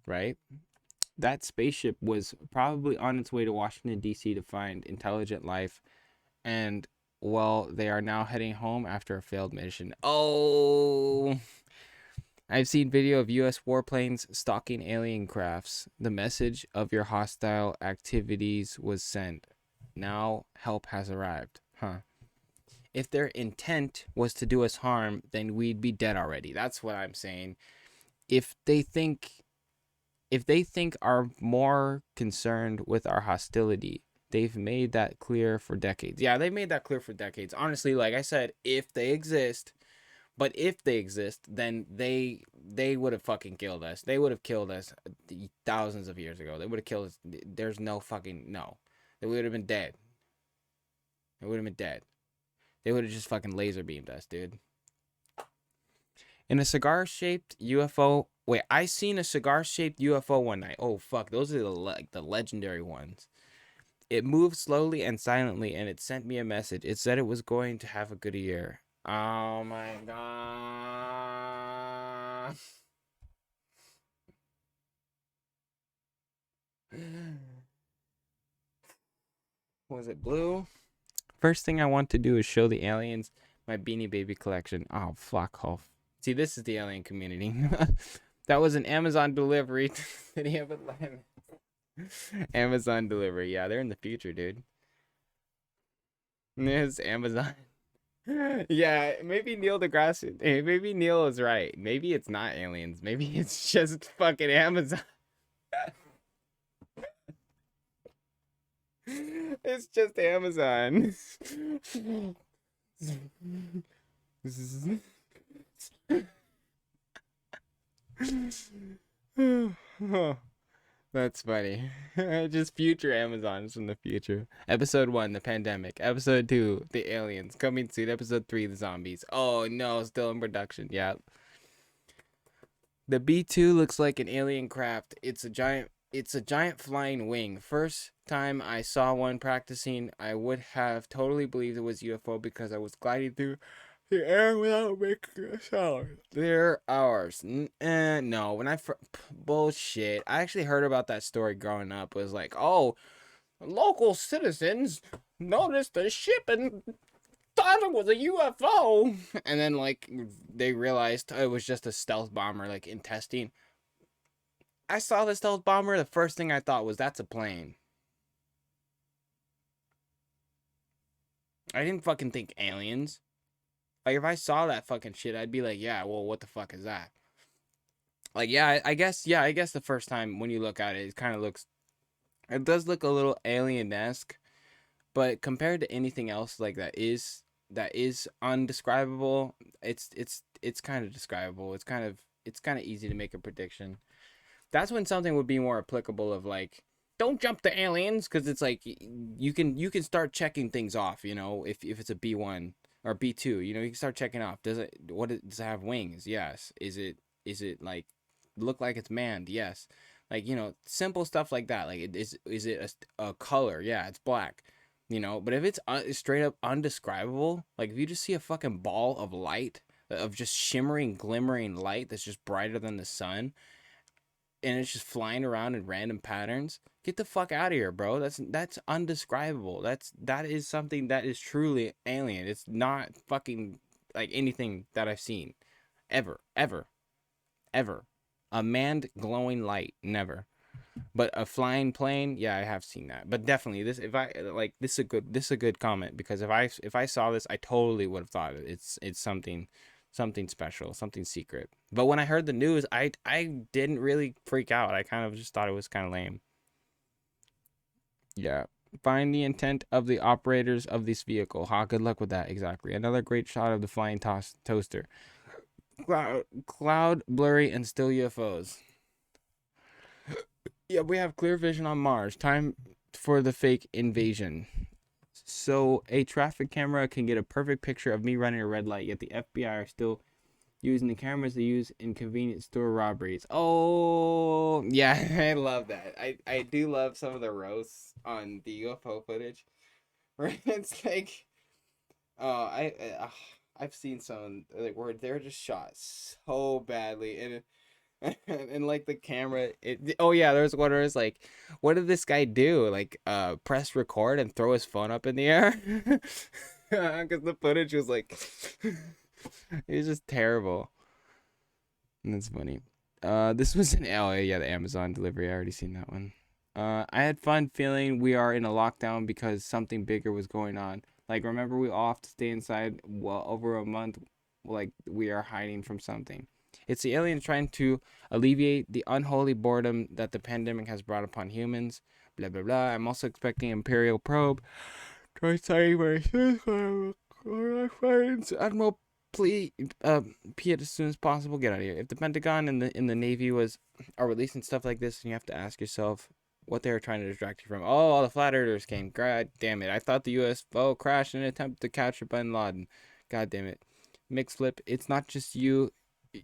Right? That spaceship was probably on its way to Washington, D.C. to find intelligent life. And, well, they are now heading home after a failed mission. Oh! I've seen video of U.S. warplanes stalking alien crafts. The message of your hostile activities was sent. Now help has arrived. Huh. If their intent was to do us harm, then we'd be dead already. That's what I'm saying. If they think are more concerned with our hostility, they've made that clear for decades. Yeah, they made that clear for decades. Honestly, like I said, if they exist, but if they exist, then they would have fucking killed us. They would have killed us thousands of years ago. They would have killed us. There's no fucking, no. They would have been dead. They would have been dead. They would have just fucking laser beamed us, dude. In a cigar-shaped UFO. Wait, I seen a cigar-shaped UFO one night. Oh, fuck. Those are the legendary ones. It moved slowly and silently, and it sent me a message. It said it was going to have a good year. Oh, my God. Was it blue? First thing I want to do is show the aliens my Beanie Baby collection. Oh, fuck off. See, this is the alien community. That was an Amazon delivery to the city of Atlanta. Amazon delivery. Yeah, they're in the future, dude. It's Amazon. Yeah, maybe Neil deGrasse. Hey, maybe Neil is right. Maybe it's not aliens. Maybe it's just fucking Amazon. It's just Amazon. That's funny. Just future Amazons from the future. Episode 1, the pandemic. Episode 2, the aliens. Coming soon. Episode 3, the zombies. Oh no, still in production. Yeah. The B2 looks like an alien craft. It's a giant flying wing. First time I saw one practicing, I would have totally believed it was UFO because I was gliding through the air without making a sound. They're ours. No, when bullshit. I actually heard about that story growing up. It was like, oh, local citizens noticed a ship and thought it was a UFO. And then, like, they realized it was just a stealth bomber, like, in testing. I saw the stealth bomber. The first thing I thought was, that's a plane. I didn't fucking think aliens. Like, if I saw that fucking shit, I'd be like, yeah, well, what the fuck is that? Like, yeah, I guess the first time when you look at it, it does look a little alien-esque, but compared to anything else, like, that is undescribable, it's kind of describable. It's kind of easy to make a prediction. That's when something would be more applicable of, like, don't jump to aliens, because it's like, you can start checking things off, you know, if it's a B1 or B2, you know, you can start checking off. Does it have wings? Yes. Is it like look like it's manned? Yes. Like, you know, simple stuff like that. Like, is it a color? Yeah, it's black. You know, but if it's straight up undescribable, like if you just see a fucking ball of light, of just shimmering, glimmering light that's just brighter than the sun, and it's just flying around in random patterns, get the fuck out of here, bro. That's undescribable. That is something that is truly alien. It's not fucking like anything that I've seen ever. A manned glowing light, never. But a flying plane, yeah, I have seen that. But definitely this is a good comment, because if I saw this, I totally would have thought it's something special, something secret. But when I heard the news, I didn't really freak out. I kind of just thought it was kind of lame. Yeah. Find the intent of the operators of this vehicle. Good luck with that. Exactly. Another great shot of the flying toaster. Cloud, blurry, and still UFOs. Yeah, we have clear vision on Mars. Time for the fake invasion. So a traffic camera can get a perfect picture of me running a red light, yet the FBI are still using the cameras they use in convenience store robberies. Oh, yeah, I love that. I do love some of the roasts on the UFO footage, where it's like, I've seen some like where they're just shot so badly, and and like the camera, oh yeah, there's one where it's like, what did this guy do? Like, press record and throw his phone up in the air, because the footage was like, it was just terrible. And that's funny. This was in LA, yeah, the Amazon delivery. I already seen that one. I had fun feeling we are in a lockdown because something bigger was going on. Like, remember, we all have to stay inside over a month, like we are hiding from something. It's the aliens trying to alleviate the unholy boredom that the pandemic has brought upon humans. Blah, blah, blah. I'm also expecting Imperial probe. Try signing my friends. Admiral, please, pee it as soon as possible. Get out of here. If the Pentagon and the Navy are releasing stuff like this, and you have to ask yourself what they were trying to distract you from. Oh, all the flat earthers came. God damn it. I thought the UFO crashed in an attempt to capture Bin Laden. God damn it. Mix flip. It's not just you.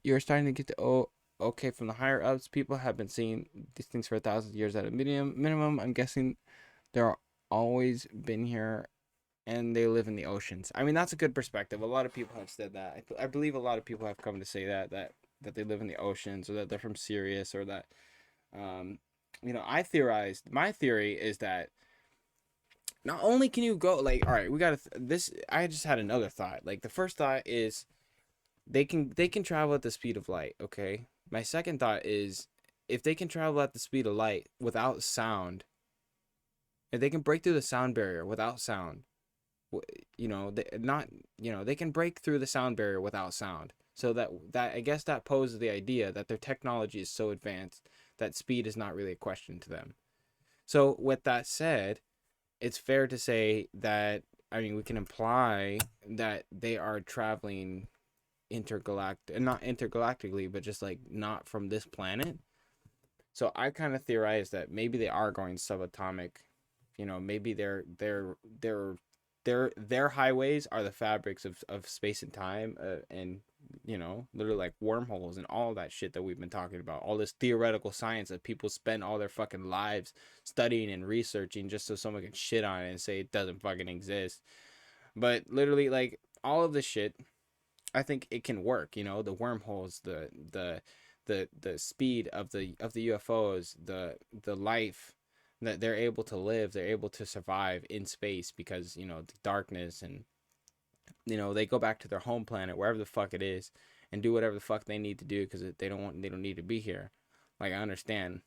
You're starting to get to okay from the higher ups. People have been seeing these things for 1,000 years at a minimum. I'm guessing they're always been here, and they live in the oceans. I mean, that's a good perspective. A lot of people have said that. I believe a lot of people have come to say that they live in the oceans, or that they're from Sirius, or that you know, I theorized, my theory is that not only can you go, like, all right, we got this, I just had another thought. Like, the first thought is they can travel at the speed of light, okay? My second thought is, if they can travel at the speed of light without sound, if they can break through the sound barrier without sound, you know, they can break through the sound barrier without sound. So that I guess that poses the idea that their technology is so advanced that speed is not really a question to them. So with that said, it's fair to say that, I mean, we can imply that they are traveling not intergalactically, but just like not from this planet. So I kind of theorize that maybe they are going subatomic. You know, maybe their highways are the fabrics of space and time, and you know, literally like wormholes and all that shit that we've been talking about. All this theoretical science that people spend all their fucking lives studying and researching just so someone can shit on it and say it doesn't fucking exist. But literally, like, all of this shit, I think it can work. You know, the wormholes, the speed of the UFOs, the life that they're able to live, they're able to survive in space because, you know, the darkness, and you know, they go back to their home planet, wherever the fuck it is, and do whatever the fuck they need to do because they don't need to be here. Like, I understand.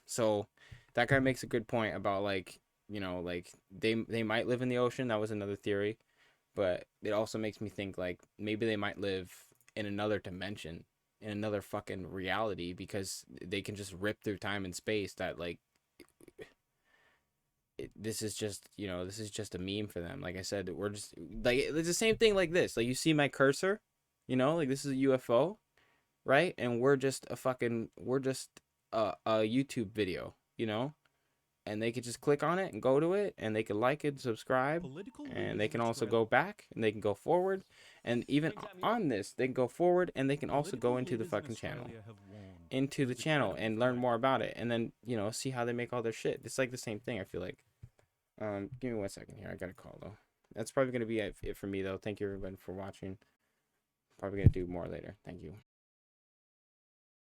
So that guy makes a good point about, like, you know, like they might live in the ocean. That was another theory, but it also makes me think like maybe they might live in another dimension, in another fucking reality, because they can just rip through time and space. That like this is just, you know, this is just a meme for them. Like I said, we're just like, it's the same thing like this. Like, you see my cursor, you know, like this is a UFO, right? And we're just a YouTube video, you know, and they could just click on it and go to it, and they can like it, subscribe, and they can also go back, and they can go forward, and even on this they can go forward, and they can also go into the fucking channel, and learn more about it, and then, you know, see how they make all their shit. It's like the same thing, I feel like. Give me 1 second here, I got a call though. That's probably gonna be it for me though. Thank you everybody for watching. Probably gonna do more later. Thank you.